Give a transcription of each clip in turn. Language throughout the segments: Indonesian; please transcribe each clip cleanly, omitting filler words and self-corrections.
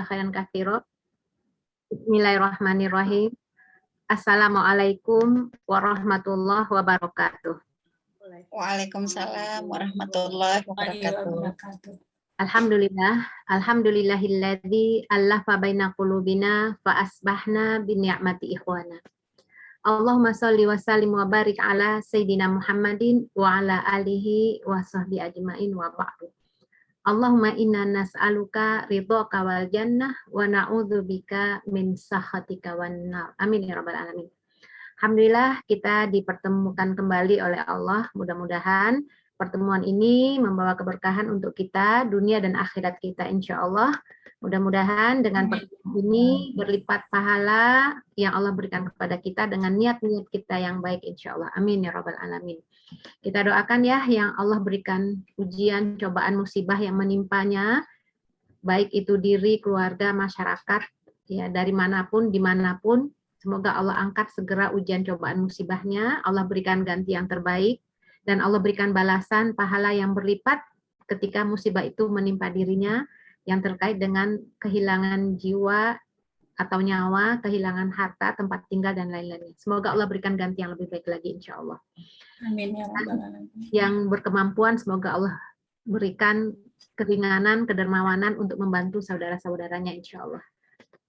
khairan katsira. Bismillahirrahmanirrahim. Assalamualaikum warahmatullahi wabarakatuh. Waalaikumsalam warahmatullahi wabarakatuh. Alhamdulillahilladzi allafa baina qulubina fa asbahna bi ni'mati ikhwana. Allahumma shalli wa sallim wa barik ala sayyidina Muhammadin wa ala alihi wa sahbihi ajmain wa ba'du. Allahumma inna nas'aluka ridhaka wal jannah wa na'udzubika min sakhatika wan nar. Amin ya rabbal alamin. Alhamdulillah kita dipertemukan kembali oleh Allah. Mudah-mudahan pertemuan ini membawa keberkahan untuk kita, dunia dan akhirat kita insya Allah. Mudah-mudahan dengan pertemuan ini berlipat pahala yang Allah berikan kepada kita dengan niat-niat kita yang baik insya Allah. Amin ya rabbal alamin. Kita doakan ya yang Allah berikan ujian, cobaan, musibah yang menimpanya, baik itu diri, keluarga, masyarakat, ya dari manapun, dimanapun. Semoga Allah angkat segera ujian, cobaan, musibahnya. Allah berikan ganti yang terbaik dan Allah berikan balasan pahala yang berlipat ketika musibah itu menimpa dirinya yang terkait dengan kehilangan jiwa atau nyawa, kehilangan harta, tempat tinggal dan lain-lainnya. Semoga Allah berikan ganti yang lebih baik lagi insya Allah. Amin ya rabbal alamin. Yang berkemampuan semoga Allah berikan keringanan, kedermawanan untuk membantu saudara-saudaranya insya Allah.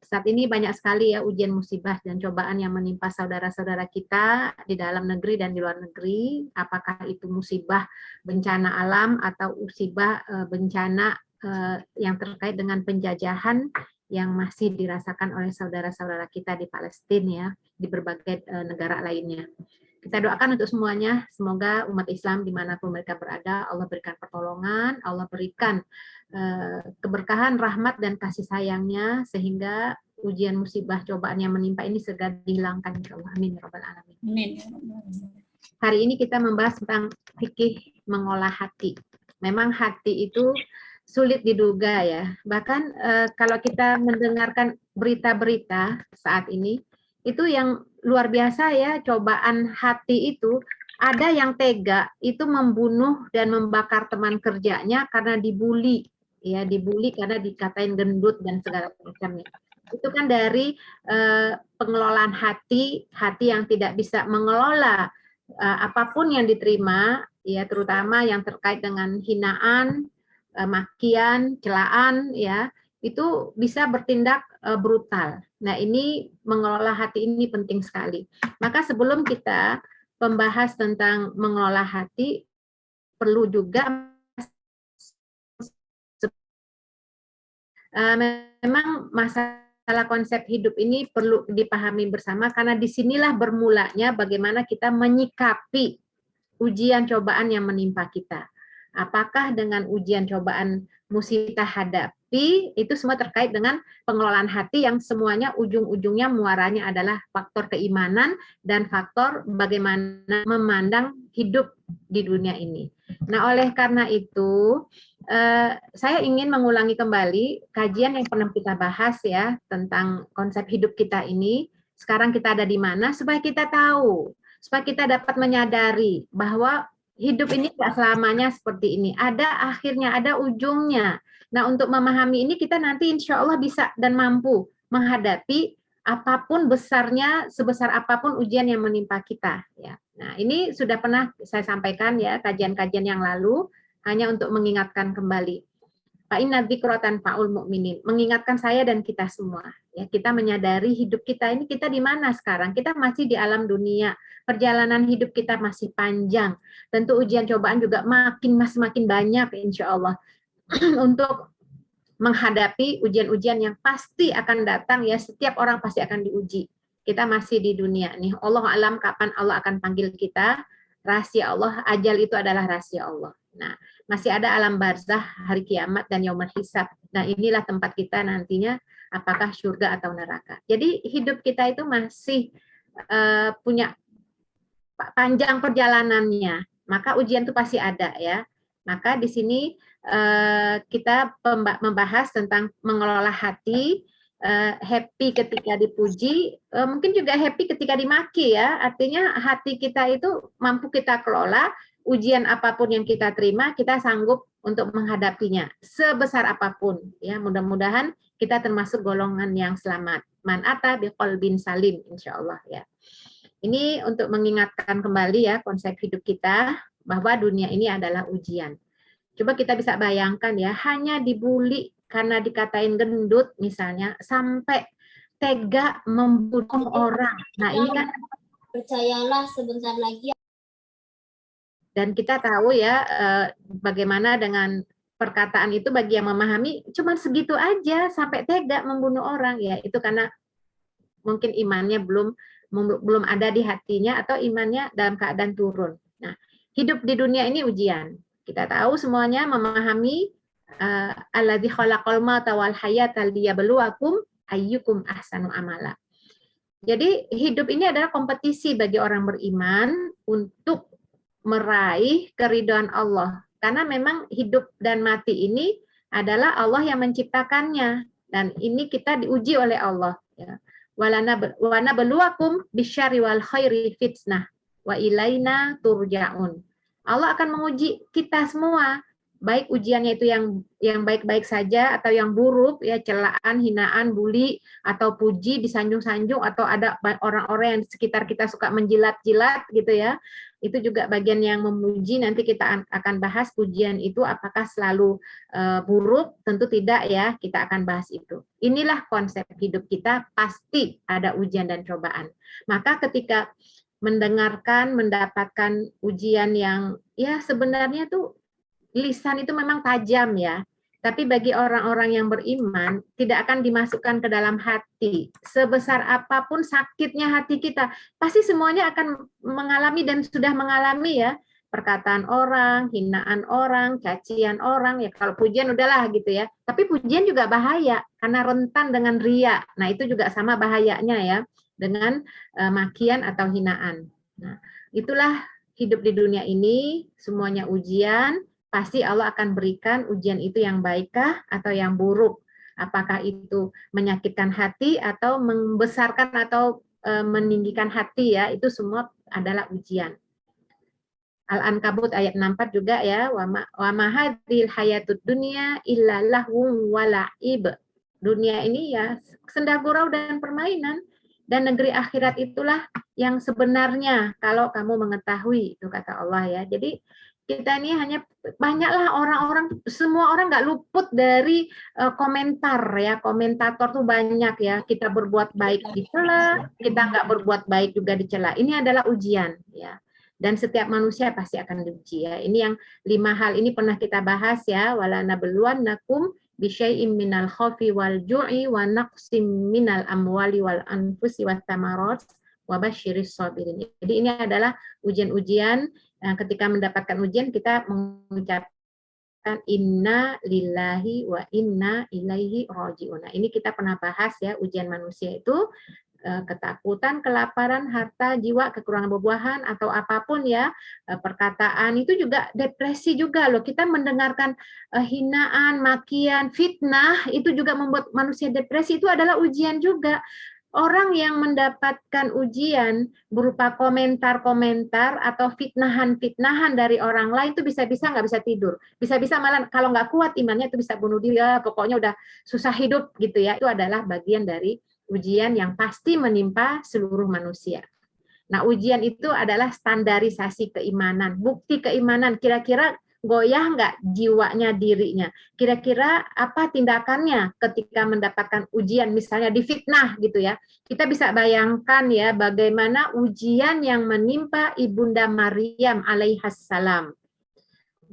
Saat ini banyak sekali ya ujian musibah dan cobaan yang menimpa saudara-saudara kita di dalam negeri dan di luar negeri. Apakah itu musibah bencana alam atau musibah bencana yang terkait dengan penjajahan yang masih dirasakan oleh saudara-saudara kita di Palestina ya, di berbagai negara lainnya. Kita doakan untuk semuanya, semoga umat Islam dimanapun mereka berada, Allah berikan pertolongan, Allah berikan keberkahan, rahmat, dan kasih sayangnya, sehingga ujian musibah cobaan yang menimpa ini segera dihilangkan, insya Allah. Amin ya rabbal alamin. Amin. Hari ini kita membahas tentang fikih mengolah hati. Memang hati itu sulit diduga ya. Bahkan kalau kita mendengarkan berita-berita saat ini, itu yang luar biasa ya, cobaan hati itu ada yang tega itu membunuh dan membakar teman kerjanya karena dibully, ya dibully karena dikatain gendut dan segala macamnya. Itu kan dari pengelolaan hati yang tidak bisa mengelola apapun yang diterima, ya terutama yang terkait dengan hinaan, makian, celaan, ya itu bisa bertindak brutal. Nah ini mengelola hati ini penting sekali. Maka sebelum kita membahas tentang mengelola hati, perlu juga memang masalah konsep hidup ini perlu dipahami bersama karena disinilah bermulanya bagaimana kita menyikapi ujian cobaan yang menimpa kita. Apakah dengan ujian cobaan mesti kita hadapi, itu semua terkait dengan pengelolaan hati yang semuanya ujung-ujungnya muaranya adalah faktor keimanan dan faktor bagaimana memandang hidup di dunia ini. Nah, oleh karena itu, saya ingin mengulangi kembali kajian yang pernah kita bahas ya, tentang konsep hidup kita ini, sekarang kita ada di mana, supaya kita tahu, supaya kita dapat menyadari bahwa hidup ini tidak selamanya seperti ini. Ada akhirnya, ada ujungnya. Nah, untuk memahami ini kita nanti insya Allah bisa dan mampu menghadapi apapun besarnya, sebesar apapun ujian yang menimpa kita. Ya. Nah, ini sudah pernah saya sampaikan ya, kajian-kajian yang lalu, hanya untuk mengingatkan kembali. Fa inna dzikra tanfa'ul mu'minin. Mengingatkan saya dan kita semua. Ya, kita menyadari hidup kita ini, kita di mana sekarang? Kita masih di alam dunia. Perjalanan hidup kita masih panjang. Tentu ujian cobaan juga semakin banyak insya Allah untuk menghadapi ujian-ujian yang pasti akan datang ya, setiap orang pasti akan diuji. Kita masih di dunia nih. Allah alam kapan Allah akan panggil kita. Rahasia Allah, ajal itu adalah rahasia Allah. Nah, masih ada alam barzah, hari kiamat dan yaumul hisab. Nah, inilah tempat kita nantinya apakah surga atau neraka. Jadi hidup kita itu masih punya panjang perjalanannya, maka ujian itu pasti ada ya. Maka di sini kita membahas tentang mengelola hati, happy ketika dipuji, mungkin juga happy ketika dimaki ya. Artinya hati kita itu mampu kita kelola, ujian apapun yang kita terima, kita sanggup untuk menghadapinya sebesar apapun ya. Mudah-mudahan kita termasuk golongan yang selamat. Man ata biqalbin salim, insya Allah ya. Ini untuk mengingatkan kembali ya konsep hidup kita bahwa dunia ini adalah ujian. Coba kita bisa bayangkan ya, hanya dibully karena dikatain gendut misalnya, sampai tega membunuh orang. Nah ini kan, percayalah sebentar lagi. dan kita tahu ya bagaimana dengan perkataan itu bagi yang memahami cuma segitu aja sampai tega membunuh orang ya, itu karena mungkin imannya belum ada di hatinya atau imannya dalam keadaan turun. Nah, hidup di dunia ini ujian. Kita tahu semuanya memahami alladzi khalaqal mauta wal hayata liyabluwakum ayyukum ahsanu amala. Jadi hidup ini adalah kompetisi bagi orang beriman untuk meraih keridhaan Allah. Karena memang hidup dan mati ini adalah Allah yang menciptakannya, dan ini kita diuji oleh Allah ya. Wa nabluwakum bisyarri wal khairi fitnah wa ilaina turja'un. Allah akan menguji kita semua, baik ujiannya itu yang baik-baik saja atau yang buruk ya, celaan, hinaan, bully atau puji, disanjung-sanjung, atau ada orang-orang yang di sekitar kita suka menjilat-jilat gitu ya. Itu juga bagian yang memuji. Nanti kita akan bahas pujian itu apakah selalu buruk, tentu tidak ya, kita akan bahas itu. Inilah konsep hidup kita, pasti ada ujian dan cobaan. Maka ketika mendengarkan, mendapatkan ujian yang ya sebenarnya tuh lisan itu memang tajam ya, tapi bagi orang-orang yang beriman tidak akan dimasukkan ke dalam hati. Sebesar apapun sakitnya hati kita, pasti semuanya akan mengalami dan sudah mengalami ya, perkataan orang, hinaan orang, cacian orang ya. Kalau pujian udahlah gitu ya, tapi pujian juga bahaya karena rentan dengan ria. Nah itu juga sama bahayanya ya, dengan makian atau hinaan. Nah itulah hidup di dunia ini, semuanya ujian. Pasti Allah akan berikan ujian itu yang baikkah atau yang buruk. Apakah itu menyakitkan hati atau membesarkan atau meninggikan hati ya, itu semua adalah ujian. Al-Ankabut ayat 64 juga ya, wa ma hadhil hayatud dunya illa lahwun wa la'ib. Dunia ini ya senda gurau dan permainan, dan negeri akhirat itulah yang sebenarnya kalau kamu mengetahui, itu kata Allah ya. Jadi kita ini hanya banyaklah orang-orang, semua orang nggak luput dari komentar ya, komentator tuh banyak ya. Kita berbuat baik dicela, kita nggak berbuat baik juga dicela. Ini adalah ujian ya, dan setiap manusia pasti akan diuji ya. Ini yang 5 hal ini pernah kita bahas ya. Wala nabluwannakum bisyai'im minal khaufi wal ju'i wa naqsim minal amwali wal anfusi wat tamarat wa basyiris sabirin. Jadi ini adalah ujian-ujian. Ketika mendapatkan ujian kita mengucapkan inna lillahi wa inna ilaihi raji'un. Nah, ini kita pernah bahas ya, ujian manusia itu ketakutan, kelaparan, harta, jiwa, kekurangan buah-buahan atau apapun ya, perkataan itu juga depresi juga loh. Kita mendengarkan hinaan, makian, fitnah itu juga membuat manusia depresi, itu adalah ujian juga. Orang yang mendapatkan ujian berupa komentar-komentar atau fitnahan-fitnahan dari orang lain itu bisa-bisa nggak bisa tidur, bisa-bisa malah kalau nggak kuat imannya itu bisa bunuh diri, ya, pokoknya udah susah hidup gitu ya. Itu adalah bagian dari ujian yang pasti menimpa seluruh manusia. Nah, ujian itu adalah standarisasi keimanan, bukti keimanan. Kira-kira goyah nggak jiwanya, dirinya? Kira-kira apa tindakannya ketika mendapatkan ujian, misalnya difitnah gitu ya? Kita bisa bayangkan ya bagaimana ujian yang menimpa Ibunda Maryam alaihassalam.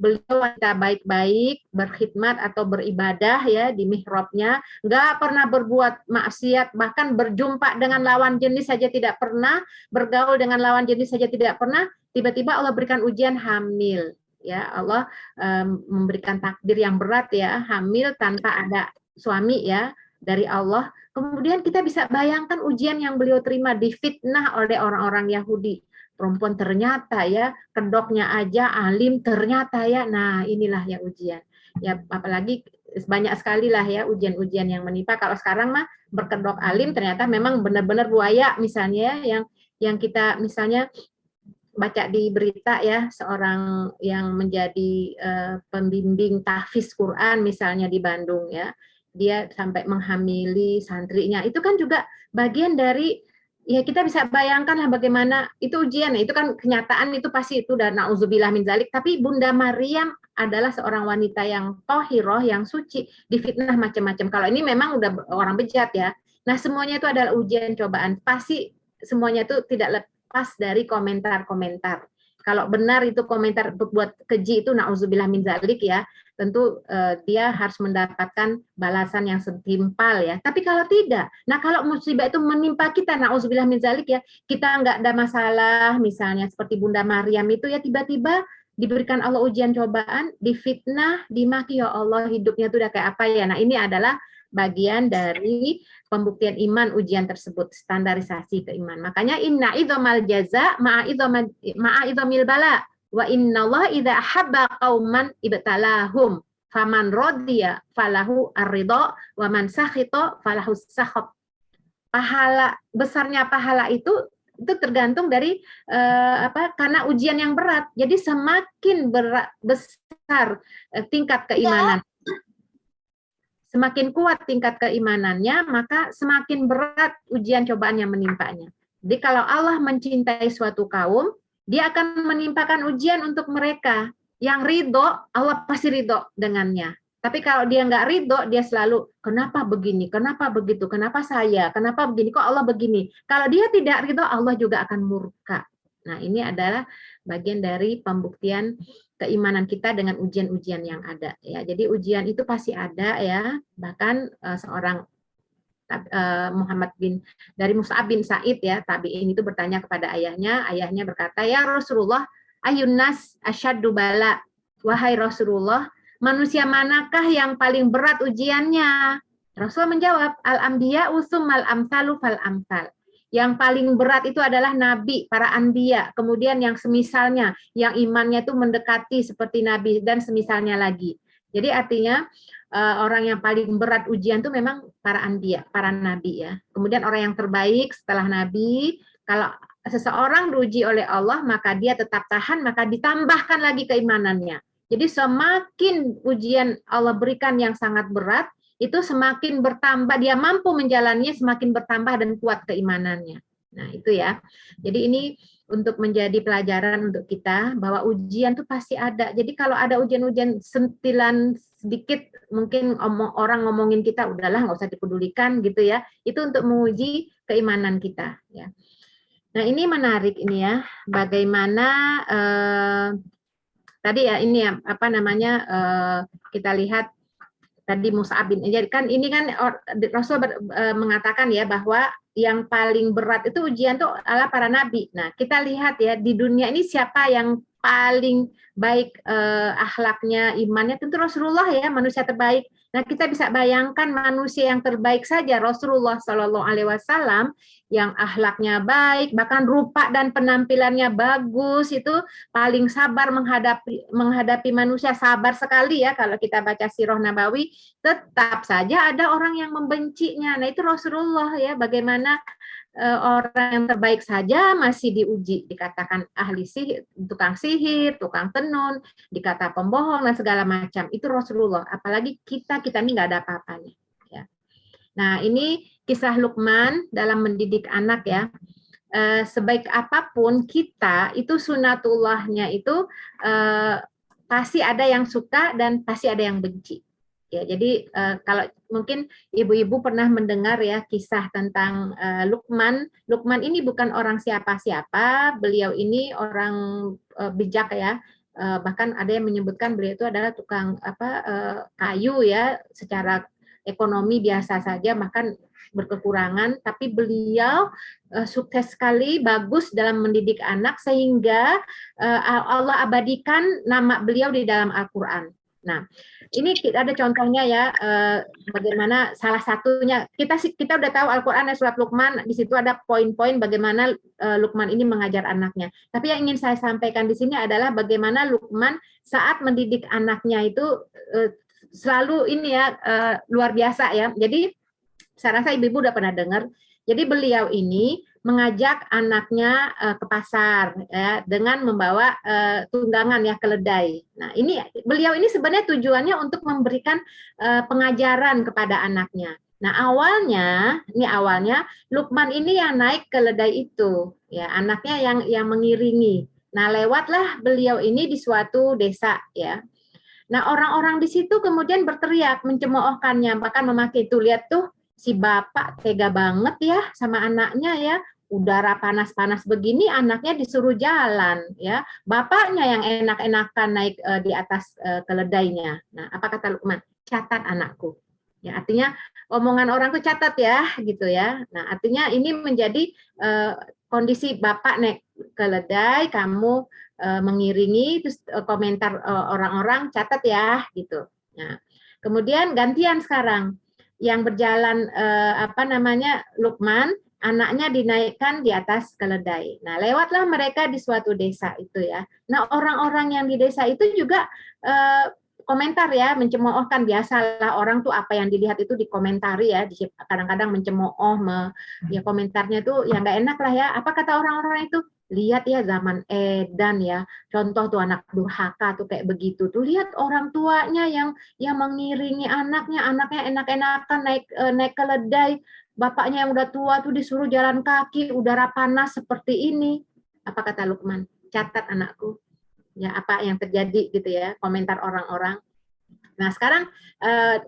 Beliau wanita baik-baik, berkhidmat atau beribadah ya di mihrabnya, nggak pernah berbuat maksiat, bahkan berjumpa dengan lawan jenis saja tidak pernah, bergaul dengan lawan jenis saja tidak pernah. Tiba-tiba Allah berikan ujian hamil. Ya, Allah memberikan takdir yang berat ya, hamil tanpa ada suami ya dari Allah. Kemudian kita bisa bayangkan ujian yang beliau terima, difitnah oleh orang-orang Yahudi. Perempuan ternyata ya, kedoknya aja alim ternyata ya. Nah, inilah ya ujian. Ya apalagi banyak sekali lah ya ujian-ujian yang menimpa. Kalau sekarang mah berkedok alim ternyata memang benar-benar buaya misalnya yang kita misalnya baca di berita ya, seorang yang menjadi pembimbing tahfiz Quran misalnya di Bandung ya, dia sampai menghamili santrinya. Itu kan juga bagian dari, ya kita bisa bayangkan lah bagaimana itu ujian. Itu kan kenyataan, itu pasti itu dan na'udzubillah min dzalik. Tapi Bunda Maryam adalah seorang wanita yang tohiroh, yang suci, difitnah macam-macam. Kalau ini memang udah orang bejat ya. Nah semuanya itu adalah ujian cobaan. Pasti semuanya itu tidak lepas dari komentar-komentar. Kalau benar itu komentar buat keji itu na'udzubillah min dzalik ya, tentu dia harus mendapatkan balasan yang setimpal ya. Tapi kalau tidak, nah kalau musibah itu menimpa kita, na'udzubillah min dzalik ya, kita nggak ada masalah, misalnya seperti Bunda Maryam itu ya, tiba-tiba diberikan Allah ujian cobaan, difitnah, dimaki, ya Allah hidupnya itu udah kayak apa ya. Nah ini adalah bagian dari pembuktian iman ujian tersebut, standarisasi keiman. Makanya inna idzamal jaza ma'a idzamil bala wa innallaha idza ahabba qauman ibtalahum faman radiya falahu ar-ridha wa man sakhita falahu sakhab. Pahala, besarnya pahala itu tergantung dari karena ujian yang berat. Jadi semakin besar tingkat keimanan, semakin kuat tingkat keimanannya, maka semakin berat ujian cobaan yang menimpanya. Jadi kalau Allah mencintai suatu kaum, dia akan menimpakan ujian untuk mereka. Yang ridho, Allah pasti ridho dengannya. Tapi kalau dia nggak ridho, dia selalu, kenapa begini, kenapa begitu, kenapa saya, kenapa begini, kok Allah begini. Kalau dia tidak ridho, Allah juga akan murka. Nah ini adalah bagian dari pembuktian keimanan kita dengan ujian-ujian yang ada ya. Jadi ujian itu pasti ada ya. Bahkan seorang Muhammad dari Mus'ab bin Sa'id ya, tabi'in itu bertanya kepada ayahnya berkata, "Ya Rasulullah, ayun nas asyaddu bala." Wahai Rasulullah, manusia manakah yang paling berat ujiannya? Rasul menjawab, al-anbiya usummal amsalu fal amsal. Yang paling berat itu adalah nabi, para anbiya, kemudian yang semisalnya, yang imannya itu mendekati seperti nabi dan semisalnya lagi. Jadi artinya orang yang paling berat ujian itu memang para anbiya, para nabi ya. Kemudian orang yang terbaik setelah nabi, kalau seseorang diuji oleh Allah, maka dia tetap tahan, maka ditambahkan lagi keimanannya. Jadi semakin ujian Allah berikan yang sangat berat, itu semakin bertambah, dia mampu menjalaninya, semakin bertambah dan kuat keimanannya. Nah itu ya. Jadi ini untuk menjadi pelajaran untuk kita, bahwa ujian itu pasti ada. Jadi kalau ada ujian-ujian sentilan sedikit, mungkin orang ngomongin kita, udahlah nggak usah dipedulikan gitu ya. Itu untuk menguji keimanan kita. Ya. Nah ini menarik ini ya, bagaimana tadi ya ini ya, apa namanya, kita lihat tadi Mus'ab bin, jadi kan ini kan Rasul mengatakan ya bahwa yang paling berat itu ujian itu adalah para nabi. Nah kita lihat ya di dunia ini siapa yang paling baik akhlaknya, imannya, tentu Rasulullah ya, manusia terbaik. Nah kita bisa bayangkan manusia yang terbaik saja Rasulullah Shallallahu Alaihi Wasallam yang akhlaknya baik, bahkan rupa dan penampilannya bagus, itu paling sabar menghadapi manusia, sabar sekali ya. Kalau kita baca Sirah Nabawi, tetap saja ada orang yang membencinya. Nah itu Rasulullah ya, bagaimana orang yang terbaik saja masih diuji, dikatakan ahli sihir, tukang sihir, tukang tenun, dikata pembohong dan segala macam. Itu Rasulullah. Apalagi kita ini nggak ada apa-apanya. Ya. Nah ini kisah Luqman dalam mendidik anak ya. Sebaik apapun kita, itu sunatullahnya itu pasti ada yang suka dan pasti ada yang benci. Ya, jadi kalau mungkin ibu-ibu pernah mendengar ya kisah tentang Luqman. Luqman ini bukan orang siapa-siapa, beliau ini orang bijak ya. Bahkan ada yang menyebutkan beliau itu adalah tukang kayu ya, secara ekonomi biasa saja, bahkan berkekurangan, tapi beliau sukses sekali, bagus dalam mendidik anak, sehingga Allah abadikan nama beliau di dalam Al-Quran. Nah, ini ada contohnya ya, bagaimana salah satunya, kita udah tahu Al-Quran surat Luqman, di situ ada poin-poin bagaimana Luqman ini mengajar anaknya. Tapi yang ingin saya sampaikan di sini adalah bagaimana Luqman saat mendidik anaknya itu selalu ini ya, luar biasa ya. Jadi saya rasa ibu-ibu udah pernah dengar. Jadi beliau ini mengajak anaknya ke pasar ya, dengan membawa tunggangan ya, keledai. Nah, beliau ini sebenarnya tujuannya untuk memberikan pengajaran kepada anaknya. Nah, awalnya Lukman ini yang naik keledai itu, ya, anaknya yang mengiringi. Nah, lewatlah beliau ini di suatu desa ya. Nah, orang-orang di situ kemudian berteriak, mencemoohkannya, bahkan memaki, tuh lihat tuh si bapak tega banget ya sama anaknya ya. Udara panas-panas begini anaknya disuruh jalan ya. Bapaknya yang enak-enakan naik di atas keledainya. Nah, apa kata Lukman? Catat anakku. Ya, artinya omongan orang tuh catat ya, gitu ya. Nah, artinya ini menjadi kondisi bapak naik keledai, kamu mengiringi, terus komentar orang-orang catat ya, gitu. Nah, kemudian gantian sekarang yang berjalan Lukman, anaknya dinaikkan di atas keledai. Nah, lewatlah mereka di suatu desa itu ya. Nah, orang-orang yang di desa itu juga komentar ya, mencemoohkan. Biasalah orang tuh apa yang dilihat itu dikomentari ya, kadang-kadang mencemooh, ya komentarnya tuh yang nggak enak lah ya. Apa kata orang-orang itu? Lihat ya zaman edan ya, contoh tuh anak durhaka tuh kayak begitu. Tuh lihat orang tuanya yang mengiringi anaknya enak-enakan naik keledai. Bapaknya yang udah tua tuh disuruh jalan kaki, udara panas seperti ini. Apa kata Lukman? Catat anakku. Ya, apa yang terjadi gitu ya, komentar orang-orang. Nah, sekarang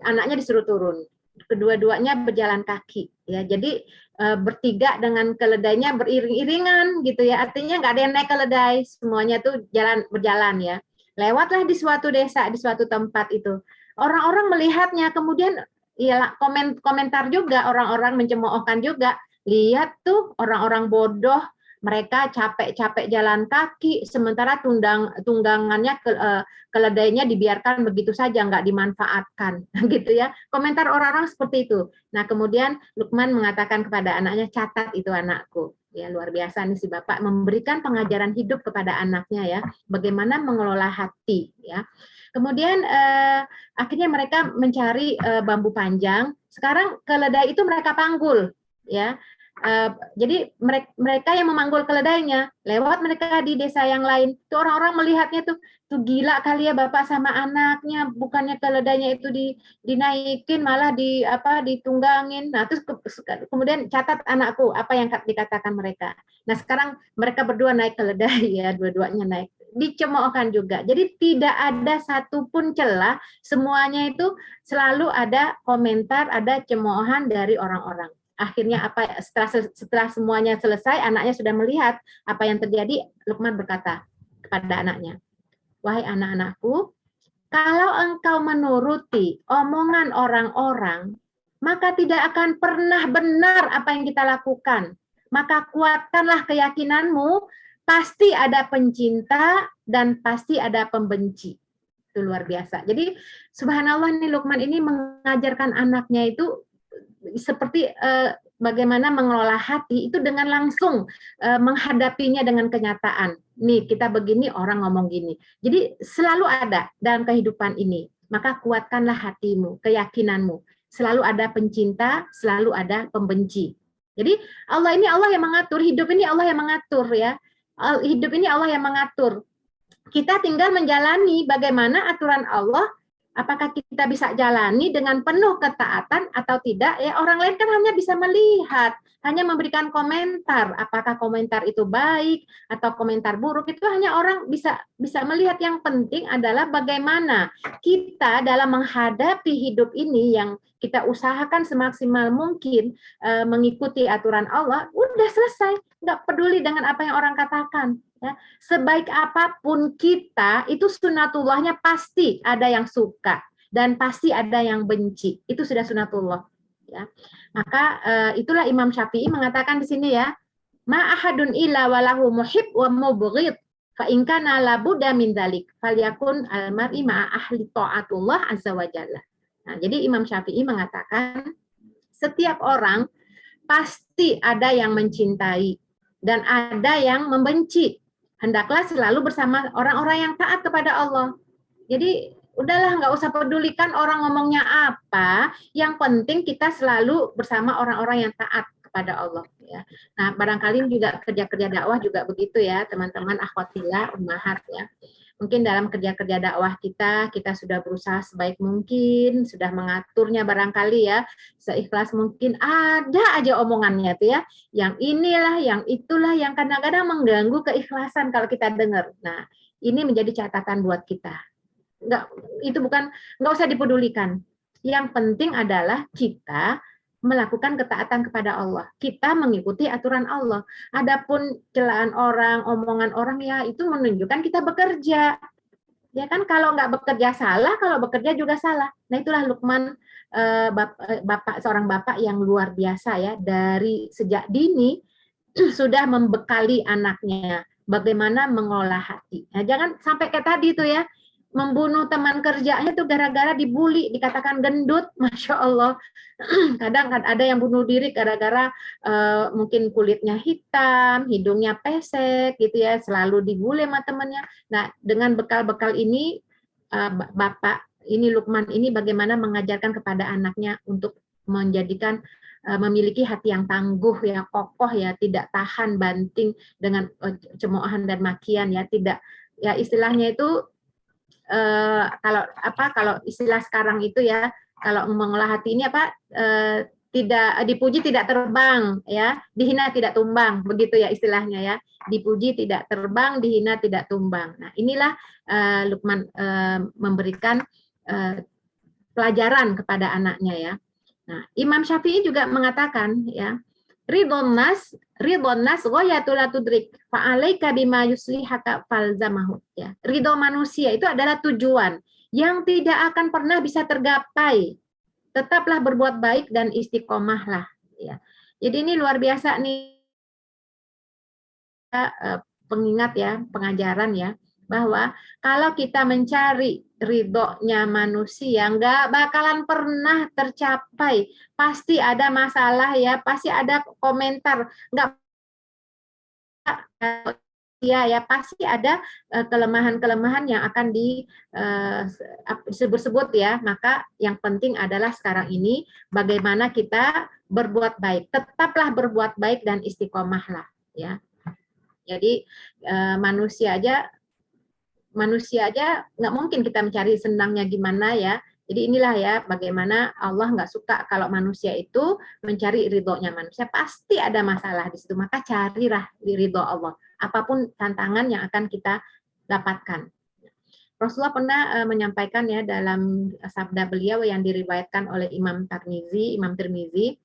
anaknya disuruh turun. Kedua-duanya berjalan kaki ya. Jadi bertiga dengan keledainya beriring-iringan gitu ya. Artinya nggak ada yang naik keledai, semuanya tuh berjalan ya. Lewatlah di suatu desa, di suatu tempat itu. Orang-orang melihatnya, kemudian ya komentar juga, orang-orang mencemoohkan juga. Lihat tuh orang-orang bodoh, mereka capek-capek jalan kaki, sementara tunggangannya keledainya dibiarkan begitu saja, nggak dimanfaatkan, gitu ya. Komentar orang-orang seperti itu. Nah, kemudian Lukman mengatakan kepada anaknya, catat itu anakku. Ya, luar biasa nih si bapak memberikan pengajaran hidup kepada anaknya ya, bagaimana mengelola hati ya. Kemudian akhirnya mereka mencari bambu panjang. Sekarang keledai itu mereka panggul ya. Jadi mereka yang memanggul keledainya, lewat mereka di desa yang lain. Tuh orang-orang melihatnya tuh gila kali ya bapak sama anaknya, bukannya keledainya itu dinaikin malah ditunggangin. Nah, terus kemudian catat anakku apa yang dikatakan mereka. Nah, sekarang mereka berdua naik keledai ya, dua-duanya naik. Dicemoohkan juga. Jadi tidak ada satupun celah, semuanya itu selalu ada komentar, ada cemoohan dari orang-orang. Akhirnya setelah semuanya selesai, anaknya sudah melihat apa yang terjadi. Lukman berkata kepada anaknya, wahai anak-anakku, kalau engkau menuruti omongan orang-orang, maka tidak akan pernah benar apa yang kita lakukan. Maka kuatkanlah keyakinanmu, pasti ada pencinta dan pasti ada pembenci. Itu luar biasa. Jadi subhanallah nih, Lukman ini mengajarkan anaknya itu seperti bagaimana mengelola hati itu dengan langsung menghadapinya dengan kenyataan. Nih, kita begini, orang ngomong gini. Jadi selalu ada dalam kehidupan ini. Maka kuatkanlah hatimu, keyakinanmu. Selalu ada pencinta, selalu ada pembenci. Jadi Allah yang mengatur, hidup ini Allah yang mengatur ya. Hidup ini Allah yang mengatur. Kita tinggal menjalani bagaimana aturan Allah. Apakah kita bisa jalani dengan penuh ketaatan atau tidak? Ya, orang lain kan hanya bisa melihat, hanya memberikan komentar. Apakah komentar itu baik atau komentar buruk, itu hanya orang bisa melihat. Yang penting adalah bagaimana kita dalam menghadapi hidup ini yang kita usahakan semaksimal mungkin mengikuti aturan Allah. Udah selesai, nggak peduli dengan apa yang orang katakan. Ya, sebaik apapun kita, itu sunatullahnya pasti ada yang suka dan pasti ada yang benci. Itu sudah sunatullah. Ya. Maka itulah Imam Syafi'i mengatakan di sini ya, ma ahadun illa walahu muhib wa mubghid fa in kana la budda min dzalik falyakun al mar'i ma ahli taatullah azza wa jalla. Nah, jadi Imam Syafi'i mengatakan setiap orang pasti ada yang mencintai dan ada yang membenci. Hendaklah selalu bersama orang-orang yang taat kepada Allah. Jadi udahlah, nggak usah pedulikan orang ngomongnya apa. Yang penting kita selalu bersama orang-orang yang taat kepada Allah ya. Nah, barangkali juga kerja-kerja dakwah juga begitu ya, teman-teman akhwatillah ummahat ya. Mungkin dalam kerja-kerja dakwah kita sudah berusaha sebaik mungkin, sudah mengaturnya barangkali ya, seikhlas mungkin. Ada aja omongannya tuh ya, yang inilah, yang itulah, yang kadang-kadang mengganggu keikhlasan kalau kita dengar. Nah, ini menjadi catatan buat kita. Nggak usah dipedulikan. Yang penting adalah kita melakukan ketaatan kepada Allah. Kita mengikuti aturan Allah. Adapun celaan orang, omongan orang ya itu menunjukkan kita bekerja. Ya kan kalau nggak bekerja salah, kalau bekerja juga salah. Nah itulah Luqman, seorang bapak yang luar biasa ya, dari sejak dini sudah membekali anaknya bagaimana mengolah hati. Nah, jangan sampai kayak tadi tuh ya, membunuh teman kerjanya tuh gara-gara dibully, dikatakan gendut, masya Allah. Kadang ada yang bunuh diri gara-gara mungkin kulitnya hitam, hidungnya pesek, gitu ya, selalu dibully sama temannya. Nah, dengan bekal-bekal ini, Bapak ini Luqman ini bagaimana mengajarkan kepada anaknya untuk menjadikan memiliki hati yang tangguh ya, kokoh ya, tidak tahan banting dengan cemoohan dan makian ya, tidak ya istilahnya itu kalau istilah sekarang itu ya, kalau mengolah hati ini tidak dipuji tidak terbang ya, dihina tidak tumbang, begitu ya istilahnya ya, dipuji tidak terbang, dihina tidak tumbang. Nah inilah Luqman memberikan pelajaran kepada anaknya ya. Nah, Imam Syafi'i juga mengatakan ya, ridhon nas ghayatul la tudrik fa alaika bima yuslihaka falzamahu ya. Ridho manusia itu adalah tujuan yang tidak akan pernah bisa tergapai. Tetaplah berbuat baik dan istiqomahlah ya. Jadi ini luar biasa nih pengingat ya, pengajaran ya, bahwa kalau kita mencari ridhonya manusia nggak bakalan pernah tercapai, pasti ada masalah ya, pasti ada komentar, nggak ya pasti ada kelemahan-kelemahan yang akan disebut-sebut ya. Maka yang penting adalah sekarang ini bagaimana kita berbuat baik, tetaplah berbuat baik dan istiqomahlah ya. Jadi manusia aja nggak mungkin kita mencari senangnya gimana ya. Jadi inilah ya bagaimana Allah nggak suka kalau manusia itu mencari ridhonya manusia. Pasti ada masalah di situ. Maka carilah di ridho Allah. Apapun tantangan yang akan kita dapatkan. Rasulullah pernah menyampaikan ya dalam sabda beliau yang diriwayatkan oleh Imam Tirmizi,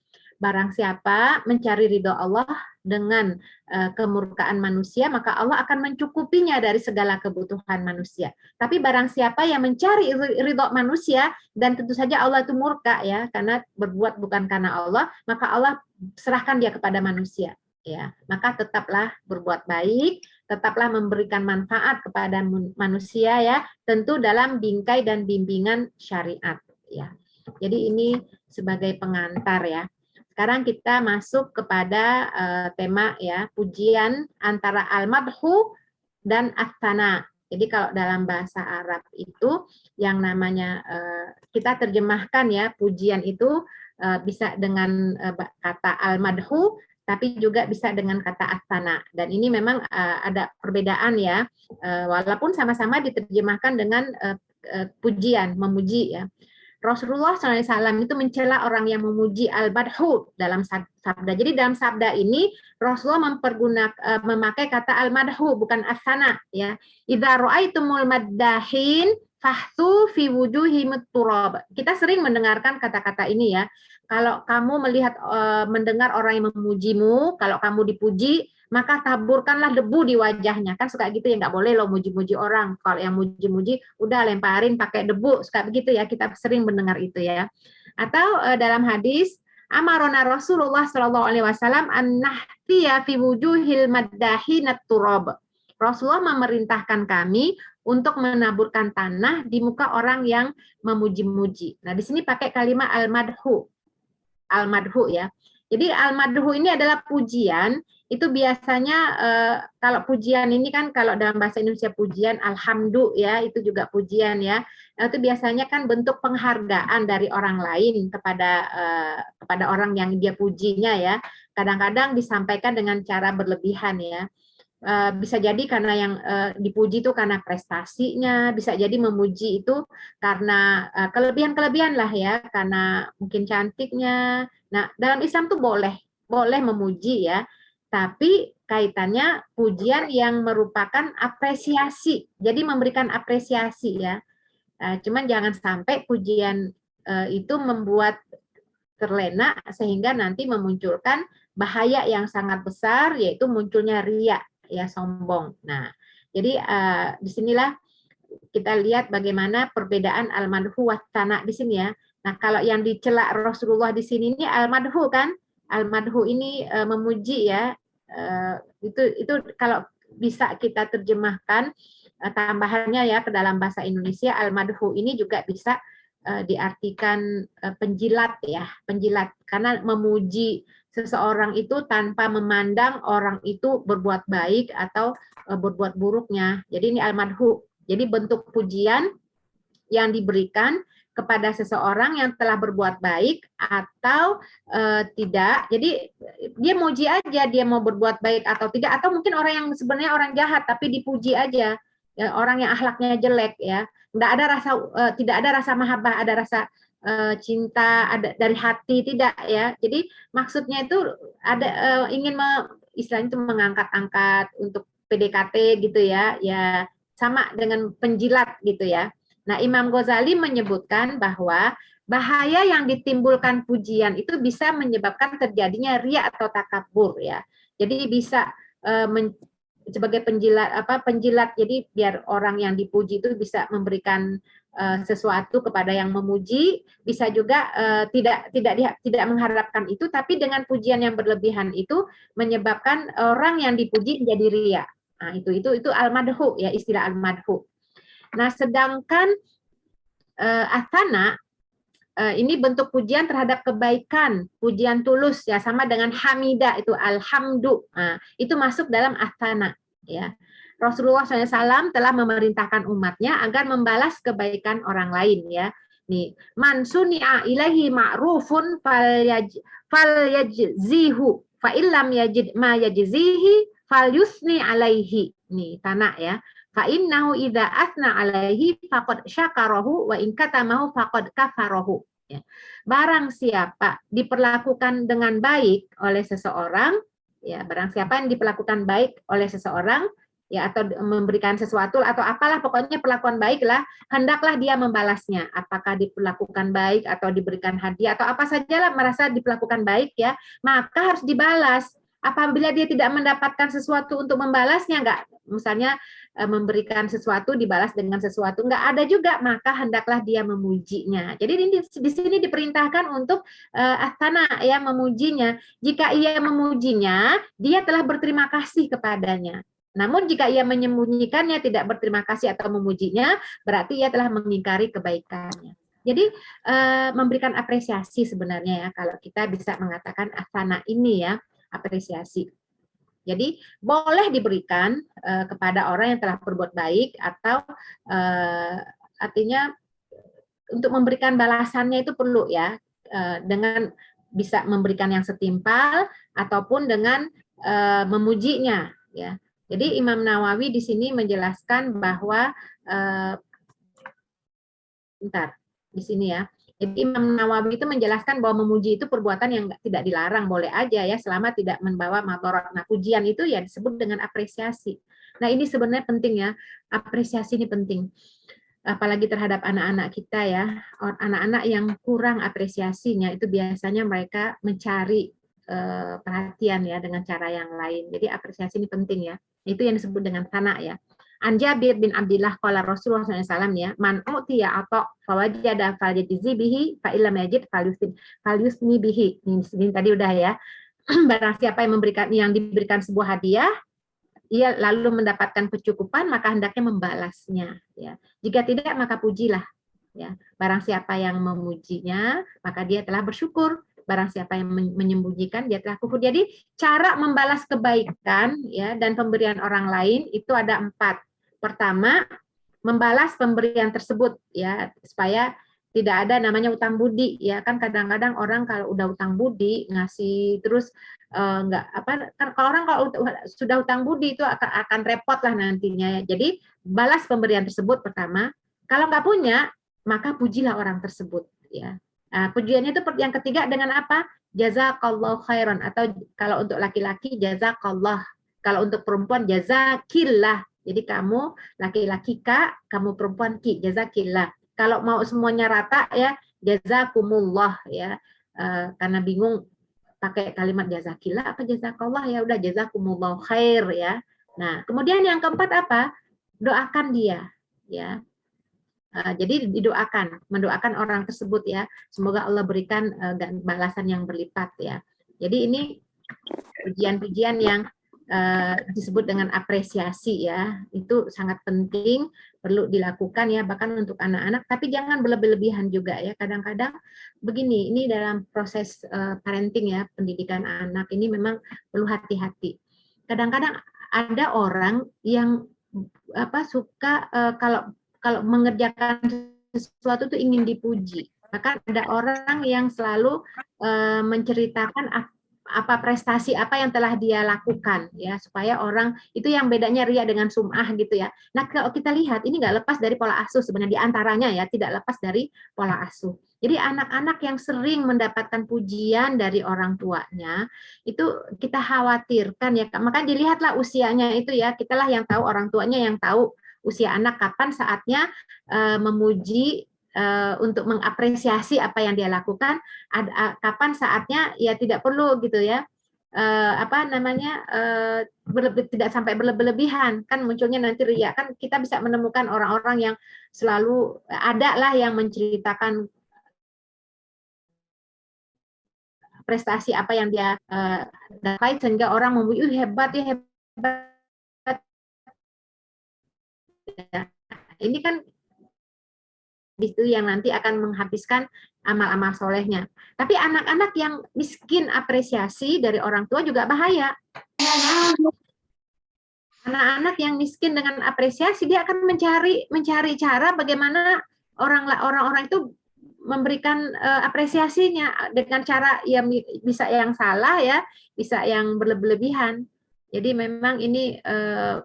barang siapa mencari ridho Allah dengan kemurkaan manusia, maka Allah akan mencukupinya dari segala kebutuhan manusia. Tapi barang siapa yang mencari ridho manusia, dan tentu saja Allah itu murka ya, karena berbuat bukan karena Allah, maka Allah serahkan dia kepada manusia. Ya, maka tetaplah berbuat baik, tetaplah memberikan manfaat kepada manusia ya, tentu dalam bingkai dan bimbingan syariat ya. Jadi ini sebagai pengantar ya. Sekarang kita masuk kepada tema ya, pujian antara al-madhu dan as-sana. Jadi kalau dalam bahasa Arab itu yang namanya kita terjemahkan ya, pujian itu bisa dengan kata al-madhu, tapi juga bisa dengan kata as-sana. Dan ini memang ada perbedaan ya, walaupun sama-sama diterjemahkan dengan pujian, memuji ya. Rasulullah SAW itu mencela orang yang memuji al-madhu dalam sabda. Jadi dalam sabda ini Rasulullah memakai kata al-madhu bukan as-sana ya. Idza ra'aitumul maddahin fahtu fi wujuhim turab. Kita sering mendengarkan kata-kata ini ya. Kalau kamu mendengar orang yang memujimu, kalau kamu dipuji, maka taburkanlah debu di wajahnya. Kan suka gitu ya, nggak boleh lo muji-muji orang. Kalau yang muji-muji, udah lemparin pakai debu. Suka begitu ya, kita sering mendengar itu ya. Atau dalam hadis, amarona Rasulullah SAW an-nahtiya fi wujuhil maddahinat turab. Rasulullah memerintahkan kami untuk menaburkan tanah di muka orang yang memuji-muji. Nah, di sini pakai kalimat al-madhu. Al-madhu ya. Jadi al-madhu ini adalah pujian. Itu biasanya kalau pujian ini kan kalau dalam bahasa Indonesia pujian alhamdu ya, itu juga pujian ya. Itu biasanya kan bentuk penghargaan dari orang lain kepada orang yang dia pujinya ya. Kadang-kadang disampaikan dengan cara berlebihan ya. Bisa jadi karena yang dipuji itu karena prestasinya, bisa jadi memuji itu karena kelebihan-kelebihan lah ya, karena mungkin cantiknya. Nah, dalam Islam tuh boleh memuji ya, tapi kaitannya pujian yang merupakan apresiasi. Jadi memberikan apresiasi ya. Cuman jangan sampai pujian itu membuat terlena sehingga nanti memunculkan bahaya yang sangat besar, yaitu munculnya riya, ya, sombong. Nah, jadi disinilah kita lihat bagaimana perbedaan al-madhu wa tsana di sini ya. Nah, kalau yang dicela Rasulullah di sini ini al-madhu kan, al-madhu ini memuji ya. Itu kalau bisa kita terjemahkan tambahannya ya ke dalam bahasa Indonesia, al-madhu ini juga bisa diartikan penjilat ya, penjilat, karena memuji seseorang itu tanpa memandang orang itu berbuat baik atau berbuat buruknya. Jadi ini al-madhu. Jadi bentuk pujian yang diberikan kepada seseorang yang telah berbuat baik atau tidak. Jadi dia muji aja dia mau berbuat baik atau tidak, atau mungkin orang yang sebenarnya orang jahat tapi dipuji aja. Ya, orang yang akhlaknya jelek ya. Nggak ada rasa tidak ada rasa mahabbah, ada rasa cinta ada dari hati, tidak ya. Jadi maksudnya itu ada ingin istilahnya itu mengangkat-angkat untuk PDKT gitu ya. Ya sama dengan penjilat gitu ya. Nah, Imam Ghazali menyebutkan bahwa bahaya yang ditimbulkan pujian itu bisa menyebabkan terjadinya riya atau takabur ya. Jadi bisa sebagai penjilat, jadi biar orang yang dipuji itu bisa memberikan sesuatu kepada yang memuji, bisa juga tidak mengharapkan itu, tapi dengan pujian yang berlebihan itu menyebabkan orang yang dipuji menjadi riya. Nah, itu al-madhu ya, istilah al-madhu. Nah, sedangkan asana ini bentuk pujian terhadap kebaikan, pujian tulus ya, sama dengan hamidah itu alhamdu. Nah, itu masuk dalam asana ya. Rasulullah SAW telah memerintahkan umatnya agar membalas kebaikan orang lain ya. Nih, man suni'a ilaihi ma'rufun falyajzihu fa illam yajid ma yajzihi falyusni alaihi. Nih, tanah ya. Fa innahu idza asna alaihi faqad syakarahu wa in katamahu faqad kafarahu. Ya. Barang siapa diperlakukan dengan baik oleh seseorang, ya, barang siapa yang diperlakukan baik oleh seseorang, ya, atau memberikan sesuatu atau apalah, pokoknya perlakuan baiklah, hendaklah dia membalasnya. Apakah diperlakukan baik atau diberikan hadiah atau apa sajalah merasa diperlakukan baik ya, maka harus dibalas. Apabila dia tidak mendapatkan sesuatu untuk membalasnya, enggak, misalnya memberikan sesuatu dibalas dengan sesuatu, enggak ada juga, maka hendaklah dia memujinya. Jadi di sini diperintahkan untuk asana ya, memujinya. Jika ia memujinya, dia telah berterima kasih kepadanya. Namun jika ia menyembunyikannya, tidak berterima kasih atau memujinya, berarti ia telah mengingkari kebaikannya. Jadi memberikan apresiasi sebenarnya ya, kalau kita bisa mengatakan asana ini ya, apresiasi. Jadi boleh diberikan kepada orang yang telah berbuat baik, atau artinya untuk memberikan balasannya itu perlu ya, dengan bisa memberikan yang setimpal ataupun dengan memujinya ya. Jadi Imam Nawawi di sini menjelaskan bahwa di sini ya. Jadi Imam Nawawi itu menjelaskan bahwa memuji itu perbuatan yang tidak dilarang, boleh aja ya, selama tidak membawa madarat. Nah, pujian itu ya disebut dengan apresiasi. Nah, ini sebenarnya penting ya, apresiasi ini penting. Apalagi terhadap anak-anak kita ya, anak-anak yang kurang apresiasinya itu biasanya mereka mencari perhatian ya dengan cara yang lain. Jadi apresiasi ini penting ya. Itu yang disebut dengan sana ya. An Jabir bin Abdillah qala Rasulullah SAW ya, man utiya atau fawajada falyajzi bihi fa illam yajid falyusni bihi. Ini tadi udah ya. Barang siapa yang diberikan sebuah hadiah, ia lalu mendapatkan kecukupan, maka hendaknya membalasnya ya. Jika tidak, maka pujilah ya. Barang siapa yang memujinya, maka dia telah bersyukur. barang siapa yang menyembunyikan dia telah kufur. Jadi cara membalas kebaikan ya dan pemberian orang lain itu ada 4. Pertama, membalas pemberian tersebut ya, supaya tidak ada namanya utang budi ya. Kan kadang-kadang orang kalau udah utang budi ngasih terus nggak apa, kalau orang kalau sudah utang budi itu akan repot lah nantinya ya. Jadi balas pemberian tersebut pertama. Kalau nggak punya, maka pujilah orang tersebut ya. Nah, pujiannya itu yang ketiga dengan apa? Jazakallahu khairan, atau kalau untuk laki-laki jazakallah, kalau untuk perempuan jazakillah. Jadi kamu laki-laki Kak, kamu perempuan Ki, jazakillah. Kalau mau semuanya rata ya jazakumullah ya. Karena bingung pakai kalimat jazakillah apa jazakallah, ya udah jazakumullah khair ya. Nah, kemudian yang keempat apa? Doakan dia ya. Jadi mendoakan orang tersebut ya. Semoga Allah berikan balasan yang berlipat ya. Jadi ini pujian-pujian yang disebut dengan apresiasi ya. Itu sangat penting, perlu dilakukan ya, bahkan untuk anak-anak. Tapi jangan berlebihan juga ya. Kadang-kadang begini, ini dalam proses parenting ya, pendidikan anak ini memang perlu hati-hati. Kadang-kadang ada orang yang suka kalau mengerjakan sesuatu itu ingin dipuji. Bahkan ada orang yang selalu menceritakan apa prestasi apa yang telah dia lakukan ya, supaya orang itu, yang bedanya ria dengan sum'ah gitu ya. Nah, kalau kita lihat ini nggak lepas dari pola asuh sebenarnya, diantaranya ya tidak lepas dari pola asuh. Jadi anak-anak yang sering mendapatkan pujian dari orang tuanya itu kita khawatirkan ya, maka dilihatlah usianya itu ya, kitalah yang tahu, orang tuanya yang tahu usia anak kapan saatnya memuji, untuk mengapresiasi apa yang dia lakukan, kapan saatnya ya tidak perlu gitu ya, tidak sampai berlebihan, kan munculnya nanti ria. Kan kita bisa menemukan orang-orang yang selalu ada lah yang menceritakan prestasi apa yang dia dapat sehingga orang memuji, hebat ya, hebat. Ini kan itu yang nanti akan menghabiskan amal-amal solehnya. Tapi anak-anak yang miskin apresiasi dari orang tua juga bahaya. Anak-anak yang miskin dengan apresiasi, dia akan mencari cara bagaimana orang-orang itu memberikan apresiasinya dengan cara yang bisa yang salah ya, bisa yang berlebihan. Jadi memang ini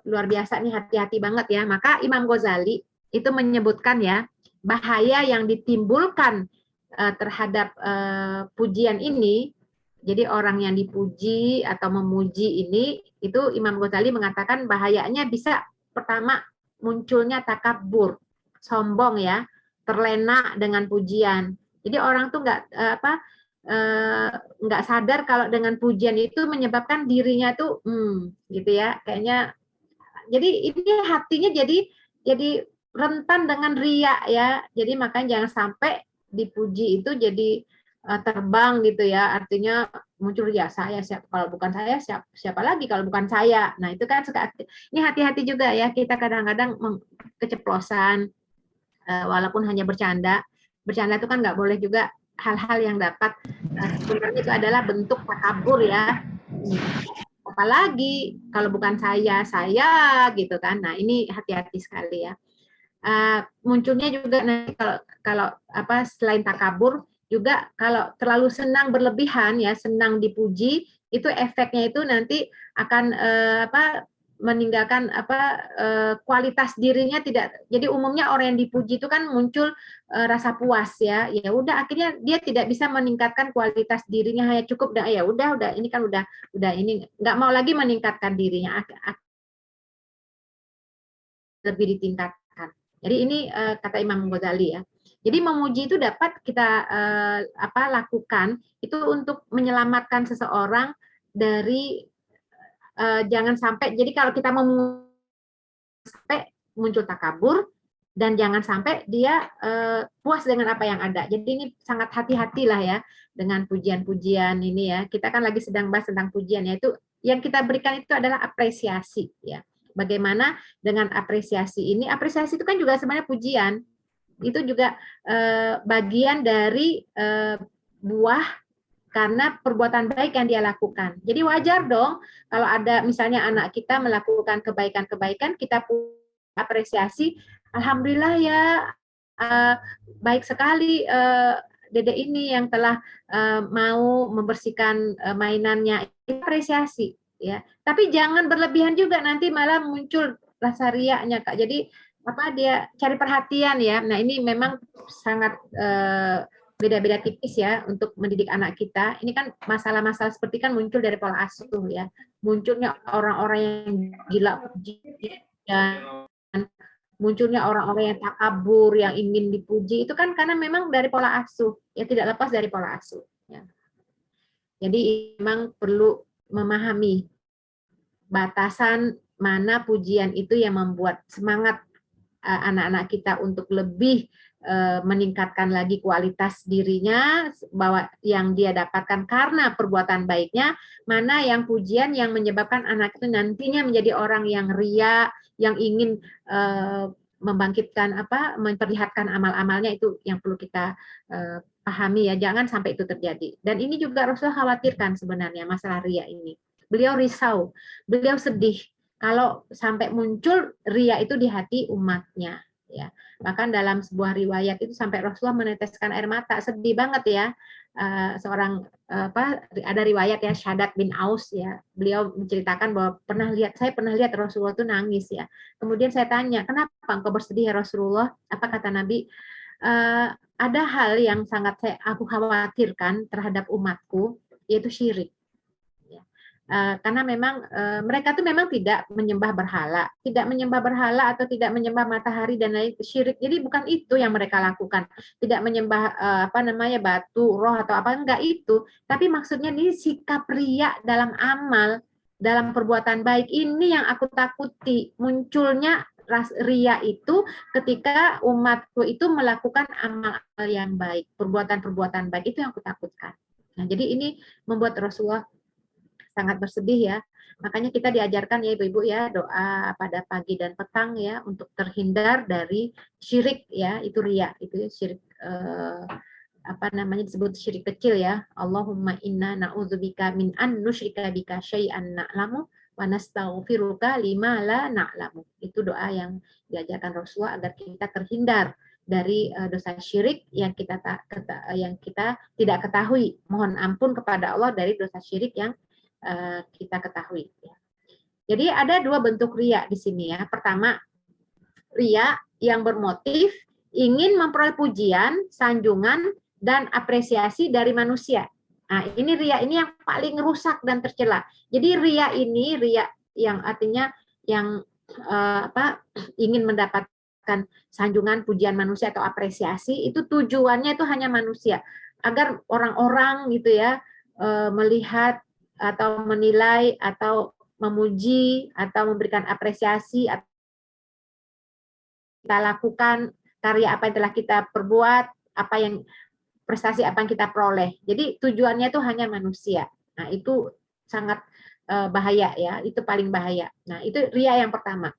luar biasa nih, hati-hati banget ya. Maka Imam Ghazali itu menyebutkan ya, bahaya yang ditimbulkan terhadap pujian ini. Jadi orang yang dipuji atau memuji ini, itu Imam Ghazali mengatakan bahayanya bisa pertama munculnya takabur, sombong ya, terlena dengan pujian. Jadi orang tuh nggak sadar kalau dengan pujian itu menyebabkan dirinya tuh gitu ya, kayaknya. Jadi ini hatinya jadi rentan dengan ria ya. Jadi makanya jangan sampai dipuji itu jadi terbang gitu ya. Artinya muncul ya, saya siapa, kalau bukan saya siapa lagi kalau bukan saya. Nah, itu kan ini hati-hati juga ya, kita kadang-kadang keceplosan walaupun hanya bercanda. Bercanda itu kan nggak boleh juga, hal-hal yang dapat sebenarnya itu adalah bentuk takabur ya. Apalagi kalau bukan saya gitu kan. Nah, ini hati-hati sekali ya. Munculnya juga nanti kalau selain takabur juga kalau terlalu senang berlebihan ya, senang dipuji, itu efeknya itu nanti akan meninggalkan kualitas dirinya tidak. Jadi umumnya orang yang dipuji itu kan muncul rasa puas ya. Ya udah, akhirnya dia tidak bisa meningkatkan kualitas dirinya, hanya cukup ya udah ini kan udah ini, nggak mau lagi meningkatkan dirinya, lebih ditingkatkan. Jadi ini kata Imam Ghazali ya. Jadi memuji itu dapat kita lakukan itu untuk menyelamatkan seseorang dari jangan sampai. Jadi kalau kita mau sampai muncul takabur, dan jangan sampai dia puas dengan apa yang ada. Jadi ini sangat hati-hatilah ya dengan pujian-pujian ini ya. Kita kan lagi sedang bahas tentang pujian, yaitu yang kita berikan itu adalah apresiasi ya. Bagaimana dengan apresiasi ini? Apresiasi itu kan juga sebenarnya pujian. Itu juga bagian dari buah karena perbuatan baik yang dia lakukan. Jadi wajar dong kalau ada misalnya anak kita melakukan kebaikan-kebaikan, kita apresiasi, alhamdulillah ya, baik sekali Dede ini yang telah mau membersihkan mainannya, apresiasi ya. Tapi jangan berlebihan juga, nanti malah muncul rasa riaknya Kak. Jadi dia cari perhatian ya. Nah, ini memang sangat beda-beda tipis ya untuk mendidik anak kita. Ini kan masalah-masalah seperti kan muncul dari pola asuh ya. Munculnya orang-orang yang gila dan munculnya orang-orang yang takabur, yang ingin dipuji, itu kan karena memang dari pola asuh, ya tidak lepas dari pola asuh. Ya. Jadi memang perlu memahami batasan mana pujian itu yang membuat semangat anak-anak kita untuk lebih meningkatkan lagi kualitas dirinya, bahwa yang dia dapatkan karena perbuatan baiknya, mana yang pujian yang menyebabkan anak itu nantinya menjadi orang yang ria, yang ingin membangkitkan memperlihatkan amal-amalnya, itu yang perlu kita pahami ya, jangan sampai itu terjadi. Dan ini juga Rasulullah khawatirkan sebenarnya masalah ria ini. Beliau risau, beliau sedih kalau sampai muncul ria itu di hati umatnya ya. Bahkan dalam sebuah riwayat itu sampai Rasulullah meneteskan air mata, sedih banget ya. Seorang ada riwayat ya, Syaddad bin Aus ya, beliau menceritakan bahwa saya pernah lihat Rasulullah itu nangis ya. Kemudian saya tanya, kenapa engkau bersedih ya Rasulullah? Apa kata Nabi? Ada hal yang sangat aku khawatirkan terhadap umatku, yaitu syirik. Karena memang mereka tuh memang tidak menyembah berhala atau tidak menyembah matahari dan lain syirik. Jadi bukan itu yang mereka lakukan. Tidak menyembah batu, roh atau apa, enggak itu. Tapi maksudnya ini sikap riya dalam amal, dalam perbuatan baik, ini yang aku takuti. Munculnya riya itu ketika umatku itu melakukan amal yang baik, perbuatan-perbuatan baik, itu yang aku takutkan. Nah, jadi ini membuat Rasulullah sangat bersedih ya. Makanya kita diajarkan ya ibu-ibu ya, doa pada pagi dan petang ya, untuk terhindar dari syirik ya, itu riya, itu syirik disebut syirik kecil ya. Allahumma inna na'udzubika min an nusyrika bika syai'an na'lamu wa nastaghfiruka lima la na'lamu. Itu doa yang diajarkan Rasulullah agar kita terhindar dari dosa syirik yang kita tidak ketahui. Mohon ampun kepada Allah dari dosa syirik yang kita ketahui. Jadi ada dua bentuk riya di sini ya. Pertama, riya yang bermotif ingin memperoleh pujian, sanjungan, dan apresiasi dari manusia. Nah, ini riya ini yang paling rusak dan tercela. Jadi riya ini, riya yang artinya yang ingin mendapatkan sanjungan, pujian manusia atau apresiasi, itu tujuannya itu hanya manusia, agar orang-orang gitu ya melihat atau menilai atau memuji atau memberikan apresiasi atau kita lakukan karya apa yang telah kita perbuat, prestasi apa yang kita peroleh. Jadi tujuannya itu hanya manusia. Nah, itu sangat bahaya ya, itu paling bahaya. Nah, itu riya yang pertama.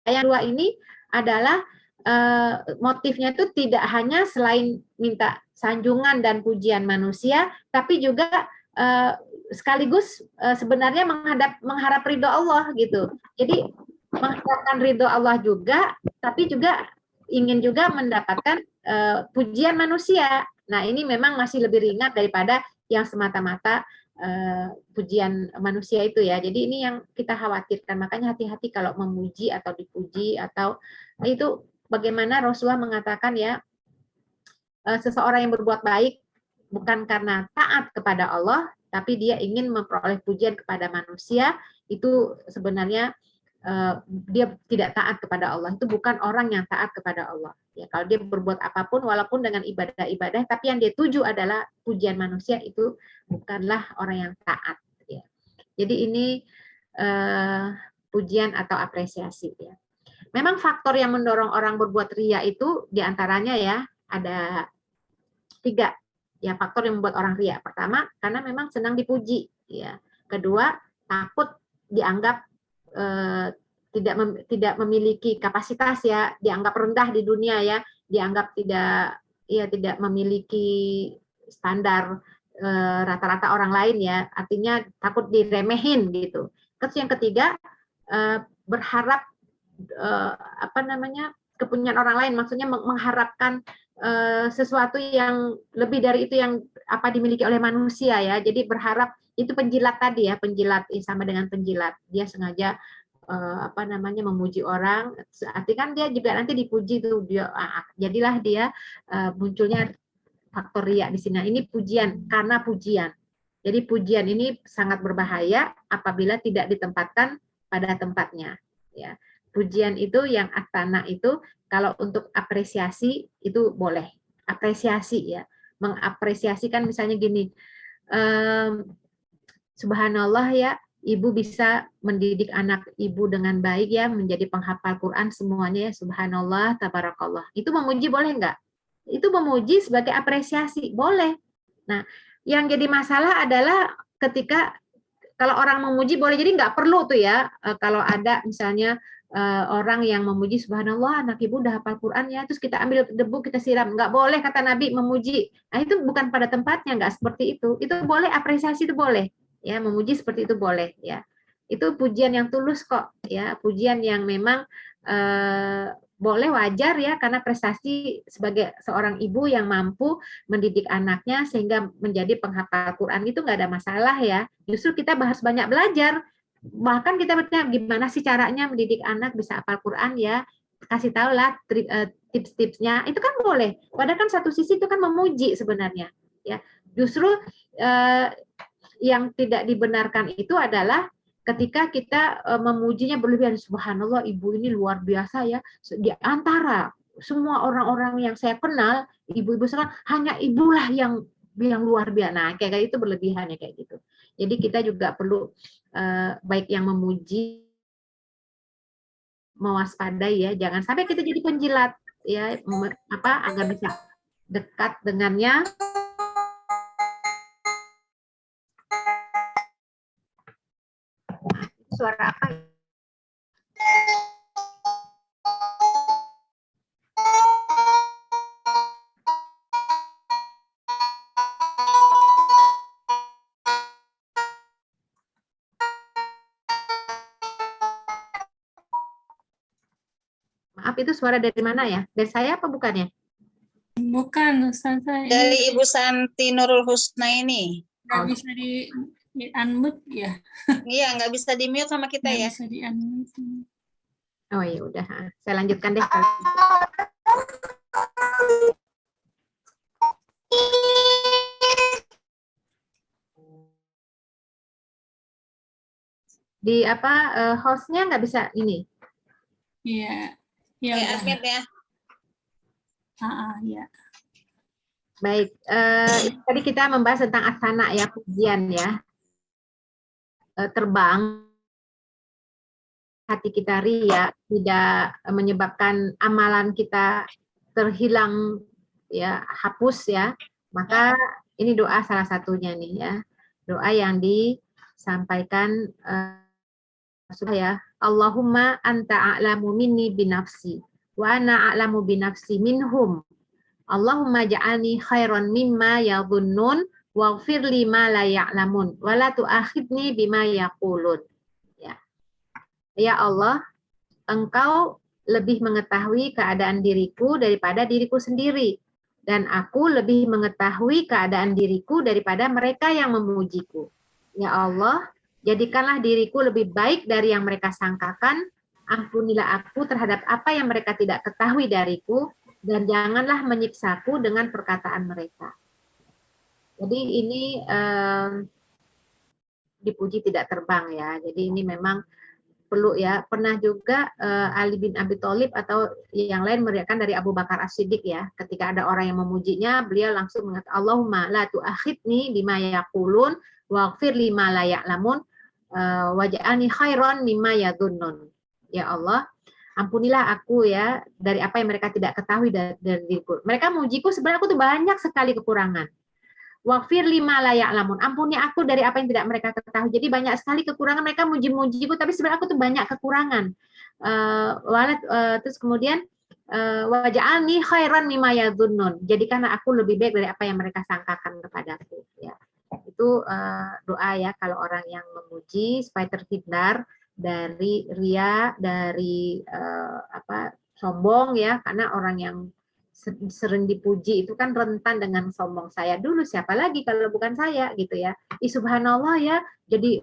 Yang kedua ini adalah motifnya itu tidak hanya selain minta sanjungan dan pujian manusia, tapi juga sekaligus sebenarnya mengharap ridho Allah gitu. Jadi mengharapkan ridho Allah juga, tapi juga ingin juga mendapatkan pujian manusia. Nah, ini memang masih lebih ringan daripada yang semata-mata pujian manusia itu ya. Jadi ini yang kita khawatirkan. Makanya hati-hati kalau memuji atau dipuji, atau itu bagaimana Rasulullah mengatakan ya, seseorang yang berbuat baik bukan karena taat kepada Allah, tapi dia ingin memperoleh pujian kepada manusia, itu sebenarnya dia tidak taat kepada Allah. Itu bukan orang yang taat kepada Allah. Ya, kalau dia berbuat apapun, walaupun dengan ibadah-ibadah, tapi yang dia tuju adalah pujian manusia, itu bukanlah orang yang taat. Ya. Jadi ini pujian atau apresiasi. Ya. Memang faktor yang mendorong orang berbuat riya itu diantaranya ya ada 3 ya faktor yang membuat orang riya. Pertama, karena memang senang dipuji. Ya. Kedua, takut dianggap tidak memiliki kapasitas ya, dianggap rendah di dunia ya, dianggap tidak memiliki standar rata-rata orang lain ya, artinya takut diremehin gitu. Terus yang ketiga, berharap kepunyaan orang lain, maksudnya mengharapkan sesuatu yang lebih dari itu yang apa dimiliki oleh manusia ya. Jadi berharap itu penjilat tadi ya, penjilat sama dengan penjilat. Dia sengaja memuji orang, artinya kan dia juga nanti dipuji tuh dia, jadilah dia munculnya faktor riya di sini. Nah, ini pujian karena pujian. Jadi pujian ini sangat berbahaya apabila tidak ditempatkan pada tempatnya. Ya, pujian itu yang astana itu kalau untuk apresiasi itu boleh. Apresiasi ya, mengapresiasikan misalnya gini, subhanallah ya, ibu bisa mendidik anak ibu dengan baik ya, menjadi penghafal Quran semuanya ya, subhanallah, tabarakallah. Itu memuji boleh nggak? Itu memuji sebagai apresiasi, boleh. Nah, yang jadi masalah adalah ketika kalau orang memuji boleh, jadi nggak perlu tuh ya, kalau ada misalnya orang yang memuji subhanallah anak ibu udah hafal Quran ya, terus kita ambil debu kita siram, nggak boleh kata Nabi memuji. Nah itu bukan pada tempatnya, nggak seperti itu boleh, apresiasi itu boleh ya, memuji seperti itu boleh ya, itu pujian yang tulus kok ya, pujian yang memang boleh, wajar ya, karena prestasi sebagai seorang ibu yang mampu mendidik anaknya sehingga menjadi penghafal Quran itu nggak ada masalah ya. Justru kita harus banyak belajar. Bahkan kita bertanya gimana sih caranya mendidik anak bisa hafal Quran ya. Kasih tahu lah tips-tipsnya. Itu kan boleh. Padahal kan satu sisi itu kan memuji sebenarnya. Ya, justru yang tidak dibenarkan itu adalah ketika kita memujinya berlebihan, subhanallah ibu ini luar biasa ya, di antara semua orang-orang yang saya kenal, ibu-ibu sekarang hanya ibulah yang luar biasa. Nah, kayak itu berlebihan ya kayak gitu. Jadi kita juga perlu baik yang memuji, mewaspadai ya, jangan sampai kita jadi penjilat ya, agar bisa dekat dengannya. Suara apa? Maaf, itu suara dari mana ya? Dari saya apa bukan ya? Bukan, Ustazah. Dari Ibu Santi Nurul Husna ini. Nggak bisa di unmute ya? Iya, nggak bisa di-mute sama kita Nggak ya. bisa di unmute. Oh ya udah, saya lanjutkan deh. Di hostnya nggak bisa ini? Iya. Iya. Kayak Asmet ya. Iya. Baik, tadi kita membahas tentang asana ya, pujian ya, terbang hati kita ria, tidak menyebabkan amalan kita terhilang ya, hapus ya, maka ini doa salah satunya nih ya, doa yang disampaikan ya, Allahumma anta a'lamu minni binafsi wa ana a'lamu binafsi minhum. Allahumma ja'alni khairan mimma yadhunnun waghfir li ma la ya'lamun wa la tu'akhidni bima yaqulun. Ya. Ya Allah, Engkau lebih mengetahui keadaan diriku daripada diriku sendiri, dan aku lebih mengetahui keadaan diriku daripada mereka yang memujiku. Ya Allah, jadikanlah diriku lebih baik dari yang mereka sangkakan, ampunilah aku terhadap apa yang mereka tidak ketahui dariku, dan janganlah menyiksaku dengan perkataan mereka. Jadi ini dipuji tidak terbang ya. Jadi ini memang perlu ya. Pernah juga Ali bin Abi Thalib atau yang lain meriwayatkan dari Abu Bakar As-Siddiq ya. Ketika ada orang yang memujinya, beliau langsung mengatakan, Allahumma la tu'akhidni bima yaqulun waghfir lima la ya'lamun waj'alni khairan mimma yadhunnun. Ya Allah, ampunilah aku ya dari apa yang mereka tidak ketahui dari diriku. Mereka memujiku, sebenarnya aku tuh banyak sekali kekurangan. Waghfir lima la ya'lamun, ampuni aku dari apa yang tidak mereka ketahui. Jadi banyak sekali kekurangan, mereka muji-mujiku, tapi sebenarnya aku tuh banyak kekurangan. Terus kemudian waj'alni khairan mimma yadhunnun. Jadikanlah aku lebih baik dari apa yang mereka sangkakan kepadaku. Ya. Itu doa ya kalau orang yang memuji supaya terhindar dari ria, dari sombong ya, karena orang yang sering dipuji itu kan rentan dengan sombong. Saya dulu siapa lagi kalau bukan saya gitu ya. Subhanallah ya. Jadi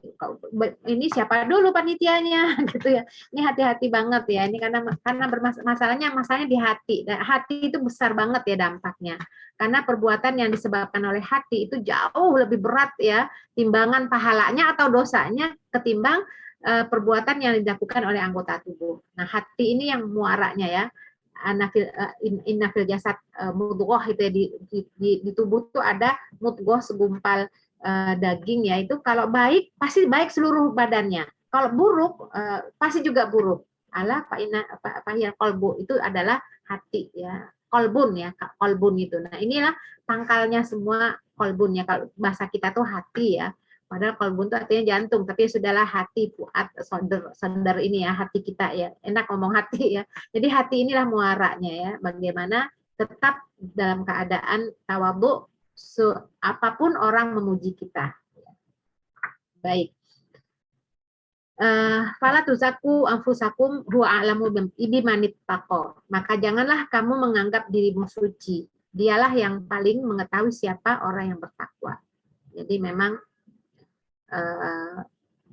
ini siapa dulu panitianya gitu ya. Ini hati-hati banget ya. Ini karena masalahnya di hati. Dan hati itu besar banget ya dampaknya. Karena perbuatan yang disebabkan oleh hati itu jauh lebih berat ya timbangan pahalanya atau dosanya ketimbang perbuatan yang dilakukan oleh anggota tubuh. Nah, hati ini yang muaranya ya. Inna fil jasad mudghah itu ya di tubuh tuh ada mudghah segumpal daging ya, itu kalau baik pasti baik seluruh badannya, kalau buruk pasti juga buruk. Ala apa ya qalbu itu adalah hati ya, qalbun ya, qalbun itu. Nah, inilah pangkalnya semua qalbun ya, kalau bahasa kita tuh hati ya. Padahal qalbun itu artinya jantung, tapi sudahlah hati, fuad, sonder ini ya, hati kita ya. Enak ngomong hati ya. Jadi hati inilah muaranya ya, bagaimana tetap dalam keadaan tawadhu apapun orang memuji kita. Baik. Fala tuzaku anfusakum huwa a'lamu bimanit taqwa. Maka janganlah kamu menganggap dirimu suci. Dialah yang paling mengetahui siapa orang yang bertakwa. Jadi memang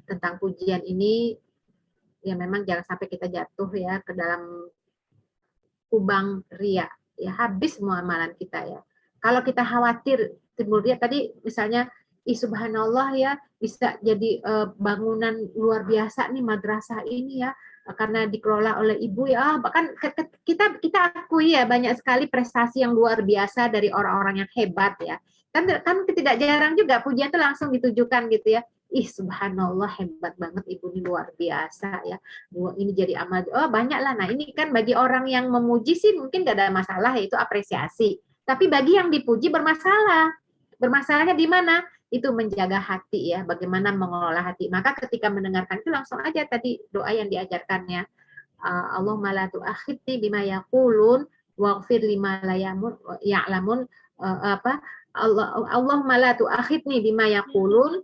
tentang pujian ini ya memang jangan sampai kita jatuh ya ke dalam kubang ria ya, habis semua amalan kita ya. Kalau kita khawatir timbul ria tadi misalnya subhanallah ya bisa jadi bangunan luar biasa nih madrasah ini ya karena dikelola oleh ibu ya, bahkan kita akui ya banyak sekali prestasi yang luar biasa dari orang-orang yang hebat ya. Kan tidak jarang juga pujian itu langsung ditujukan gitu ya. Subhanallah hebat banget ibu ini luar biasa ya. Ini jadi amal. Oh banyak lah. Nah ini kan bagi orang yang memuji sih mungkin gak ada masalah, itu apresiasi. Tapi bagi yang dipuji bermasalah. Bermasalahnya di mana? Itu menjaga hati ya. Bagaimana mengelola hati. Maka ketika mendengarkan itu langsung aja tadi doa yang diajarkannya. Allahumma la tu'akhidni bima yaqulun waghfir lima la ya'lamun Allahumma la tu'akhidni bima yaqulun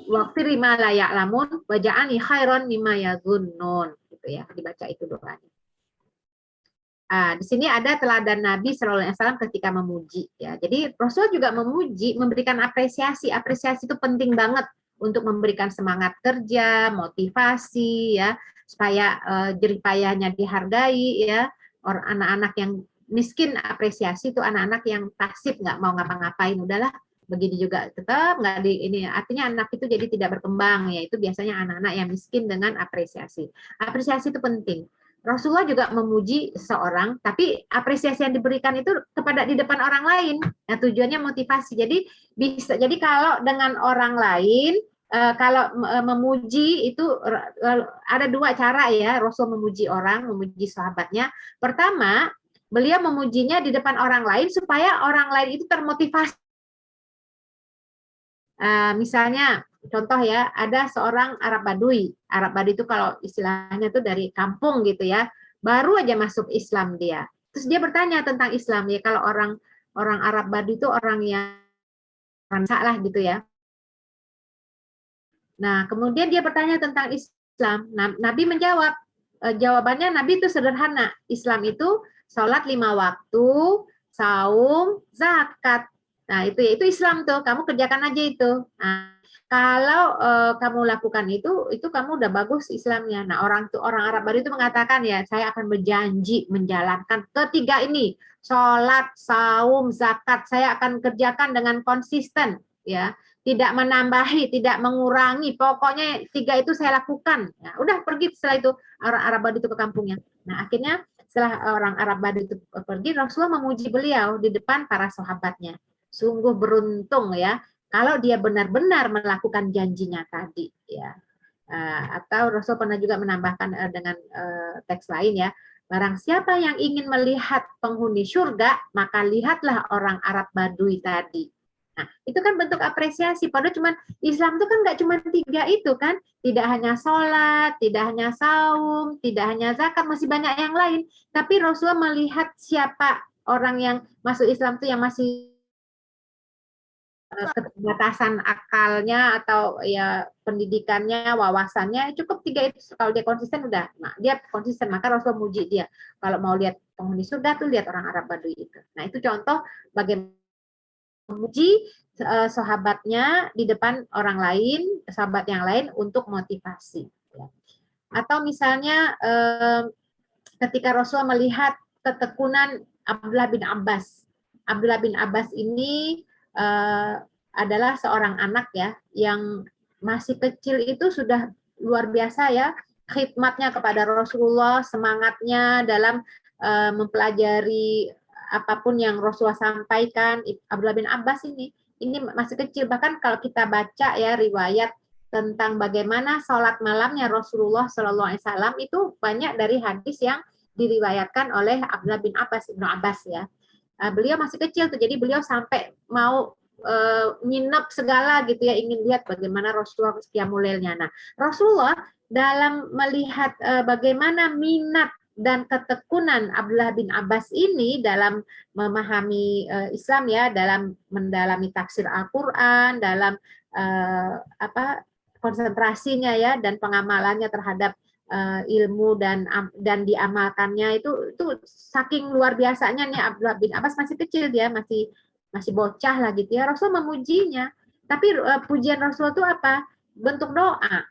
waghfir lima la ya'lamun waj'alni khairan mimma yadhunnun gitu ya, dibaca itu doanya. Di sini ada teladan Nabi SAW ketika memuji ya. Jadi Rasul juga memuji, memberikan apresiasi. Apresiasi itu penting banget untuk memberikan semangat kerja, motivasi ya, supaya jerih payahnya dihargai ya. Orang anak-anak yang miskin apresiasi itu anak-anak yang pasif, nggak mau ngapa-ngapain, udahlah begitu juga tetap nggak ini, artinya anak itu jadi tidak berkembang ya. Itu biasanya anak-anak yang miskin dengan apresiasi. Apresiasi itu penting. Rasulullah juga memuji seseorang, tapi apresiasi yang diberikan itu kepada di depan orang lain. Nah, tujuannya motivasi. Jadi bisa, jadi kalau dengan orang lain, kalau memuji itu ada dua cara ya. Rasul memuji orang, memuji sahabatnya. Pertama, beliau memujinya di depan orang lain supaya orang lain itu termotivasi. Misalnya contoh ya, ada seorang Arab Baduy. Arab Baduy itu kalau istilahnya tuh dari kampung gitu ya, baru aja masuk Islam dia. Terus dia bertanya tentang Islam ya. Kalau orang Arab Baduy itu orang yang salah gitu ya. Nah, kemudian dia bertanya tentang Islam. Nabi menjawab, jawabannya Nabi itu sederhana. Islam itu sholat 5 waktu, saum, zakat. Nah, itu Islam tuh, kamu kerjakan aja itu. Nah, kalau kamu lakukan itu kamu udah bagus Islamnya. Nah, orang Arab Baduy itu mengatakan ya, saya akan berjanji menjalankan ketiga ini, sholat, saum, zakat, saya akan kerjakan dengan konsisten, ya, tidak menambahi, tidak mengurangi, pokoknya 3 itu saya lakukan. Nah, udah pergi setelah itu orang Arab Baduy itu ke kampungnya. Nah, akhirnya setelah orang Arab Baduy itu pergi, Rasulullah memuji beliau di depan para sahabatnya. Sungguh beruntung ya kalau dia benar-benar melakukan janjinya tadi ya. Atau Rasul pernah juga menambahkan dengan teks lain ya, barang siapa yang ingin melihat penghuni surga maka lihatlah orang Arab Baduy tadi. Nah, itu kan bentuk apresiasi. Padahal cuman Islam itu kan nggak cuma 3 itu kan. Tidak hanya sholat, tidak hanya saum, tidak hanya zakat, masih banyak yang lain. Tapi Rasulullah melihat siapa orang yang masuk Islam itu yang masih keterbatasan akalnya atau ya pendidikannya, wawasannya, cukup 3 itu. Kalau dia konsisten udah, nah dia konsisten, maka Rasulullah muji dia. Kalau mau lihat penghuni surga tuh lihat orang Arab Badui itu. Nah itu contoh bagaimana memuji sahabatnya di depan orang lain, sahabat yang lain untuk motivasi. Atau misalnya ketika Rasulullah melihat ketekunan Abdullah bin Abbas. Abdullah bin Abbas ini adalah seorang anak ya yang masih kecil itu sudah luar biasa ya khidmatnya kepada Rasulullah, semangatnya dalam mempelajari apapun yang Rasulullah sampaikan. Abdullah bin Abbas ini masih kecil, bahkan kalau kita baca ya riwayat tentang bagaimana sholat malamnya Rasulullah SAW itu banyak dari hadis yang diriwayatkan oleh Abdullah bin Abbas, Ibnu Abbas ya. Beliau masih kecil tuh, jadi beliau sampai mau nginep segala gitu ya, ingin lihat bagaimana Rasulullah qiyamul lailnya. Nah, Rasulullah dalam melihat bagaimana minat dan ketekunan Abdullah bin Abbas ini dalam memahami Islam ya, dalam mendalami tafsir Al-Qur'an, dalam konsentrasinya ya dan pengamalannya terhadap ilmu dan diamalkannya itu saking luar biasanya nih. Abdullah bin Abbas masih kecil, dia masih bocah lah gitu ya. Rasul memujinya, tapi pujian Rasul itu apa? Bentuk doa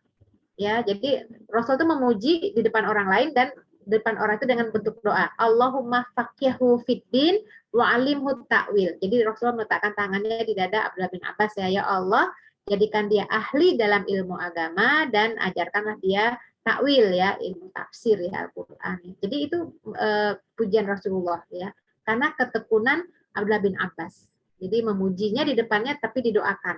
ya. Jadi Rasul itu memuji di depan orang lain dan di depan orang itu dengan bentuk doa. Allahumma faqihhu fiddin wa alimhu ta'wil. Jadi Rasulullah meletakkan tangannya di dada Abdullah bin Abbas ya Allah, jadikan dia ahli dalam ilmu agama dan ajarkanlah dia takwil ya, ilmu tafsir ya Al-Qur'an. Jadi itu pujian Rasulullah ya. Karena ketekunan Abdullah bin Abbas. Jadi memujinya di depannya tapi didoakan.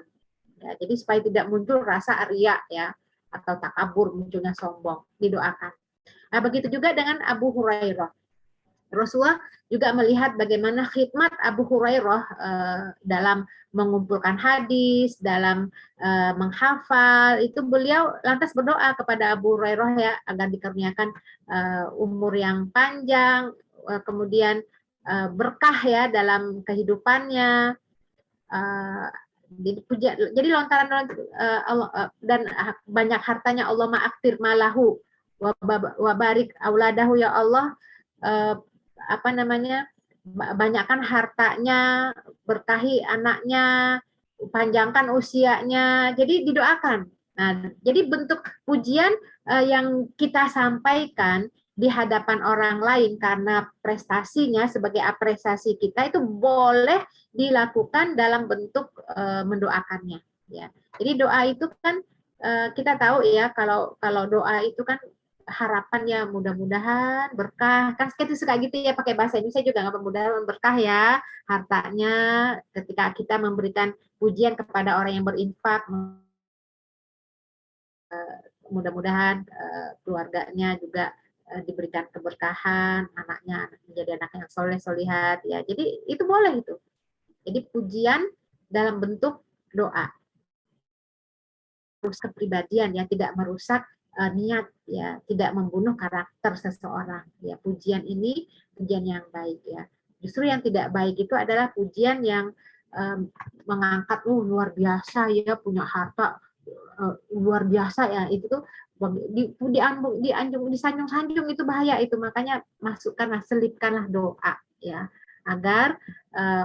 Ya, jadi supaya tidak muncul rasa riya ya atau takabur, munculnya sombong, didoakan. Nah, begitu juga dengan Abu Hurairah. Rasulullah juga melihat bagaimana khidmat Abu Hurairah dalam mengumpulkan hadis, dalam menghafal, itu beliau lantas berdoa kepada Abu Hurairah ya agar dikaruniakan umur yang panjang, kemudian berkah ya dalam kehidupannya. Jadi lontaran dan banyak hartanya, Allah ma'aktir malahu wa barik auladahu ya Allah, banyakkan hartanya, berkahi anaknya, panjangkan usianya. Jadi didoakan. Nah, jadi bentuk pujian yang kita sampaikan di hadapan orang lain karena prestasinya sebagai apresiasi kita itu boleh dilakukan dalam bentuk mendoakannya. Ya. Jadi doa itu kan kita tahu ya kalau doa itu kan harapannya mudah-mudahan berkah, kan kita suka gitu ya pakai bahasa Indonesia juga, nggak mudah-mudahan berkah ya hartanya ketika kita memberikan pujian kepada orang yang berinfak, mudah-mudahan keluarganya juga diberikan keberkahan, anaknya menjadi anak yang soleh solihat ya. Jadi itu boleh itu. Jadi pujian dalam bentuk doa. Terus kepribadian yang tidak merusak niat ya, tidak membunuh karakter seseorang ya. Pujian ini pujian yang baik ya. Justru yang tidak baik itu adalah pujian yang mengangkat luar biasa ya, punya harta luar biasa ya, itu tuh disanjung-sanjung itu bahaya itu. Makanya masukkanlah, selipkanlah doa ya agar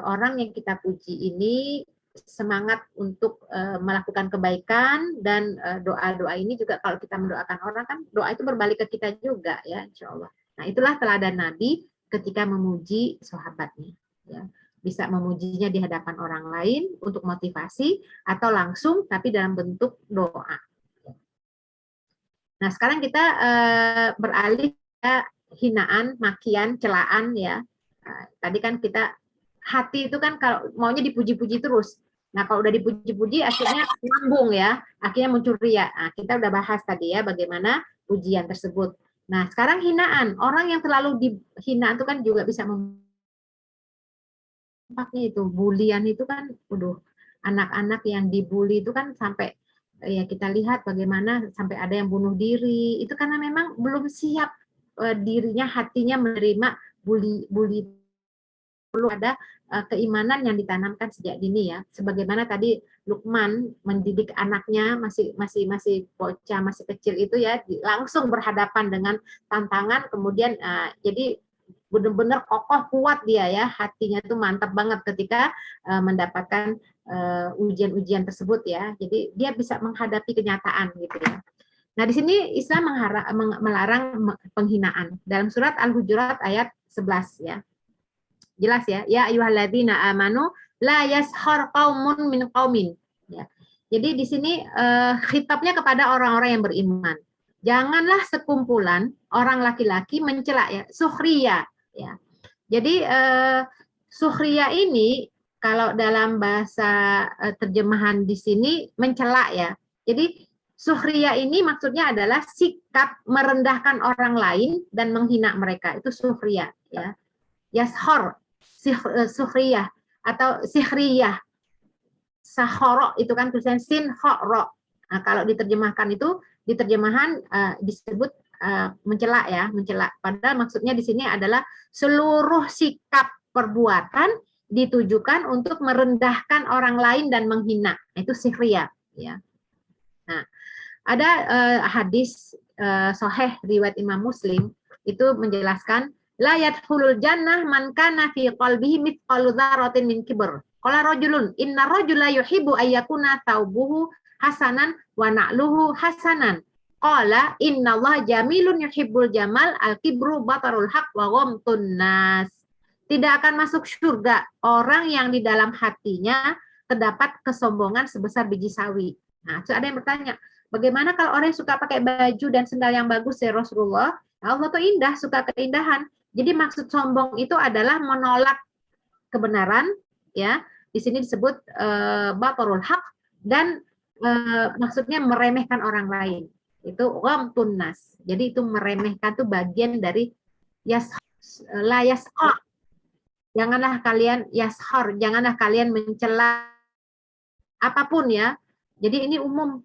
orang yang kita puji ini semangat untuk melakukan kebaikan, dan doa-doa ini juga kalau kita mendoakan orang kan doa itu berbalik ke kita juga ya, insya Allah. Nah itulah teladan Nabi ketika memuji sahabatnya ya. Bisa memujinya di hadapan orang lain untuk motivasi atau langsung tapi dalam bentuk doa. Nah sekarang kita beralih ke hinaan, makian, celaan ya. Nah, tadi kan kita hati itu kan kalau maunya dipuji-puji terus. Nah, kalau udah dipuji-puji akhirnya nyambung ya, akhirnya muncul riya. Nah, kita udah bahas tadi ya bagaimana pujian tersebut. Nah, sekarang hinaan. Orang yang terlalu dihina itu kan juga bisa dampaknya itu. Bulian itu kan, anak-anak yang dibully itu kan sampai ya kita lihat bagaimana sampai ada yang bunuh diri, itu karena memang belum siap dirinya, hatinya menerima bully. Perlu ada keimanan yang ditanamkan sejak dini ya. Sebagaimana tadi Lukman mendidik anaknya masih bocah, masih kecil itu ya, langsung berhadapan dengan tantangan, kemudian jadi benar-benar kokoh kuat dia ya, hatinya tuh mantap banget ketika mendapatkan ujian-ujian tersebut ya. Jadi dia bisa menghadapi kenyataan gitu ya. Nah, di sini Islam melarang penghinaan. Dalam surat Al-Hujurat ayat 11 ya. Jelas ya, ya ayyuhalladzina amanu la yashar qaumun min qaumin ya. Jadi di sini khitabnya kepada orang-orang yang beriman. Janganlah sekumpulan orang laki-laki mencela ya, sukhriya ya. Jadi sukhriya ini kalau dalam bahasa terjemahan di sini mencela ya. Jadi sukhriya ini maksudnya adalah sikap merendahkan orang lain dan menghina mereka. Itu sukhriya ya. Yashar sukhriyah atau sihriyah, sahoro itu kan tulisan sin horo. Nah, kalau diterjemahkan itu di terjemahan disebut mencela ya, mencela. Padahal maksudnya di sini adalah seluruh sikap perbuatan ditujukan untuk merendahkan orang lain dan menghina. Itu sihriyah ya. Nah, ada hadis sahih riwayat Imam Muslim itu menjelaskan la yadkhulul jannah man kana fi qalbihi mithqalu dzarratin min kibr. Qala rajulun inna rajula yuhibbu ayyakuna thawbuhu hasanan wa na'luhu hasanan. Qala innallaha jamilun yuhibbul jamal al-kibru batarul haq wa ghamtun nas. Tidak akan masuk surga orang yang di dalam hatinya terdapat kesombongan sebesar biji sawi. Nah, ada yang bertanya, bagaimana kalau orang yang suka pakai baju dan sendal yang bagus ya Rasulullah? Allah tuh indah, suka keindahan. Jadi maksud sombong itu adalah menolak kebenaran, ya. Di sini disebut batarul haq dan maksudnya meremehkan orang lain. Itu ghamtun nas. Jadi itu meremehkan tuh bagian dari la yashar. Janganlah kalian yashar, janganlah kalian mencela apapun ya. Jadi ini umum,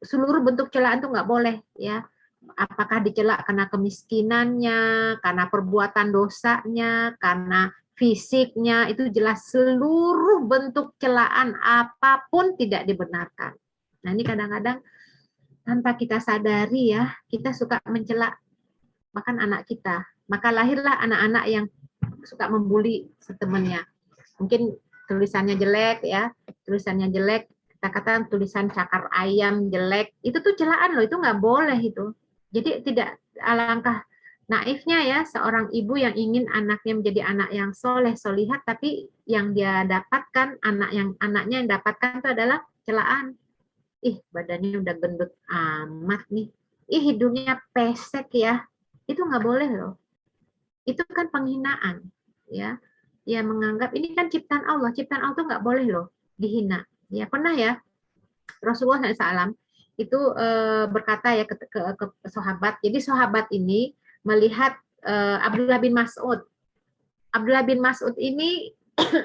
seluruh bentuk celaan tuh nggak boleh ya. Apakah dicela karena kemiskinannya, karena perbuatan dosanya, karena fisiknya, itu jelas seluruh bentuk celaan apapun tidak dibenarkan. Nah ini kadang-kadang tanpa kita sadari ya, kita suka mencela bahkan anak kita. Maka lahirlah anak-anak yang suka membuli temannya. Mungkin tulisannya jelek ya, tulisannya jelek, kita katakan tulisan cakar ayam jelek, itu tuh celaan loh, itu nggak boleh itu. Jadi tidak, alangkah naifnya ya seorang ibu yang ingin anaknya menjadi anak yang soleh solihat, tapi yang dia dapatkan, anaknya yang dapatkan itu adalah celaan. Ih badannya udah gendut amat nih, ih hidungnya pesek ya, itu nggak boleh loh. Itu kan penghinaan ya. Ya menganggap ini kan ciptaan Allah tuh nggak boleh loh dihina. Ya pernah ya Rasulullah SAW itu berkata ya ke sahabat. Jadi sahabat ini melihat Abdullah bin Mas'ud. Abdullah bin Mas'ud ini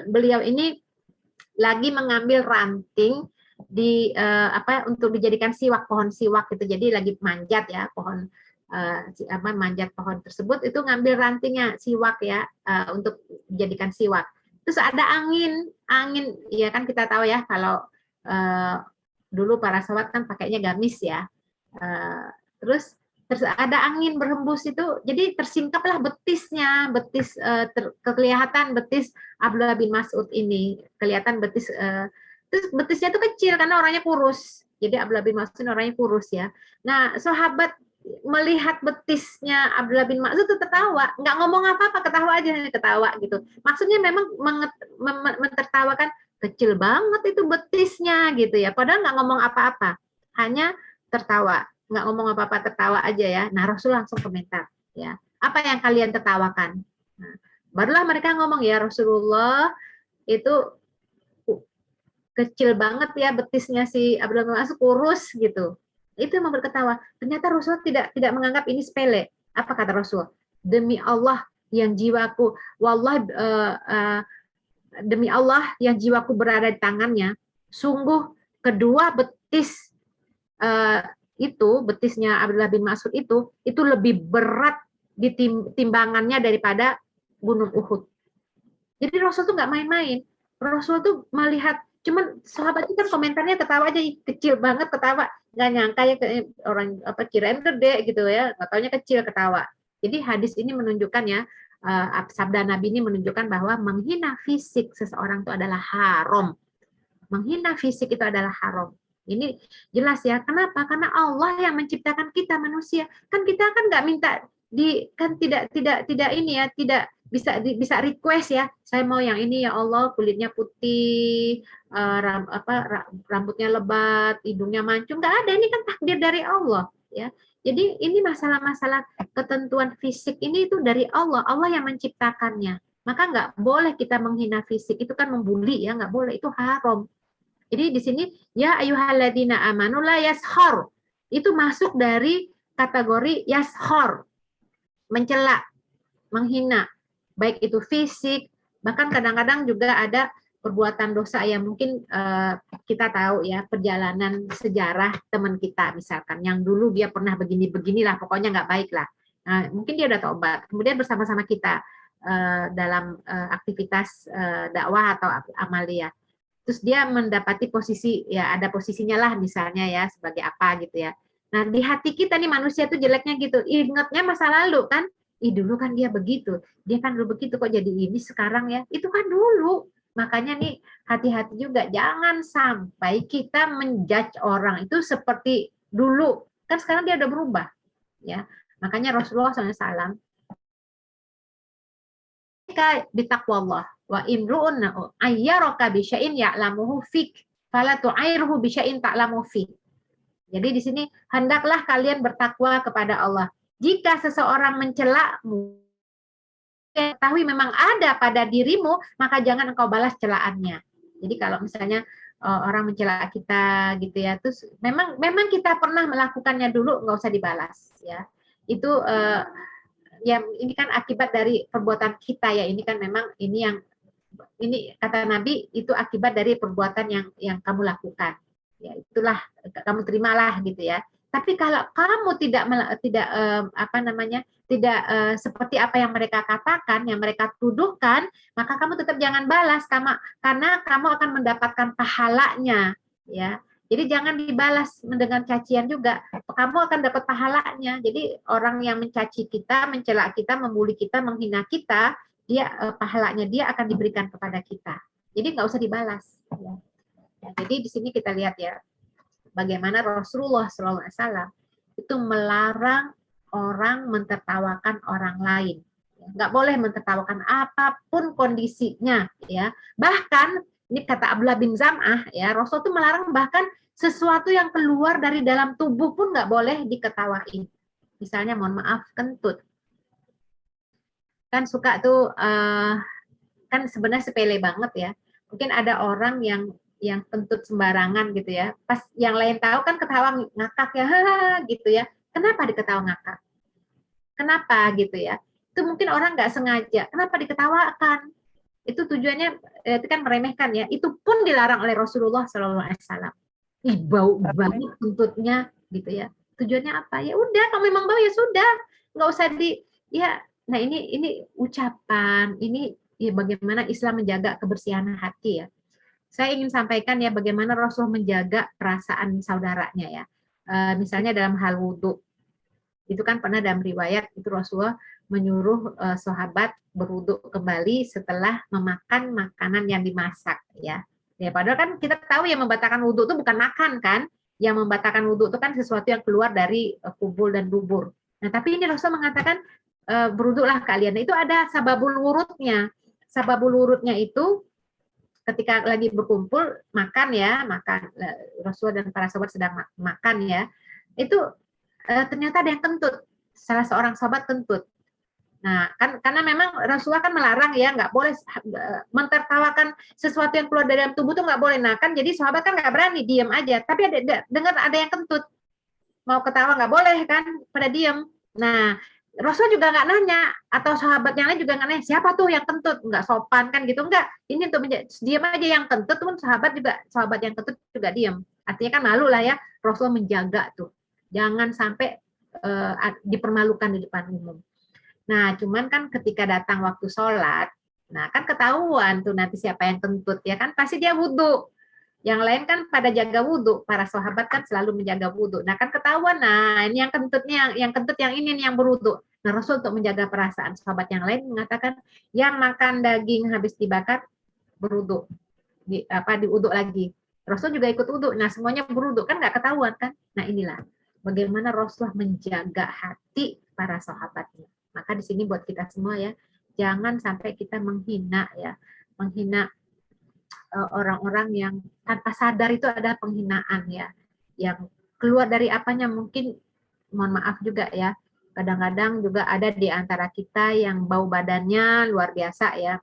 beliau ini lagi mengambil ranting di untuk dijadikan siwak, pohon siwak gitu. Jadi lagi manjat ya pohon manjat pohon tersebut, itu ngambil rantingnya siwak ya untuk dijadikan siwak. Terus ada angin ya kan kita tahu ya kalau dulu para sahabat kan pakainya gamis ya. Terus ada angin berhembus itu, jadi tersingkaplah betis kelihatan betis Abdullah bin Mas'ud ini, kelihatan betis. Terus betisnya itu kecil karena orangnya kurus. Jadi Abdullah bin Mas'ud orangnya kurus ya. Nah sahabat melihat betisnya Abdullah bin Mas'ud itu tertawa, nggak ngomong apa-apa, ketawa aja, ketawa gitu. Maksudnya memang mentertawakan, kecil banget itu betisnya gitu ya, padahal nggak ngomong apa-apa, hanya tertawa, nggak ngomong apa-apa, tertawa aja ya. Nah Rasul langsung komentar ya, apa yang kalian tertawakan? Nah, barulah mereka ngomong, ya Rasulullah itu kecil banget ya betisnya si Abdullah bin Mas'ud, kurus gitu. Itu yang membuat ketawa. Ternyata Rasul tidak menganggap ini sepele. Apa kata Rasul? Demi Allah yang jiwaku, wallah demi Allah yang jiwaku berada di tangannya, Sungguh kedua betis betisnya Abdullah bin Mas'ud itu lebih berat di timbangannya daripada Gunung Uhud. Jadi Rasul tuh nggak main-main. Rasul tuh melihat, cuman sahabat itu kan komentarnya ketawa aja, kecil banget ketawa, nggak nyangka ya orang kirain gede gitu ya, nggak taunya kecil ketawa. Jadi hadis ini menunjukkan ya, sabda Nabi ini menunjukkan bahwa menghina fisik seseorang itu adalah haram. Menghina fisik itu adalah haram. Ini jelas ya. Kenapa? Karena Allah yang menciptakan kita manusia. Kan kita kan nggak minta tidak ini ya, tidak bisa request ya. Saya mau yang ini ya Allah, kulitnya putih, rambutnya lebat, hidungnya mancung. Nggak ada. Ini kan takdir dari Allah ya. Jadi ini masalah-masalah ketentuan fisik ini itu dari Allah. Allah yang menciptakannya. Maka nggak boleh kita menghina fisik. Itu kan membuli ya, nggak boleh. Itu haram. Jadi di sini ya ayyuhalladzina amanu la yashar. Itu masuk dari kategori yashar. Mencela, menghina. Baik itu fisik, bahkan kadang-kadang juga ada perbuatan dosa yang mungkin kita tahu ya, perjalanan sejarah teman kita misalkan yang dulu dia pernah beginilah, pokoknya nggak baik lah. Nah, mungkin dia udah tobat. Kemudian bersama-sama kita dalam aktivitas dakwah atau amalia. Terus dia mendapati posisi, ya ada posisinya lah misalnya ya, sebagai apa gitu ya. Nah di hati kita nih manusia tuh jeleknya gitu, ingatnya masa lalu kan, dulu kan dia begitu, dia kan dulu begitu kok jadi ini sekarang ya, itu kan dulu. Makanya nih hati-hati juga, jangan sampai kita menjudge orang itu seperti dulu, kan sekarang dia udah berubah. Ya, makanya Rasulullah SAW bitaqwallah wa imru'un ayyaraka bi syai'in ya'lamuhu fik fala tu'airhu bi syai'in ta'lamu fik. Jadi di sini hendaklah kalian bertakwa kepada Allah. Jika seseorang mencelamu, ketahui memang ada pada dirimu, maka jangan engkau balas celaannya. Jadi kalau misalnya orang mencela kita gitu ya, terus memang kita pernah melakukannya dulu, nggak usah dibalas ya. Itu ya ini kan akibat dari perbuatan kita ya, ini kan memang ini kata Nabi itu akibat dari perbuatan yang kamu lakukan ya, itulah kamu terimalah gitu ya. Tapi kalau kamu tidak seperti apa yang mereka katakan, yang mereka tuduhkan, maka kamu tetap jangan balas, karena kamu akan mendapatkan pahalanya ya. Jadi jangan dibalas dengan cacian juga. Kamu akan dapat pahalanya. Jadi orang yang mencaci kita, mencela kita, membuli kita, menghina kita, dia pahalanya dia akan diberikan kepada kita. Jadi nggak usah dibalas. Ya. Jadi di sini kita lihat ya, bagaimana Rasulullah SAW itu melarang orang mentertawakan orang lain. Nggak boleh mentertawakan apapun kondisinya. Ya. Bahkan ini kata Abdullah bin Zam'ah ya, Rasul itu melarang bahkan sesuatu yang keluar dari dalam tubuh pun nggak boleh diketawain. Misalnya mohon maaf kentut. Kan suka tuh kan sebenarnya sepele banget ya. Mungkin ada orang yang kentut sembarangan gitu ya. Pas yang lain tahu kan ketawa ngakak ya, gitu ya. Kenapa diketawa ngakak? Kenapa gitu ya? Itu mungkin orang nggak sengaja. Kenapa diketawakan? Itu tujuannya itu kan meremehkan ya. Itu pun dilarang oleh Rasulullah SAW. Ih, bau banget kentutnya gitu ya. Tujuannya apa? Ya udah, kalau memang bau ya sudah, nggak usah ya. Nah ini ucapan, ini ya bagaimana Islam menjaga kebersihan hati ya. Saya ingin sampaikan ya bagaimana Rasul menjaga perasaan saudaranya ya. Misalnya dalam hal wudhu, itu kan pernah dalam riwayat itu Rasulullah menyuruh sahabat berwudhu kembali setelah memakan makanan yang dimasak ya. Ya padahal kan kita tahu yang membatalkan wudhu itu bukan makan kan, yang membatalkan wudhu itu kan sesuatu yang keluar dari kubul dan dubur. Nah tapi ini Rasul mengatakan berwudhulah kalian. Nah, itu ada sababul wurudnya. Sababul wurudnya itu ketika lagi berkumpul makan Rasul dan para sahabat sedang makan ya, itu ternyata ada yang kentut, salah seorang sahabat kentut. Nah kan karena memang Rasulullah kan melarang ya, nggak boleh mentertawakan sesuatu yang keluar dari dalam tubuh tuh nggak boleh. Nah kan jadi sahabat kan nggak berani, diam aja. Tapi dengar ada yang kentut, mau ketawa nggak boleh kan, pada diam. Nah Rasul juga nggak nanya, atau sahabat yang lain juga nggak nanya, siapa tuh yang kentut, nggak sopan kan gitu, enggak. Ini untuk diam aja yang kentut pun sahabat yang kentut juga diam. Artinya kan malu lah ya, Rasul menjaga tuh, jangan sampai dipermalukan di depan umum. Nah, cuman kan ketika datang waktu sholat, nah kan ketahuan tuh nanti siapa yang kentut ya kan, pasti dia wudhu. Yang lain kan pada jaga wudhu, para sahabat kan selalu menjaga wudhu. Nah kan ketahuan, nah ini yang kentutnya, yang kentut yang ini yang berwudhu. Nah Rasul untuk menjaga perasaan sahabat yang lain mengatakan, yang makan daging habis dibakar berwudhu, diwudhu lagi. Rasul juga ikut wudhu. Nah semuanya berwudhu kan nggak ketahuan kan. Nah inilah bagaimana Rasul menjaga hati para sahabatnya. Maka di sini buat kita semua ya, jangan sampai kita menghina ya, menghina orang-orang yang tanpa sadar itu adalah penghinaan ya, yang keluar dari apanya mungkin, mohon maaf juga ya, kadang-kadang juga ada di antara kita yang bau badannya luar biasa ya.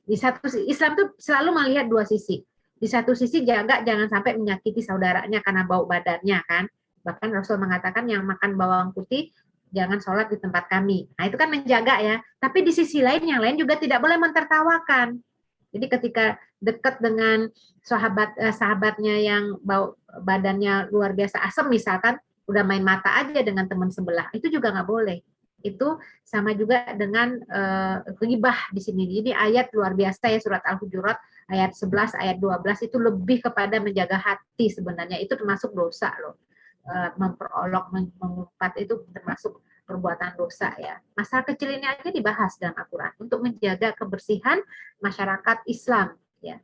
Di satu Islam tuh selalu melihat dua sisi. Di satu sisi jangan sampai menyakiti saudaranya karena bau badannya kan. Bahkan Rasul mengatakan yang makan bawang putih jangan sholat di tempat kami. Nah itu kan menjaga ya. Tapi di sisi lain yang lain juga tidak boleh mentertawakan. Jadi ketika dekat dengan sahabatnya yang bau badannya luar biasa asam misalkan, udah main mata aja dengan teman sebelah, itu juga nggak boleh. Itu sama juga dengan ghibah di sini. Jadi ayat luar biasa ya, surat Al-Hujurat ayat 11, ayat 12 itu lebih kepada menjaga hati sebenarnya. Itu termasuk dosa loh. Memperolok, mengumpat itu termasuk perbuatan dosa ya. Masalah kecil ini aja dibahas dalam Al-Quran untuk menjaga kebersihan masyarakat Islam ya.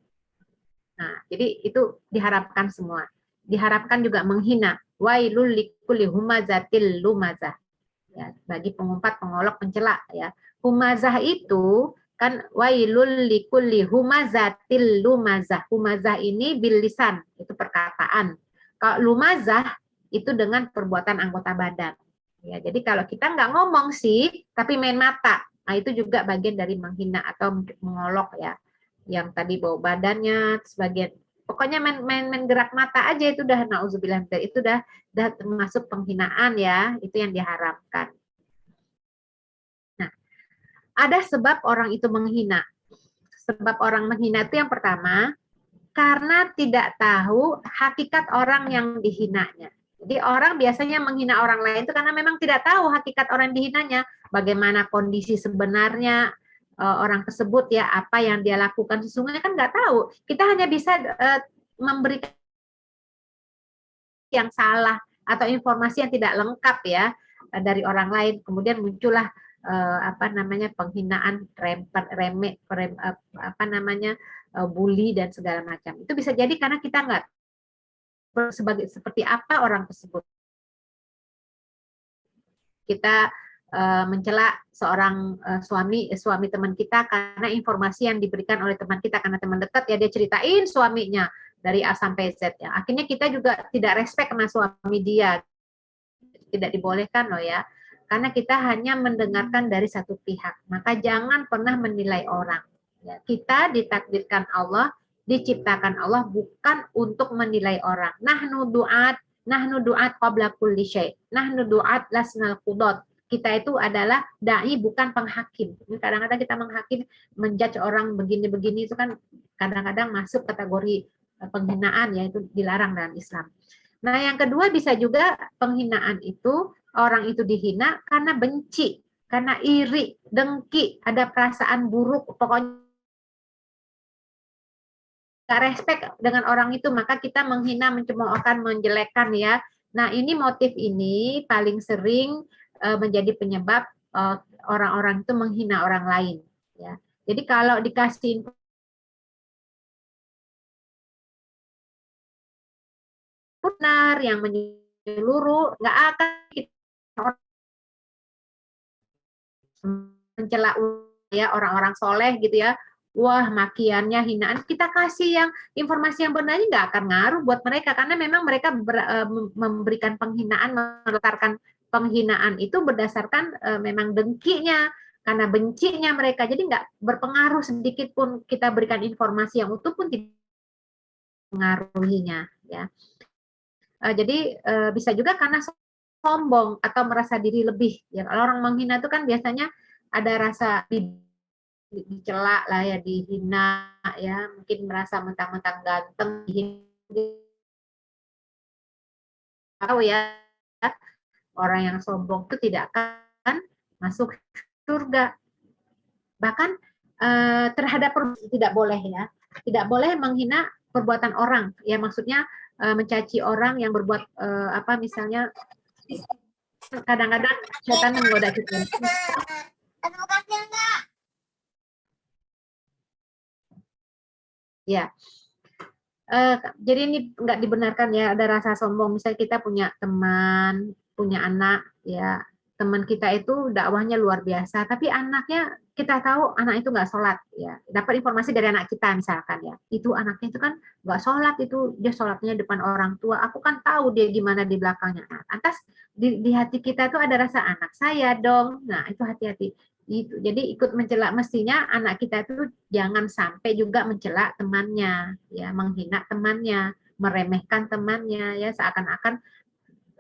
Nah, jadi itu diharapkan semua. Diharapkan juga menghina. Wailul likulli humazatil lumazah. Ya, bagi pengumpat, pengolok, pencela ya. Humazah itu kan wailul likulli humazatil lumazah. Humazah ini bil lisan, itu perkataan. Kalau lumazah itu dengan perbuatan anggota badan. Ya, jadi kalau kita nggak ngomong sih, tapi main mata, nah itu juga bagian dari menghina atau mengolok ya. Yang tadi bau badannya, sebagian, pokoknya main gerak mata aja itu udah nauzubillah, itu udah termasuk penghinaan ya, itu yang diharapkan. Nah, ada sebab orang itu menghina. Sebab orang menghina itu yang pertama, karena tidak tahu hakikat orang yang dihinanya. Jadi orang biasanya menghina orang lain itu karena memang tidak tahu hakikat orang dihinanya, bagaimana kondisi sebenarnya orang tersebut ya, apa yang dia lakukan sesungguhnya kan nggak tahu. Kita hanya bisa memberikan yang salah atau informasi yang tidak lengkap ya dari orang lain, kemudian muncullah penghinaan, bully dan segala macam. Itu bisa jadi karena kita nggak seperti apa orang tersebut. Kita mencela seorang suami teman kita karena informasi yang diberikan oleh teman kita, karena teman dekat ya dia ceritain suaminya dari A sampai Z ya. Akhirnya kita juga tidak respect sama suami dia. Tidak dibolehkan loh ya. Karena kita hanya mendengarkan dari satu pihak. Maka jangan pernah menilai orang. Ya, kita ditakdirkan Allah, diciptakan Allah bukan untuk menilai orang. Nahnu du'at qabla kulli syai'. Nahnu du'at lasnal qudot. Kita itu adalah dai bukan penghakim. Kadang-kadang kita menghakim, menjudge orang begini-begini itu kan kadang-kadang masuk kategori penghinaan ya, itu dilarang dalam Islam. Nah, yang kedua bisa juga penghinaan itu orang itu dihina karena benci, karena iri, dengki, ada perasaan buruk, pokoknya nggak respect dengan orang itu, maka kita menghina, mencemoohkan, menjelekkan ya. Nah, ini motif ini paling sering menjadi penyebab orang-orang itu menghina orang lain. Ya. Jadi kalau dikasih benar yang menyeluruh, nggak akan kita mencela ya orang-orang soleh gitu ya. Wah, makiannya, hinaan, kita kasih yang informasi yang benarnya nggak akan ngaruh buat mereka, karena memang mereka memberikan penghinaan, melontarkan penghinaan itu berdasarkan memang dengkinya, karena bencinya mereka, jadi nggak berpengaruh sedikit pun kita berikan informasi yang utuh pun tidak mengaruhinya ya. Jadi bisa juga karena sombong atau merasa diri lebih. Ya, kalau orang menghina itu kan biasanya ada rasa dicela lah ya, dihina ya, mungkin merasa mentang-mentang ganteng, tahu ya, orang yang sombong itu tidak akan masuk surga. Bahkan terhadap tidak boleh ya, tidak boleh menghina perbuatan orang. Ya maksudnya mencaci orang yang berbuat misalnya kadang-kadang setan menggoda kita. Ya, jadi ini nggak dibenarkan ya, ada rasa sombong. Misalnya kita punya teman, punya anak, ya teman kita itu dakwahnya luar biasa, tapi anaknya kita tahu anak itu nggak sholat, ya dapat informasi dari anak kita misalkan ya, itu anaknya itu kan nggak sholat, itu dia sholatnya depan orang tua, aku kan tahu dia gimana di belakangnya. Nah, atas di hati kita tuh ada rasa anak saya dong, nah itu hati-hati. Itu. Jadi ikut mencela, mestinya anak kita itu jangan sampai juga mencela temannya, ya menghina temannya, meremehkan temannya, ya seakan-akan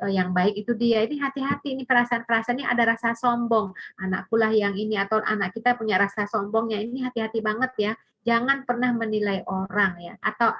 yang baik itu dia. Ini hati-hati, ini perasaan-perasaan ini ada rasa sombong. Anakku lah yang ini, atau anak kita punya rasa sombongnya, ini hati-hati banget ya. Jangan pernah menilai orang ya, atau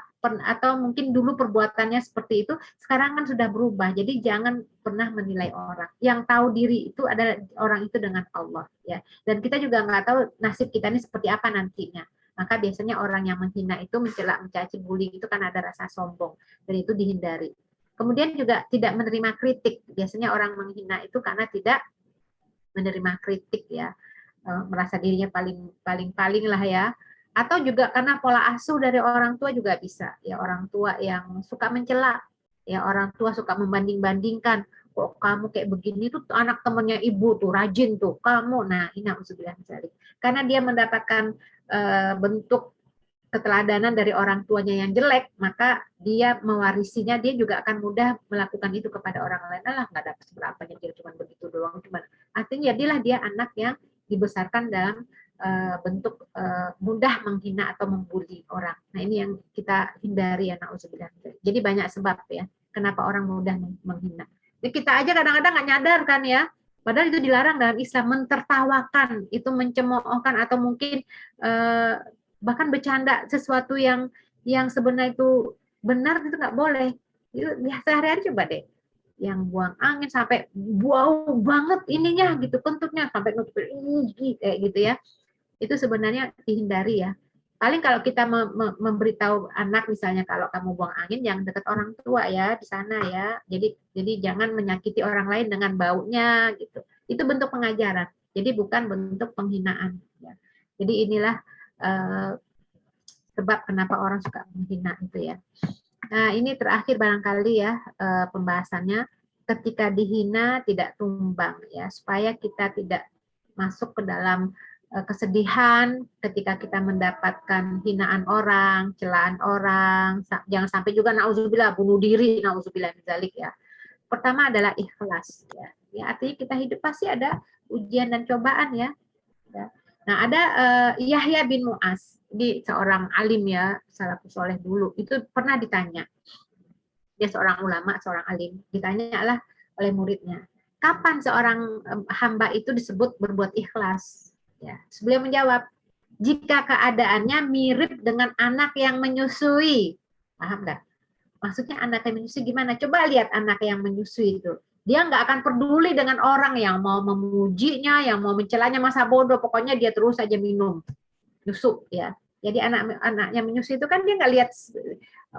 mungkin dulu perbuatannya seperti itu, sekarang kan sudah berubah. Jadi jangan pernah menilai orang. Yang tahu diri itu adalah orang itu dengan Allah ya. Dan kita juga nggak tahu nasib kita ini seperti apa nantinya. Maka biasanya orang yang menghina itu, mencela, mencaci, bullying itu kan ada rasa sombong, dan itu dihindari. Kemudian juga tidak menerima kritik. Biasanya orang menghina itu karena tidak menerima kritik ya, merasa dirinya paling lah ya. Atau juga karena pola asuh dari orang tua juga bisa ya, orang tua yang suka mencela, ya orang tua suka membanding-bandingkan, kok kamu kayak begini tuh anak temannya ibu tuh rajin tuh kamu. Nah ini na'udzubillah karena dia mendapatkan bentuk keteladanan dari orang tuanya yang jelek, maka dia mewarisinya, dia juga akan mudah melakukan itu kepada orang lain. Alah, nggak dapat seberapanya, dia cuma begitu doang. Artinya jadilah dia anak yang dibesarkan dalam bentuk mudah menghina atau membuli orang. Nah ini yang kita hindari ya, na'udzubillah. Jadi banyak sebab ya, kenapa orang mudah menghina. Jadi kita aja kadang-kadang nggak nyadar kan ya, padahal itu dilarang dalam Islam, mentertawakan, itu mencemoohkan, atau mungkin bahkan bercanda sesuatu yang sebenarnya itu benar, itu nggak boleh. Itu sehari-hari coba deh, yang buang angin sampai bau banget ininya gitu, kentutnya sampai nutupin kayak gitu ya, itu sebenarnya dihindari ya. Paling kalau kita memberitahu anak misalnya, kalau kamu buang angin jangan dekat orang tua ya di sana ya, jadi jangan menyakiti orang lain dengan baunya gitu. Itu bentuk pengajaran, jadi bukan bentuk penghinaan ya. Jadi inilah sebab kenapa orang suka menghina itu ya. Nah ini terakhir barangkali ya pembahasannya, ketika dihina tidak tumbang ya, supaya kita tidak masuk ke dalam kesedihan ketika kita mendapatkan hinaan orang, celaan orang. Jangan sampai juga na'udzubillah bunuh diri, na'udzubillah min dzalik ya. Pertama adalah ikhlas ya. Ya artinya kita hidup pasti ada ujian dan cobaan ya. Nah ada Yahya bin Mu'az, ini seorang alim ya, salafus soleh dulu, itu pernah ditanya, dia seorang ulama, seorang alim, ditanyalah oleh muridnya, kapan seorang hamba itu disebut berbuat ikhlas? Ya, beliau menjawab, jika keadaannya mirip dengan anak yang menyusui. Paham nggak? Maksudnya anak yang menyusui gimana? Coba lihat anak yang menyusui itu. Dia nggak akan peduli dengan orang yang mau memujinya, yang mau mencelanya, masa bodoh. Pokoknya dia terus saja minum, nyusu ya. Jadi anak-anaknya menyusui itu kan dia nggak lihat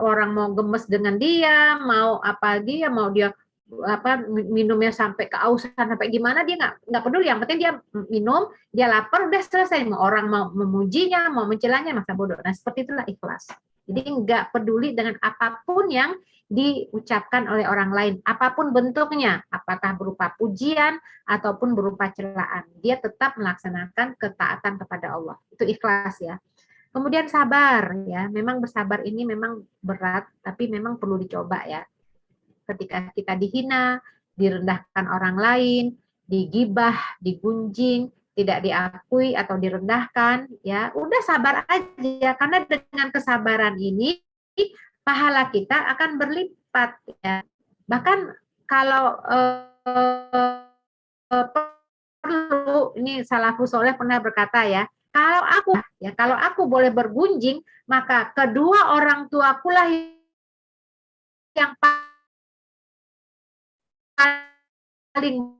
orang mau gemes dengan dia, mau apa dia, mau dia minumnya sampai keausan sampai gimana, dia nggak peduli. Yang penting dia minum, dia lapar, udah selesai. Mau orang mau memujinya, mau mencelanya, masa bodoh. Nah seperti itulah ikhlas. Jadi nggak peduli dengan apapun yang diucapkan oleh orang lain, apapun bentuknya, apakah berupa pujian ataupun berupa celaan, dia tetap melaksanakan ketaatan kepada Allah. Itu ikhlas ya. Kemudian sabar ya, memang bersabar ini memang berat, tapi memang perlu dicoba ya. Ketika kita dihina, direndahkan orang lain, digibah, digunjing, tidak diakui atau direndahkan, ya udah sabar aja, karena dengan kesabaran ini pahala kita akan berlipat ya. Bahkan kalau perlu, ini salafus soleh pernah berkata ya, kalau aku boleh bergunjing, maka kedua orang tuaku lah yang paling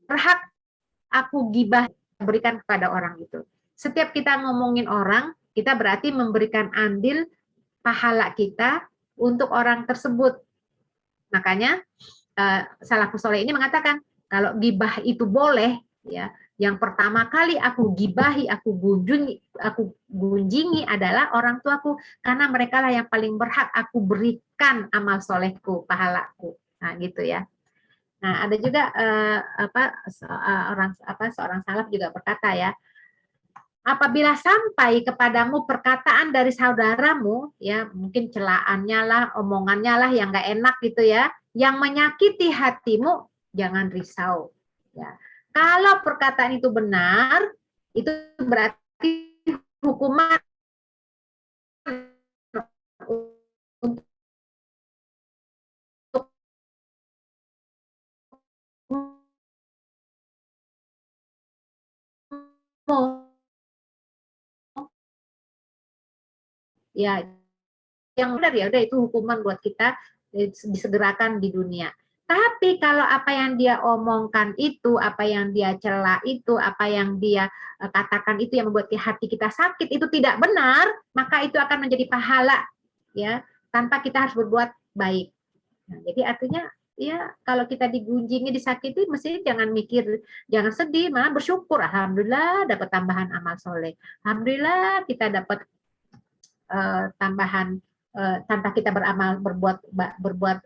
berhak aku gibah berikan kepada orang itu. Setiap kita ngomongin orang, kita berarti memberikan andil pahala kita untuk orang tersebut. Makanya salafus soleh ini mengatakan kalau gibah itu boleh, ya, yang pertama kali aku gibahi, aku gunjingi adalah orang tuaku, karena mereka lah yang paling berhak aku berikan amal solehku, pahalaku. Nah, gitu ya. Nah, ada juga seorang salaf juga berkata ya, apabila sampai kepadamu perkataan dari saudaramu, ya mungkin celaannya lah, omongannya lah yang nggak enak gitu ya, yang menyakiti hatimu, jangan risau. Ya. Kalau perkataan itu benar, itu berarti hukuman untuk ya, yang benar ya udah itu hukuman buat kita, disegerakan di dunia. Tapi kalau apa yang dia omongkan itu, apa yang dia cela itu, apa yang dia katakan itu yang membuat hati kita sakit, itu tidak benar, maka itu akan menjadi pahala ya, tanpa kita harus berbuat baik. Nah, jadi artinya ya kalau kita digunjingi, disakiti, mesti jangan mikir, jangan sedih, malah bersyukur. Alhamdulillah dapat tambahan amal soleh. Alhamdulillah kita dapat tambahan tanpa kita berbuat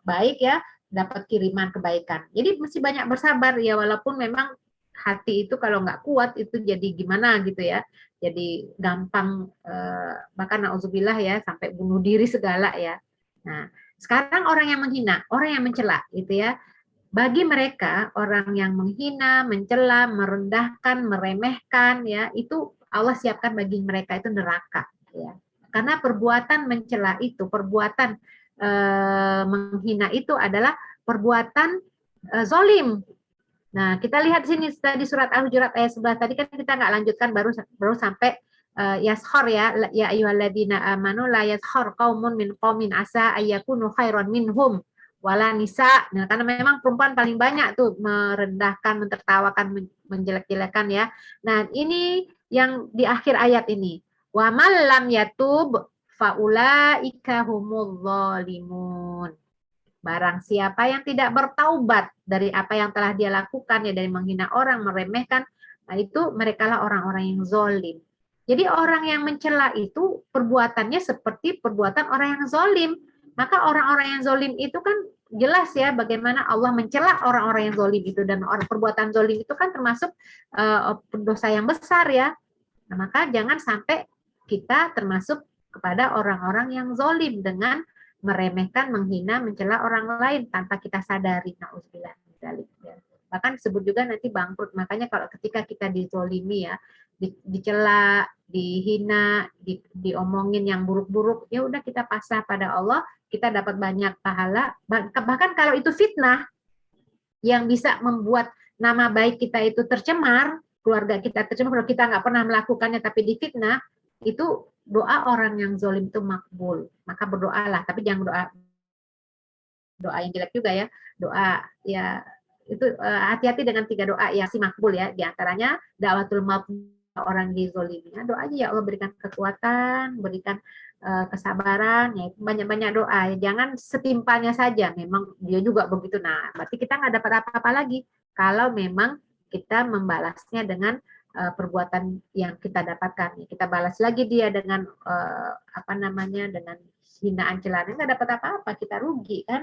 baik ya, dapat kiriman kebaikan. Jadi mesti banyak bersabar ya, walaupun memang hati itu kalau nggak kuat itu jadi gimana gitu ya, jadi gampang bahkan nauzubillah ya, sampai bunuh diri segala ya. Nah, sekarang orang yang menghina, orang yang mencela gitu ya, bagi mereka orang yang menghina, mencela, merendahkan, meremehkan ya, itu Allah siapkan bagi mereka itu neraka ya. Karena perbuatan mencela itu, perbuatan menghina itu adalah perbuatan zolim. Nah, kita lihat sini tadi surat Al-Hujurat ayat 11 tadi kan kita nggak lanjutkan, baru sampai yashor ya ayyuhalladzina amanu la yashor qaumun min qaumin asa ayyakunu khairan minhum wala nisa. Nah, karena memang perempuan paling banyak tuh merendahkan, mentertawakan, menjelek-jelekan ya. Nah, ini yang di akhir ayat ini. Wa man lam yatub faulaika humul zalimun. Barang siapa yang tidak bertaubat dari apa yang telah dia lakukan ya, dari menghina orang, meremehkan, nah itu merekalah orang-orang yang zolim. Jadi orang yang mencela itu perbuatannya seperti perbuatan orang yang zolim. Maka orang-orang yang zolim itu kan jelas ya bagaimana Allah mencela orang-orang yang zolim itu, dan perbuatan zolim itu kan termasuk dosa yang besar ya. Nah, maka jangan sampai kita termasuk kepada orang-orang yang zolim dengan meremehkan, menghina, mencela orang lain tanpa kita sadari. Nauzubillah min dzalik. Bahkan disebut juga nanti bangkrut. Makanya kalau ketika kita dizolimi ya, dicela, dihina, diomongin yang buruk-buruk, ya udah kita pasrah pada Allah, kita dapat banyak pahala. Bahkan kalau itu fitnah yang bisa membuat nama baik kita itu tercemar, keluarga kita tercemar, kalau kita nggak pernah melakukannya tapi difitnah, itu doa orang yang zolim itu makbul. Maka berdoalah, tapi jangan doa yang jelek juga ya. Doa ya itu hati-hati dengan 3 doa yang si makbul ya. Di antaranya da'watul maut orang dizoliminya. Doanya ya Allah berikan kekuatan, berikan kesabaran, ya banyak-banyak doa. Jangan setimpalnya saja. Memang dia juga begitu. Nah, berarti kita nggak dapat apa-apa lagi kalau memang kita membalasnya dengan perbuatan yang kita dapatkan. Kita balas lagi dia dengan dengan hinaan celaan, nggak dapat apa-apa, kita rugi kan.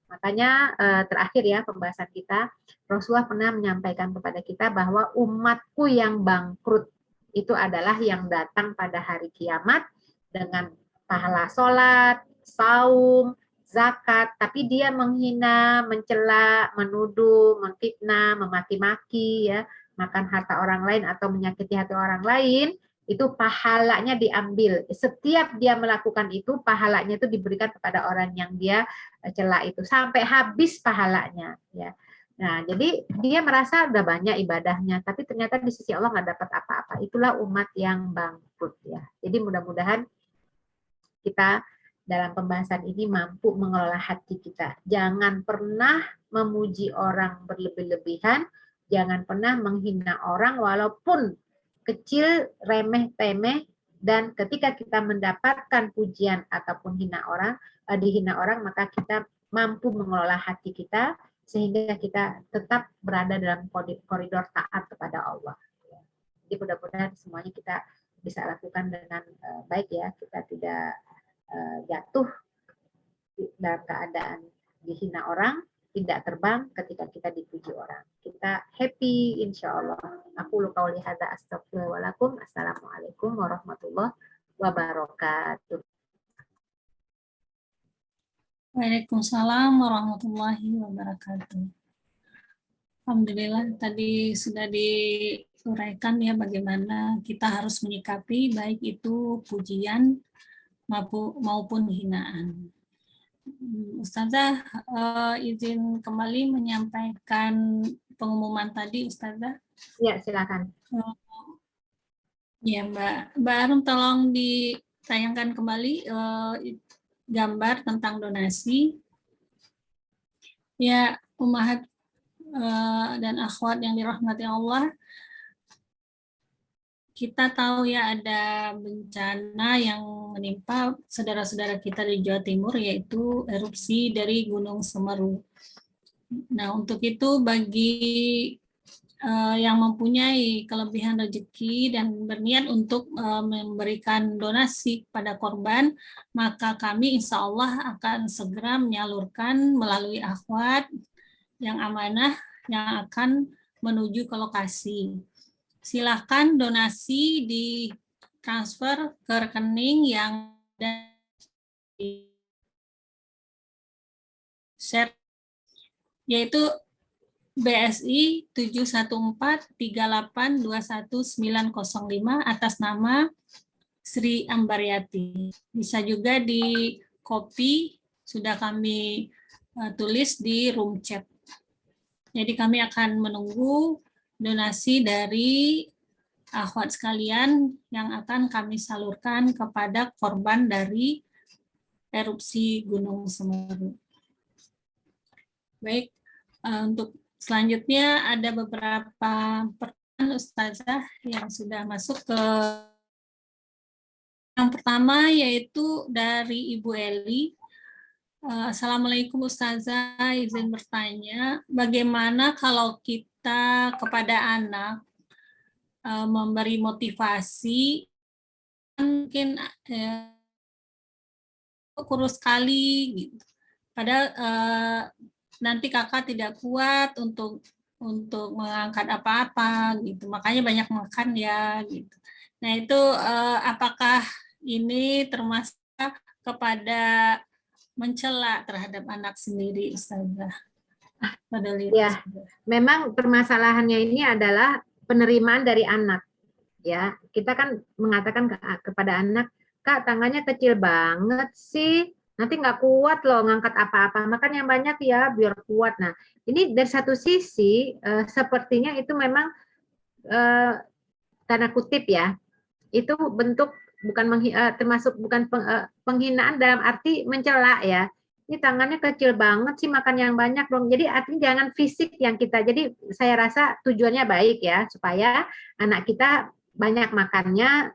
Makanya terakhir ya pembahasan kita, Rasulullah pernah menyampaikan kepada kita bahwa umatku yang bangkrut itu adalah yang datang pada hari kiamat dengan pahala sholat, saum, zakat, tapi dia menghina, mencela, menuduh, memfitnah, memaki-maki ya, makan harta orang lain atau menyakiti hati orang lain, itu pahalanya diambil. Setiap dia melakukan itu, pahalanya itu diberikan kepada orang yang dia cela itu sampai habis pahalanya. Ya. Nah, jadi dia merasa udah banyak ibadahnya, tapi ternyata di sisi Allah nggak dapat apa-apa. Itulah umat yang bangkrut ya. Jadi mudah-mudahan kita dalam pembahasan ini mampu mengelola hati kita. Jangan pernah memuji orang berlebih-lebihan, jangan pernah menghina orang walaupun kecil, remeh-temeh, dan ketika kita mendapatkan pujian ataupun dihina orang, maka kita mampu mengelola hati kita sehingga kita tetap berada dalam koridor taat kepada Allah. Jadi mudah-mudahan semuanya kita bisa lakukan dengan baik ya, kita tidak jatuh dalam keadaan dihina orang, tidak terbang ketika kita dipuji orang. Kita happy insya Allah. Aku lupa hadza astagfirullahaladzim. Assalamualaikum warahmatullahi wabarakatuh. Waalaikumsalam warahmatullahi wabarakatuh. Alhamdulillah tadi sudah diuraikan ya bagaimana kita harus menyikapi baik itu pujian maupun hinaan. Ustazah izin kembali menyampaikan pengumuman tadi, Ustazah. Ya, silakan. Ya, Mbak Arum tolong ditayangkan kembali gambar tentang donasi. Ya, ummahat dan akhwat yang dirahmati Allah, kita tahu ya ada bencana yang menimpa saudara-saudara kita di Jawa Timur, yaitu erupsi dari Gunung Semeru. Nah, untuk itu bagi yang mempunyai kelebihan rezeki dan berniat untuk memberikan donasi kepada korban, maka kami insya Allah akan segera menyalurkan melalui akhwat yang amanah yang akan menuju ke lokasi. Silakan donasi di transfer ke rekening yang ada di share, yaitu BSI 71438210905 atas nama Sri Ambaryati. Bisa juga di copy, sudah kami tulis di room chat. Jadi kami akan menunggu donasi dari akhwat sekalian yang akan kami salurkan kepada korban dari erupsi Gunung Semeru. Baik, untuk selanjutnya ada beberapa pertanyaan Ustazah yang sudah masuk ke yang pertama, yaitu dari Ibu Eli. Assalamualaikum Ustazah, izin bertanya, bagaimana kalau kita kepada anak memberi motivasi, mungkin kurus sekali, gitu. Padahal nanti kakak tidak kuat untuk mengangkat apa-apa gitu, makanya banyak makan ya gitu. Nah itu apakah ini termasuk kepada mencela terhadap anak sendiri, Ustazah? Ya, memang permasalahannya ini adalah penerimaan dari anak. Ya, kita kan mengatakan kepada anak, Kak tangannya kecil banget sih, nanti nggak kuat loh ngangkat apa-apa, makan yang banyak ya biar kuat. Nah, ini dari satu sisi sepertinya itu memang tanda kutip ya, itu bentuk termasuk bukan penghinaan dalam arti mencela ya. Ini tangannya kecil banget sih, makan yang banyak dong. Jadi artinya jangan fisik yang kita. Jadi saya rasa tujuannya baik ya, supaya anak kita banyak makannya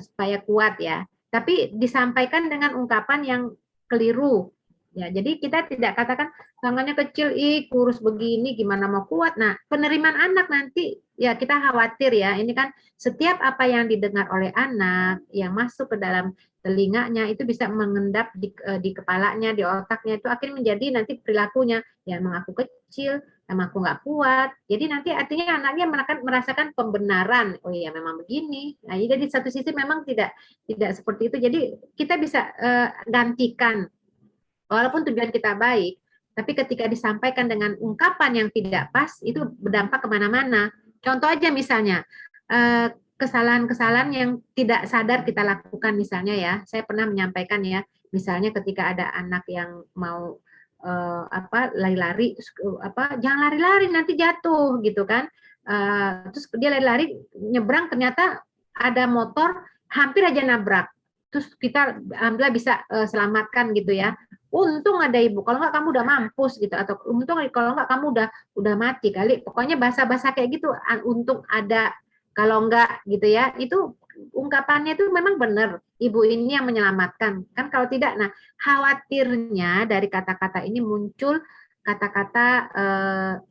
supaya kuat ya. Tapi disampaikan dengan ungkapan yang keliru. Ya, jadi kita tidak katakan tangannya kecil, kurus begini, gimana mau kuat. Nah, penerimaan anak nanti ya kita khawatir ya. Ini kan setiap apa yang didengar oleh anak yang masuk ke dalam telinganya itu bisa mengendap di kepalanya, di otaknya, itu akhirnya menjadi nanti perilakunya. Ya, emang aku kecil, emang aku nggak kuat. Jadi nanti artinya anaknya merasakan pembenaran. Oh iya, memang begini. Nah, jadi di satu sisi memang tidak seperti itu. Jadi kita bisa gantikan. Walaupun tujuan kita baik, tapi ketika disampaikan dengan ungkapan yang tidak pas, itu berdampak kemana-mana. Contoh aja misalnya, kesalahan-kesalahan yang tidak sadar kita lakukan. Misalnya ya, saya pernah menyampaikan ya, misalnya ketika ada anak yang mau lari-lari, jangan lari-lari nanti jatuh gitu kan. Terus dia lari-lari nyebrang, ternyata ada motor hampir aja nabrak. Terus kita alhamdulillah bisa selamatkan gitu ya. Untung ada ibu, kalau enggak kamu udah mampus gitu, atau untung kalau enggak kamu udah mati kali. Pokoknya bahasa-bahasa kayak gitu, untung ada, kalau enggak gitu ya. Itu ungkapannya itu memang benar, ibu ini yang menyelamatkan. Kan kalau tidak, nah khawatirnya dari kata-kata ini muncul kata-kata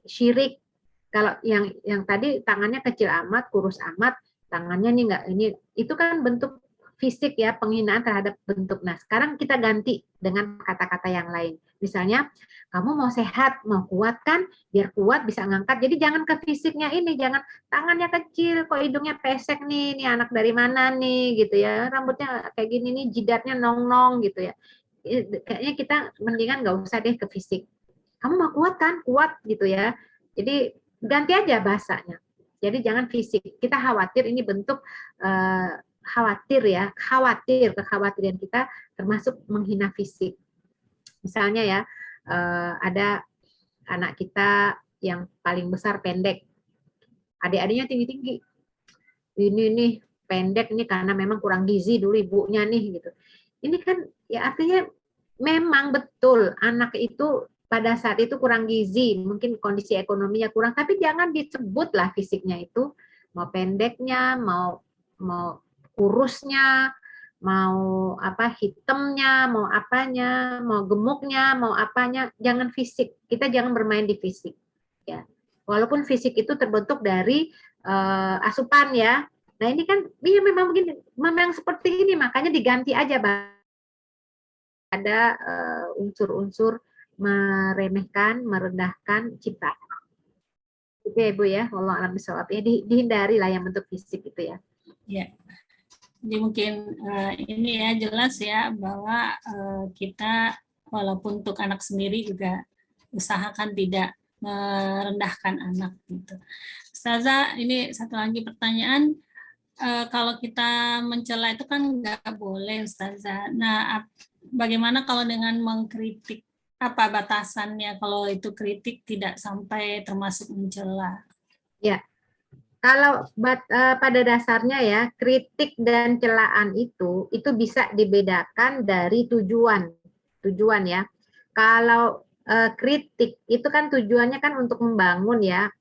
syirik. Kalau yang tadi tangannya kecil amat, kurus amat, tangannya nih enggak ini, itu kan bentuk fisik ya, penghinaan terhadap bentuk. Nah, sekarang kita ganti dengan kata-kata yang lain. Misalnya, kamu mau sehat, mau kuat kan? Biar kuat bisa ngangkat. Jadi jangan ke fisiknya ini, jangan tangannya kecil, kok hidungnya pesek nih, ini anak dari mana nih gitu ya. Rambutnya kayak gini nih, jidatnya nong-nong gitu ya. Kayaknya kita mendingan nggak usah deh ke fisik. Kamu mau kuat kan? Kuat gitu ya. Jadi ganti aja bahasanya. Jadi jangan fisik. Kita khawatir ini bentuk khawatir ya, kekhawatiran kita termasuk menghina fisik. Misalnya ya, ada anak kita yang paling besar pendek, adik-adiknya tinggi-tinggi. Ini nih pendek nih karena memang kurang gizi dulu ibunya nih gitu. Ini kan ya artinya memang betul anak itu pada saat itu kurang gizi, mungkin kondisi ekonominya kurang, tapi jangan disebutlah fisiknya itu, mau pendeknya, mau kurusnya, mau hitamnya, mau apanya, mau gemuknya, mau apanya, jangan fisik. Kita jangan bermain di fisik ya. Walaupun fisik itu terbentuk dari asupan ya. Nah, ini kan iya memang begini, memang seperti ini, makanya diganti aja ada unsur-unsur meremehkan, merendahkan ciptaan. Itu ya Ibu ya, wallahu a'lam bishawab. Ya dihindari lah yang bentuk fisik itu ya. Ya. Jadi mungkin ini ya jelas ya bahwa kita walaupun untuk anak sendiri juga usahakan tidak merendahkan anak gitu. Ustazah, ini satu lagi pertanyaan, kalau kita mencela itu kan nggak boleh Ustazah. Nah, bagaimana kalau dengan mengkritik, apa batasannya kalau itu kritik tidak sampai termasuk mencela? Ya. Kalau pada dasarnya ya, kritik dan celaan itu bisa dibedakan dari tujuan ya. Kalau kritik itu kan tujuannya kan untuk membangun ya.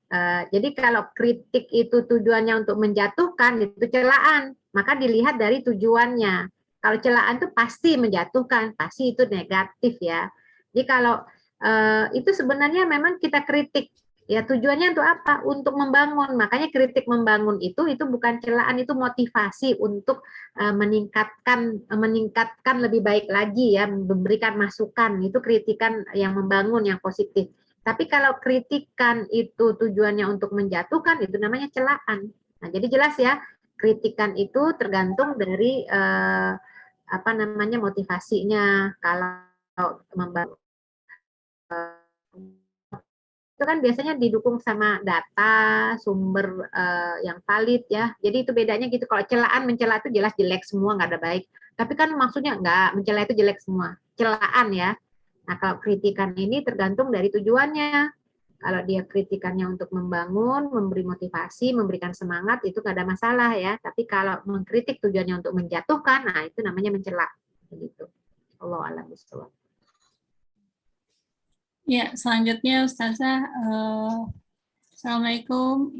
Jadi kalau kritik itu tujuannya untuk menjatuhkan, itu celaan, maka dilihat dari tujuannya. Kalau celaan itu pasti menjatuhkan, pasti itu negatif ya. Jadi kalau itu sebenarnya memang kita kritik. Ya tujuannya untuk apa? Untuk membangun. Makanya kritik membangun itu bukan celaan, itu motivasi untuk meningkatkan lebih baik lagi ya, memberikan masukan. Itu kritikan yang membangun, yang positif. Tapi kalau kritikan itu tujuannya untuk menjatuhkan, itu namanya celaan. Nah, jadi jelas ya, kritikan itu tergantung dari motivasinya. Kalau membangun itu kan biasanya didukung sama data, sumber yang valid ya. Jadi itu bedanya gitu. Kalau celaan, mencela itu jelas jelek semua, nggak ada baik. Tapi kan maksudnya nggak, mencela itu jelek semua. Celaan ya. Nah kalau kritikan ini tergantung dari tujuannya. Kalau dia kritikannya untuk membangun, memberi motivasi, memberikan semangat, itu nggak ada masalah ya. Tapi kalau mengkritik tujuannya untuk menjatuhkan, nah itu namanya mencela. Begitu. Allahu a'lam bishawab. Ya, selanjutnya Ustazah, Assalamualaikum.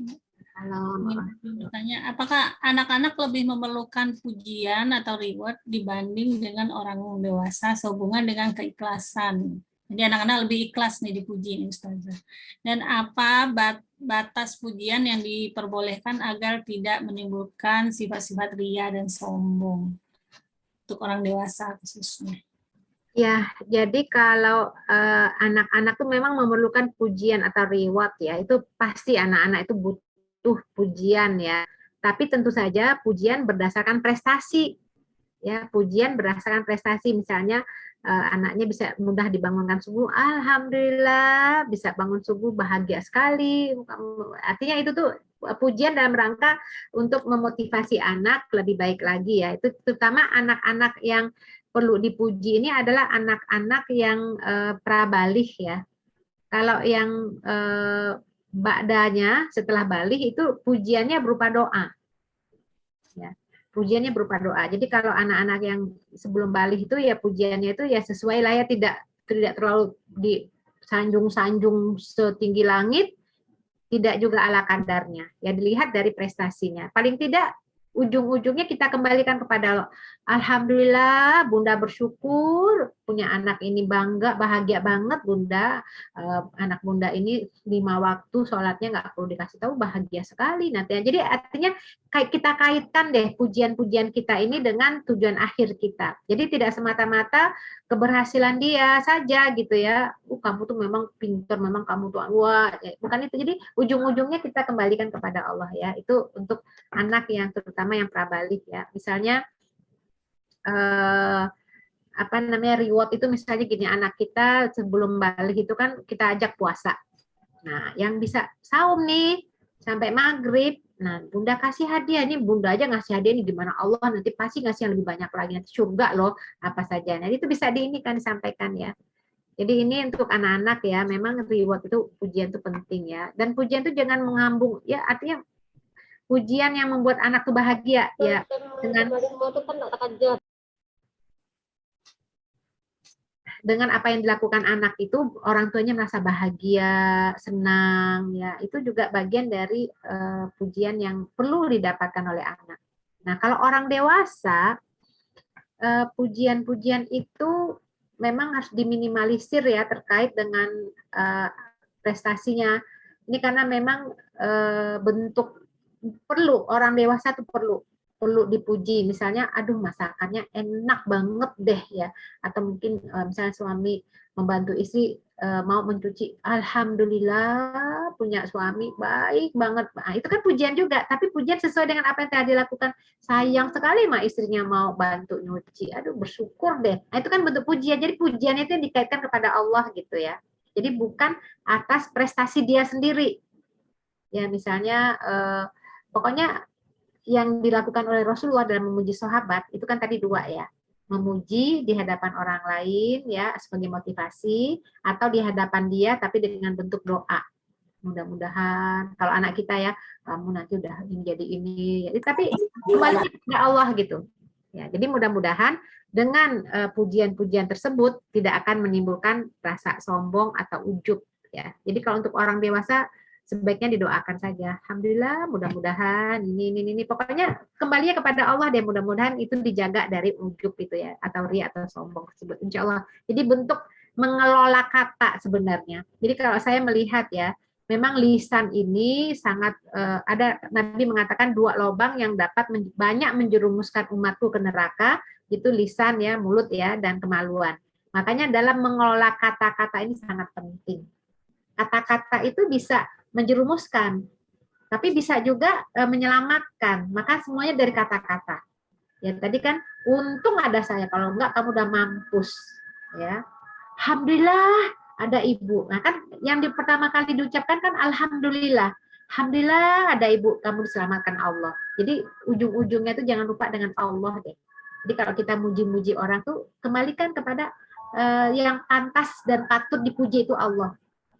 Halo. Bertanya, apakah anak-anak lebih memerlukan pujian atau reward dibanding dengan orang dewasa sehubungan dengan keikhlasan? Jadi anak-anak lebih ikhlas nih dipuji nih Ustazah. Dan apa batas pujian yang diperbolehkan agar tidak menimbulkan sifat-sifat ria dan sombong untuk orang dewasa khususnya? Ya, jadi kalau anak-anak tuh memang memerlukan pujian atau reward ya, itu pasti anak-anak itu butuh pujian ya. Tapi tentu saja pujian berdasarkan prestasi. Ya, pujian berdasarkan prestasi, misalnya anaknya bisa mudah dibangunkan subuh, alhamdulillah bisa bangun subuh bahagia sekali. Artinya itu tuh pujian dalam rangka untuk memotivasi anak lebih baik lagi ya. Itu terutama anak-anak yang perlu dipuji ini adalah anak-anak yang prabalih ya. Kalau yang ba'danya setelah balih itu pujiannya berupa doa. Ya. Pujiannya berupa doa. Jadi kalau anak-anak yang sebelum balik itu ya pujiannya itu ya sesuai lah ya, tidak terlalu disanjung-sanjung setinggi langit, tidak juga ala kadarnya. Ya dilihat dari prestasinya. Paling tidak ujung-ujungnya kita kembalikan kepada Allah. Alhamdulillah, Bunda bersyukur punya anak ini, bangga, bahagia banget Bunda. Anak Bunda ini 5 waktu sholatnya nggak perlu dikasih tahu, bahagia sekali nanti. Jadi artinya kita kaitkan deh pujian-pujian kita ini dengan tujuan akhir kita. Jadi tidak semata-mata keberhasilan dia saja gitu ya. Kamu tuh memang pintar, memang kamu tuh wah, bukan itu. Jadi ujung-ujungnya kita kembalikan kepada Allah ya. Itu untuk anak yang terutama yang prabalik ya. Misalnya apa namanya, reward itu misalnya gini, anak kita sebelum balik itu kan kita ajak puasa. Nah, yang bisa saum nih sampai maghrib, nah Bunda kasih hadiah nih, Bunda aja ngasih hadiah nih, gimana Allah nanti pasti ngasih yang lebih banyak lagi, nanti surga loh apa saja. Nah itu bisa kan disampaikan ya. Jadi ini untuk anak-anak ya, memang reward itu pujian itu penting ya. Dan pujian itu jangan mengambung ya, artinya pujian yang membuat anak tuh bahagia ya, dengan apa yang dilakukan anak itu orang tuanya merasa bahagia, senang ya. Itu juga bagian dari pujian yang perlu didapatkan oleh anak. Nah, kalau orang dewasa pujian-pujian itu memang harus diminimalisir ya terkait dengan prestasinya. Ini karena memang bentuk perlu, orang dewasa itu perlu dipuji, misalnya aduh masakannya enak banget deh ya, atau mungkin misalnya suami membantu istri mau mencuci, alhamdulillah punya suami baik banget. Nah, itu kan pujian juga, tapi pujian sesuai dengan apa yang telah dilakukan. Sayang sekali mah istrinya mau bantu nyuci, aduh bersyukur deh. Nah, itu kan bentuk pujian. Jadi pujian itu yang dikaitkan kepada Allah gitu ya. Jadi bukan atas prestasi dia sendiri. Ya misalnya pokoknya yang dilakukan oleh Rasulullah dalam memuji sahabat itu kan tadi 2 ya, memuji di hadapan orang lain ya sebagai motivasi, atau di hadapan dia tapi dengan bentuk doa. Mudah-mudahan kalau anak kita ya, kamu nanti udah menjadi ini, tapi kembali kepada Allah gitu ya. Jadi mudah-mudahan dengan pujian-pujian tersebut tidak akan menimbulkan rasa sombong atau ujub ya. Jadi kalau untuk orang dewasa sebaiknya didoakan saja. Alhamdulillah, mudah-mudahan ini. Pokoknya kembalinya kepada Allah deh, mudah-mudahan itu dijaga dari ujub itu ya, atau ria atau sombong tersebut. Insya Allah. Jadi bentuk mengelola kata sebenarnya. Jadi kalau saya melihat ya, memang lisan ini sangat ada, Nabi mengatakan 2 lubang yang dapat banyak menjerumuskan umatku ke neraka, itu lisan ya, mulut ya, dan kemaluan. Makanya dalam mengelola kata-kata ini sangat penting. Kata-kata itu bisa menjerumuskan, tapi bisa juga menyelamatkan. Maka semuanya dari kata-kata. Ya tadi kan untung ada saya, kalau enggak kamu udah mampus. Ya, alhamdulillah ada ibu. Nah kan yang pertama kali diucapkan kan alhamdulillah. Alhamdulillah ada ibu, kamu diselamatkan Allah. Jadi ujung-ujungnya itu jangan lupa dengan Allah deh. Jadi kalau kita muji-muji orang tuh kembalikan kepada yang pantas dan patut dipuji itu Allah.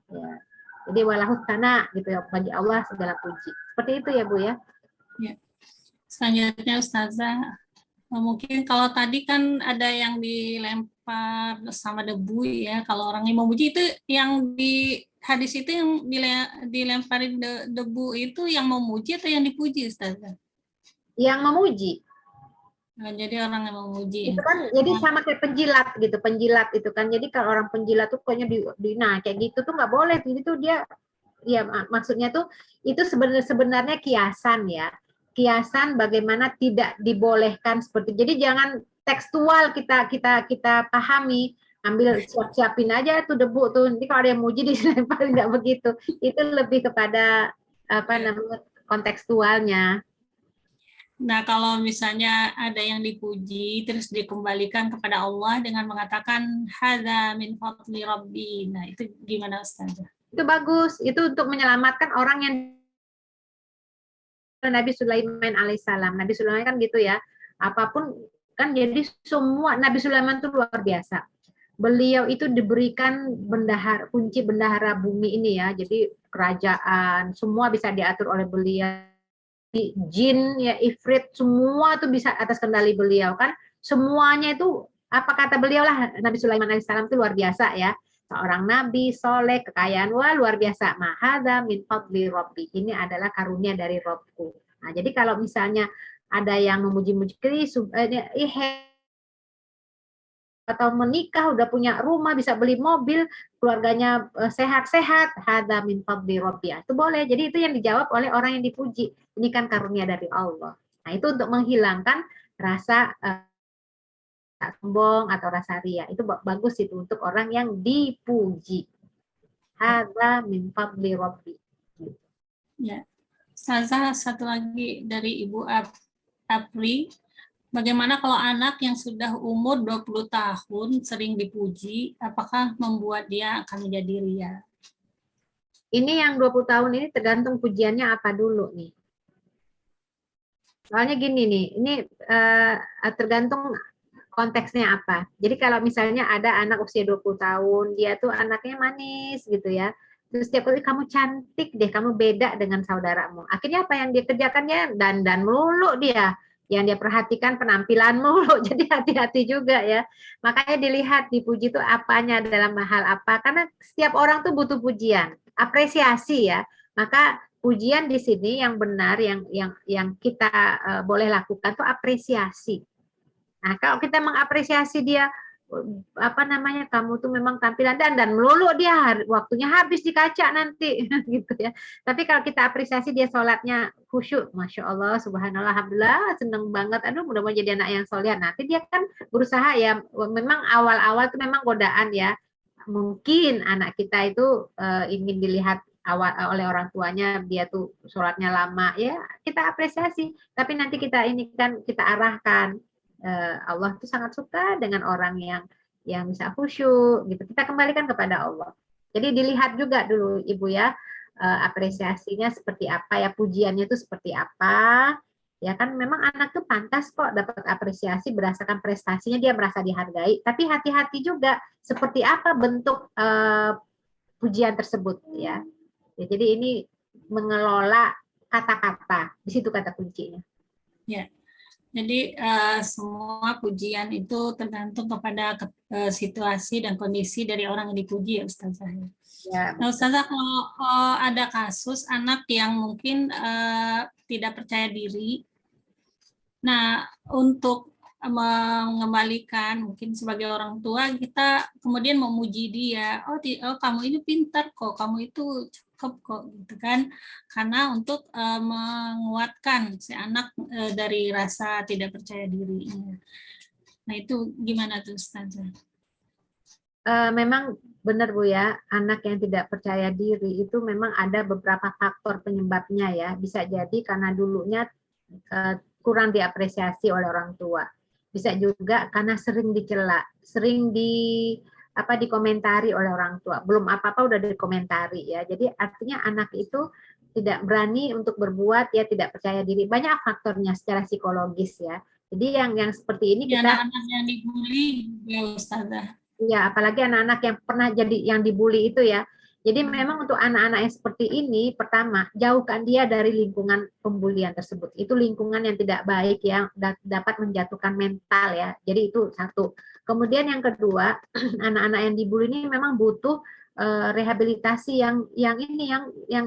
Ya. Jadi walahut tanah gitu ya, bagi Allah segala puji. Seperti itu ya Bu ya. Ya. Selanjutnya Ustazah, mungkin kalau tadi kan ada yang dilempar sama debu ya. Kalau orang yang memuji itu yang di hadis itu yang dilemparin debu itu yang memuji atau yang dipuji Ustazah? Yang memuji. Nah, jadi orang yang memuji. Itu kan jadi sama kayak penjilat gitu, penjilat itu kan. Jadi kalau orang penjilat tuh pokoknya nah kayak gitu tuh nggak boleh. Jadi tuh dia ya maksudnya tuh itu sebenarnya kiasan ya. Kiasan bagaimana tidak dibolehkan seperti. Jadi jangan tekstual kita pahami, ambil siapin aja tuh debu tuh. Nanti kalau ada yang muji dilempar, nggak begitu. Itu lebih kepada apa namanya kontekstualnya. Nah, kalau misalnya ada yang dipuji terus dikembalikan kepada Allah dengan mengatakan hadza min fadli rabbi. Nah, itu gimana Ustazah? Itu bagus. Itu untuk menyelamatkan orang yang Nabi Sulaiman alaihissalam. Nabi Sulaiman kan gitu ya. Apapun kan jadi semua Nabi Sulaiman itu luar biasa. Beliau itu diberikan kunci bendahara bumi ini ya. Jadi kerajaan semua bisa diatur oleh beliau. Jin ya ifrit semua tuh bisa atas kendali beliau kan. Semuanya itu apa kata beliau lah Nabi Sulaiman alaihissalam itu luar biasa ya. Seorang nabi soleh, kekayaan wah luar biasa. Mahada min fadli rabbi. Ini adalah karunia dari Robku. Nah, jadi kalau misalnya ada yang memuji-muji atau menikah udah punya rumah bisa beli mobil keluarganya sehat-sehat hada min fadli rabbi itu boleh. Jadi itu yang dijawab oleh orang yang dipuji, ini kan karunia dari Allah. Nah itu untuk menghilangkan rasa sombong atau rasa ria, itu bagus itu untuk orang yang dipuji. Hada min fadli rabbi. Ya, satu lagi dari Ibu Apri. Bagaimana kalau anak yang sudah umur 20 tahun sering dipuji, apakah membuat dia akan menjadi ria? Ini yang 20 tahun ini tergantung pujiannya apa dulu nih. Soalnya gini nih, ini tergantung konteksnya apa. Jadi kalau misalnya ada anak usia 20 tahun, dia tuh anaknya manis gitu ya. Terus setiap kali kamu cantik deh, kamu beda dengan saudaramu. Akhirnya apa yang dia kerjakan ya dandan melulu dia. Yang dia perhatikan penampilan mulu. Jadi hati-hati juga ya. Makanya dilihat dipuji itu apanya dalam hal apa. Karena setiap orang tuh butuh pujian, apresiasi ya. Maka pujian di sini yang benar yang kita boleh lakukan tuh apresiasi. Nah, kalau kita mengapresiasi dia apa namanya kamu tuh memang tampilan dan melulu dia waktunya habis di kaca nanti gitu ya. Tapi kalau kita apresiasi dia sholatnya khusyuk, masya Allah, subhanallah, alhamdulillah, seneng banget. Aduh, mudah-mudahan jadi anak yang soleh. Nanti dia kan berusaha ya. Memang awal-awal tuh memang godaan ya. Mungkin anak kita itu ingin dilihat oleh orang tuanya dia tuh sholatnya lama ya kita apresiasi. Tapi nanti kita ini kan kita arahkan. Allah tuh sangat suka dengan orang yang bisa khusyuk gitu. Kita kembalikan kepada Allah. Jadi dilihat juga dulu Ibu ya apresiasinya seperti apa ya, pujiannya itu seperti apa. Ya kan memang anak tuh pantas kok dapat apresiasi berdasarkan prestasinya dia merasa dihargai. Tapi hati-hati juga seperti apa bentuk pujian tersebut ya. Jadi ini mengelola kata-kata. Di situ kata kuncinya. Ya. Jadi semua pujian itu tergantung kepada situasi dan kondisi dari orang yang dipuji ya Ustazah. Ya, nah Ustazah kalau ada kasus anak yang mungkin tidak percaya diri, nah untuk mengembalikan mungkin sebagai orang tua kita kemudian memuji dia, oh kamu ini pintar kok, kamu itu cakep kok gitu kan, karena untuk menguatkan si anak dari rasa tidak percaya dirinya. Nah itu gimana tuh Ustazah? Memang benar Bu ya, anak yang tidak percaya diri itu memang ada beberapa faktor penyebabnya ya. Bisa jadi karena dulunya kurang diapresiasi oleh orang tua. Bisa juga karena sering dicela, sering dikomentari oleh orang tua. Belum apa-apa udah dikomentari ya. Jadi artinya anak itu tidak berani untuk berbuat, ya tidak percaya diri. Banyak faktornya secara psikologis ya. Jadi yang seperti ini kita anak-anak yang dibully ya Ustazah. Ya, apalagi anak-anak yang pernah jadi yang dibully itu ya. Jadi memang untuk anak-anak yang seperti ini, pertama, jauhkan dia dari lingkungan pembulian tersebut. Itu lingkungan yang tidak baik yang dapat menjatuhkan mental ya. Jadi itu satu. Kemudian yang kedua, anak-anak yang dibully ini memang butuh rehabilitasi yang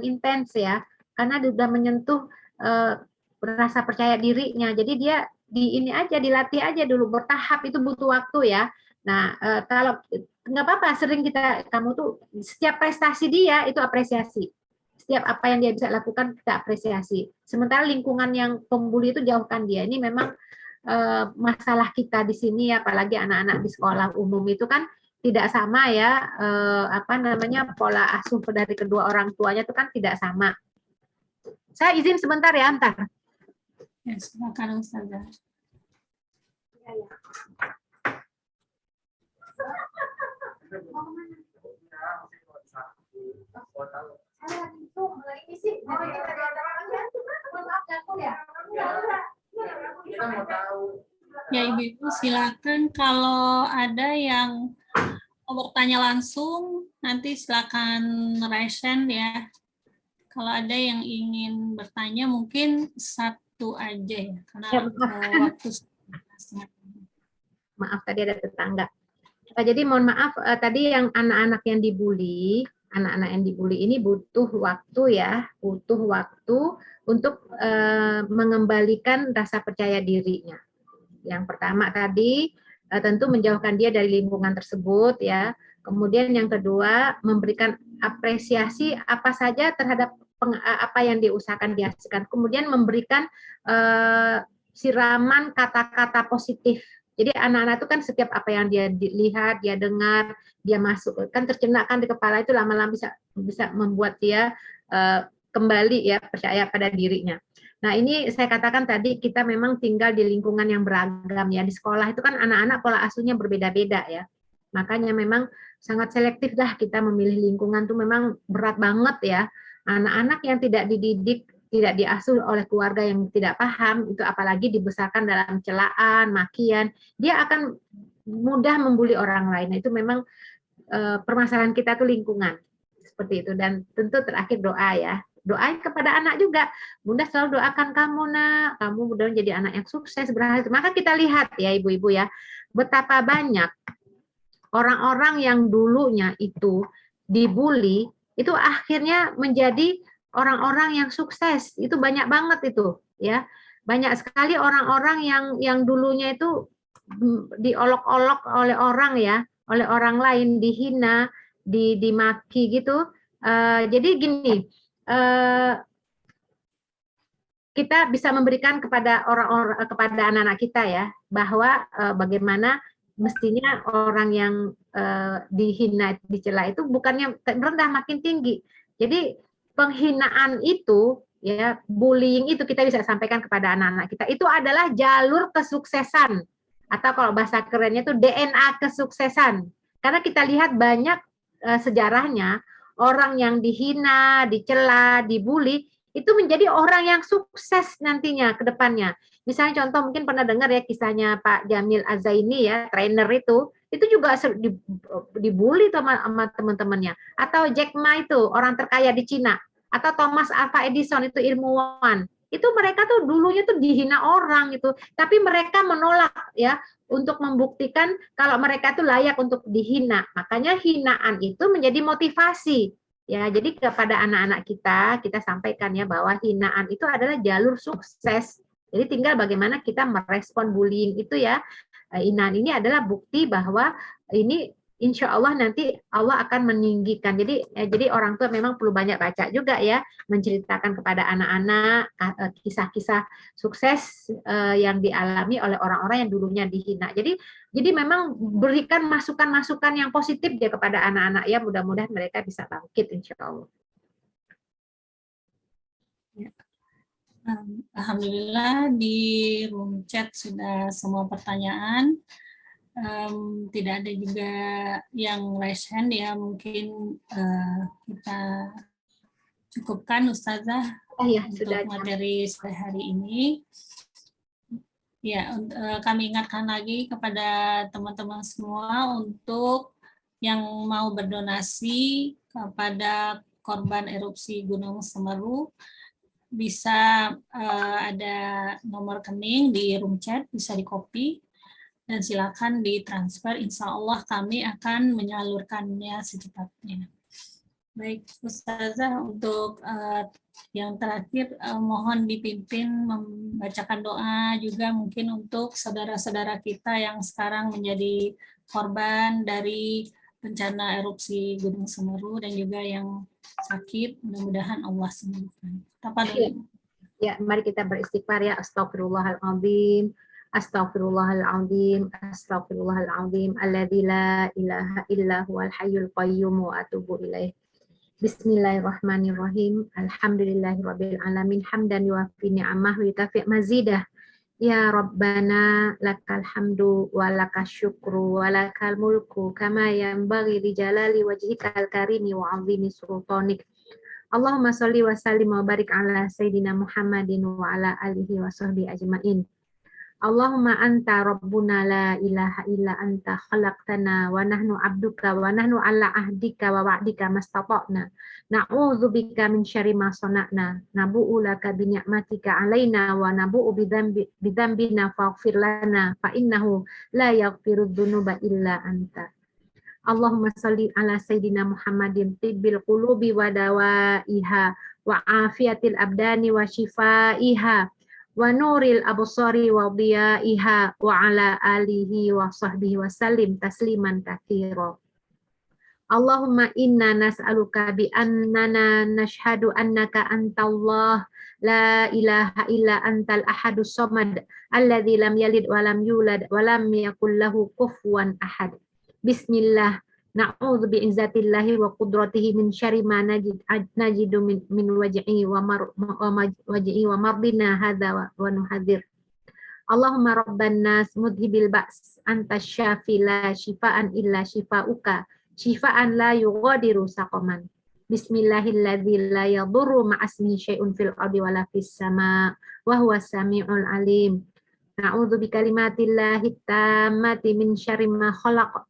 intens ya. Karena sudah menyentuh rasa percaya dirinya. Jadi dia dilatih aja dulu bertahap, itu butuh waktu ya. Nah, kalau nggak apa-apa, sering kamu tuh setiap prestasi dia itu apresiasi. Setiap apa yang dia bisa lakukan kita apresiasi. Sementara lingkungan yang pembuli itu jauhkan dia. Ini memang masalah kita di sini, apalagi anak-anak di sekolah umum itu kan tidak sama ya, pola asuh dari kedua orang tuanya itu kan tidak sama. Saya izin sebentar ya, antar. Ya, silakan Ustazah. Ya Ibu-Ibu, silakan kalau ada yang mau bertanya langsung, nanti silakan raise hand ya. Kalau ada yang ingin bertanya mungkin satu aja ya, karena Ya, maaf. waktu setengah. Maaf tadi ada tetangga. Jadi mohon maaf tadi yang anak-anak yang dibully, anak-anak yang dibully ini butuh waktu ya, butuh waktu untuk mengembalikan rasa percaya dirinya. Yang pertama tadi tentu menjauhkan dia dari lingkungan tersebut ya. Kemudian yang kedua memberikan apresiasi apa saja terhadap apa yang diusahakan dihasilkan. Kemudian memberikan siraman kata-kata positif. Jadi anak-anak itu kan setiap apa yang dia lihat, dia dengar, dia masuk kan tercenakkan di kepala itu lama-lama bisa membuat dia kembali ya percaya pada dirinya. Nah ini saya katakan tadi kita memang tinggal di lingkungan yang beragam ya. Di sekolah itu kan anak-anak pola asuhnya berbeda-beda ya. Makanya memang sangat selektif dah kita memilih lingkungan tuh memang berat banget ya. Anak-anak yang tidak dididik, tidak diasuh oleh keluarga yang tidak paham, itu apalagi dibesarkan dalam celaan, makian, dia akan mudah membuli orang lain. Nah, itu memang permasalahan kita tuh lingkungan. Seperti itu. Dan tentu terakhir doa ya. Doa kepada anak juga. Bunda selalu doakan kamu nak, kamu mudah menjadi anak yang sukses, berhasil. Maka kita lihat ya ibu-ibu ya, betapa banyak orang-orang yang dulunya itu dibully, itu akhirnya menjadi orang-orang yang sukses. Itu banyak banget itu ya. Banyak sekali orang-orang yang dulunya itu diolok-olok oleh orang ya, oleh orang lain, dihina, dimaki gitu. Jadi gini, kita bisa memberikan kepada orang-orang, kepada anak-anak kita ya, bahwa bagaimana mestinya orang yang dihina, dicela itu bukannya rendah makin tinggi. Jadi penghinaan itu ya, bullying itu kita bisa sampaikan kepada anak-anak kita. Itu adalah jalur kesuksesan atau kalau bahasa kerennya itu DNA kesuksesan. Karena kita lihat banyak sejarahnya orang yang dihina, dicela, dibully itu menjadi orang yang sukses nantinya ke depannya. Misalnya contoh mungkin pernah dengar ya kisahnya Pak Jamil Azaini ya, trainer itu juga dibully sama teman-temannya. Atau Jack Ma itu orang terkaya di Cina, atau Thomas Alva Edison itu ilmuwan. Itu mereka tuh dulunya tuh dihina orang gitu, tapi mereka menolak ya untuk membuktikan kalau mereka tuh layak untuk dihina. Makanya hinaan itu menjadi motivasi. Ya, jadi kepada anak-anak kita sampaikan ya bahwa hinaan itu adalah jalur sukses. Jadi tinggal bagaimana kita merespon bullying itu ya. Hinaan ini adalah bukti bahwa ini insya Allah nanti Allah akan meninggikan. Jadi orang tua memang perlu banyak baca juga ya, menceritakan kepada anak-anak kisah-kisah sukses yang dialami oleh orang-orang yang dulunya dihina. Jadi memang berikan masukan-masukan yang positif ya kepada anak-anak ya, mudah-mudahan mereka bisa bangkit insya Allah. Alhamdulillah di room chat sudah semua pertanyaan. Tidak ada juga yang raise hand ya, mungkin kita cukupkan Ustazah Ya, untuk sudah materi sore hari ini. Ya, kami ingatkan lagi kepada teman-teman semua untuk yang mau berdonasi kepada korban erupsi Gunung Semeru, bisa ada nomor rekening di room chat, bisa di-copy, dan silakan ditransfer. Insya Allah kami akan menyalurkannya secepatnya. Baik, Ustazah, untuk yang terakhir mohon dipimpin membacakan doa juga mungkin untuk saudara-saudara kita yang sekarang menjadi korban dari bencana erupsi Gunung Semeru dan juga yang sakit, mudah-mudahan Allah sembuhkan. Ya, mari kita beristighfar ya. Astagfirullahaladzim. Astagfirullahaladzim, astagfirullahaladzim, alladzi la ilaha illa huwal hayyul qayyum wa atubu ilaih. Bismillahirrahmanirrahim. Alhamdulillahirabbil alamin hamdan yuwafi ni'amah wa yukafi mazidah. Ya Rabbana lakal hamdu wa lakal syukru wa lakal mulku kama yanbaghi li jalali wajhikal karimi wa 'azimi sultanik. Allahumma sholli wa sallim wa barik ala sayyidina Muhammadin wa ala alihi wa sahbihi ajmain. Allahumma anta rabbuna la ilaha illa anta khalaqtana wa nahnu abduka wa nahnu ala ahdika wa wa'dika mastata'na. Na'udzu bika min syarri ma sana'na. Nabu'u laka bi ni'matika alaina wa nabu'u bi dzambina faghfir lana fa innahu la yaghfiru dzunuba illa anta. Allahumma shalli ala sayyidina Muhammadin tibbil qulubi wa dawaiha wa afiyatil abdani wa shifaiha wa nuril absari wa diyaiha wa ala alihi wa sahbihi wa sallim tasliman katsira. Allahumma inna nas'aluka bi annana nashhadu annaka antallah la ilaha illa antal ahadus samad alladzi lam yalid wa lam yulad wa lam yakul lahu kufuwan ahad. Bismillah. Na'udzu bi'izzatillahi wa qudratihi min syarri ma najidu min waj'i wa mardina hadza wa nuhadzir. Allahumma rabban nas mudhibil ba's anta syafi la shifaan illa shifauka shifaan la yughadiru saqaman. Bismillahilladzi la yadurru ma'asmihi syai'un fil ardi wala fis sama' wa huwas samiul alim. Na'udzu bikalimatillahi tammati min syarri ma khalaq.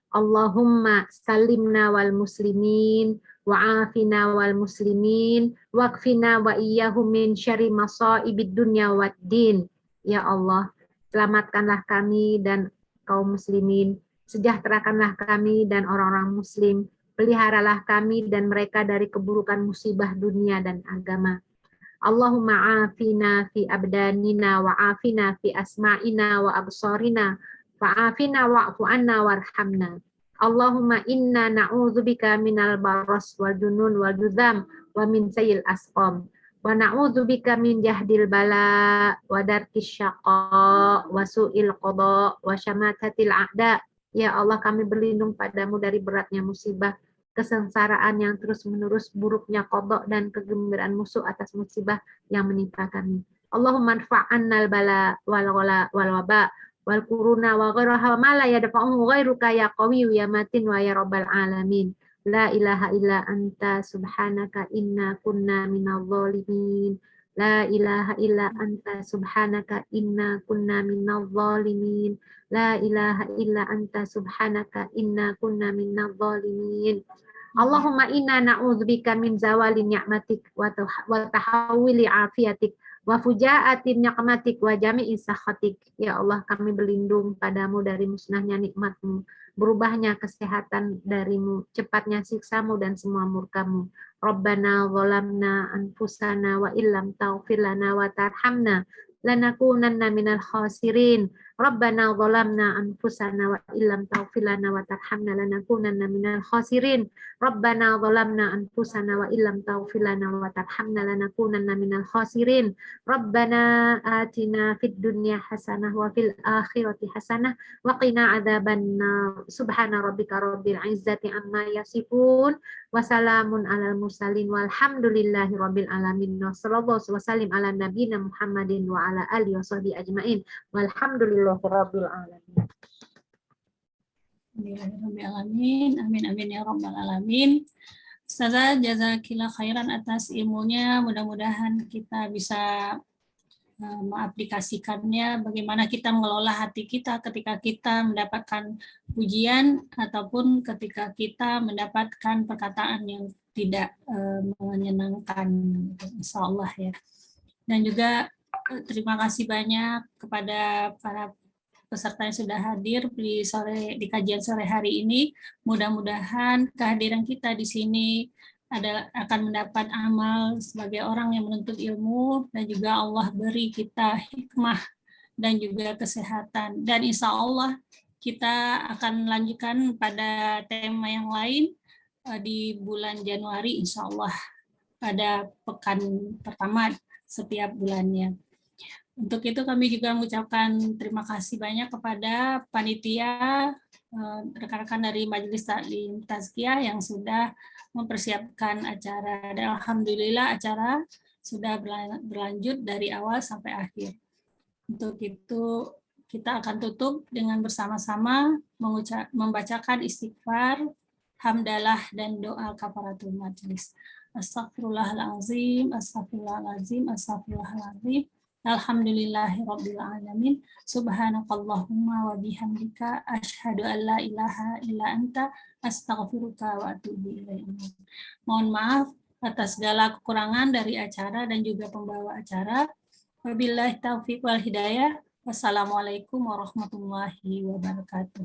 Allahumma salimna wal muslimin wa afina wal muslimin waqfina wa iyyahum min syarri masaibid dunya wad din. Ya Allah, selamatkanlah kami dan kaum muslimin, sejahterakanlah kami dan orang-orang muslim, peliharalah kami dan mereka dari keburukan musibah dunia dan agama. Allahumma afina fi abdanina wa afina fi asma'ina wa absarina fa'afina wa'fu anna warhamna. Allahumma inna na'udzubika minal baras wal junun wal juzam wa min sayyil asqam wa na'udzubika min jahdil bala wa darkis syaqa wa su'il qada wa syamatatil a'da. Ya Allah, kami berlindung padamu dari beratnya musibah, kesengsaraan yang terus-menerus, buruknya qada dan kegembiraan musuh atas musibah yang menimpa kami. Allahumma anfa'annal bala wal waba wal kuruna wa ghairaha ma la yadfa'uhu ghairuka ya qawiyyu ya matin wa ya rabbal alamin. La ilaha illa anta subhanaka inna kunna minadh dhalimin. La ilaha illa anta subhanaka inna kunna minadh dhalimin. La ilaha illa anta subhanaka inna kunna minadh dhalimin. Allahumma inna na'udzubika min zawali ni'matik wa tahawuli afiyatik wa fujaatin ni'matik wa jami'i sakhatik. Ya Allah, kami berlindung padamu dari musnahnya nikmatmu, berubahnya kesehatan darimu, cepatnya siksamu dan semua murkamu. Rabbana zalamna anfusana wa illam taghfir lana wa tarhamna lanakunanna minal khasirin. Rabbana zalamna anfusana wa illam taghfir lana wa tarhamna lanakunanna minal khasirin. Rabbana zalamna anfusana wa illam taghfir lana wa tarhamna lanakunanna minal khasirin. Rabbana atina fid dunya hasanah wa fil akhirati hasanah wa qina adzabannar. Subhana rabbika rabbil izzati amma yasifun wa salamun alal mursalin walhamdulillahi rabbil alamin. Wa sallallahu wasallim ala nabiyyina Muhammadin wa ala alihi wa sahbihi ajmain. Walhamdulillahi rabbil alamin. Amin, amin, amin ya rabbal alamin. Ustazah, jazakillah khairan atas ilmunya. Mudah-mudahan kita bisa mengaplikasikannya, bagaimana kita mengelola hati kita ketika kita mendapatkan pujian ataupun ketika kita mendapatkan perkataan yang tidak menyenangkan, insyaallah ya. Dan juga terima kasih banyak kepada para peserta yang sudah hadir di kajian sore hari ini. Mudah-mudahan kehadiran kita di sini akan mendapat amal sebagai orang yang menuntut ilmu, dan juga Allah beri kita hikmah dan juga kesehatan. Dan insya Allah kita akan melanjutkan pada tema yang lain di bulan Januari, insya Allah pada pekan pertama setiap bulannya. Untuk itu kami juga mengucapkan terima kasih banyak kepada panitia rekan-rekan dari Majelis Taklim Tazkiyah yang sudah mempersiapkan acara, dan alhamdulillah acara sudah berlanjut dari awal sampai akhir. Untuk itu kita akan tutup dengan bersama-sama membacakan istighfar, hamdalah, dan doa kafaratul majelis. Astagfirullahalazim, astagfirullahalazim, astagfirullahalazim. Alhamdulillahirabbil alamin. Subhanakallahumma wa bihamdika asyhadu an la ilaha illa anta astaghfiruka wa atubu ilaik. Mohon maaf atas segala kekurangan dari acara dan juga pembawa acara. Wabillahi taufiq wal hidayah. Wassalamualaikum warahmatullahi wabarakatuh.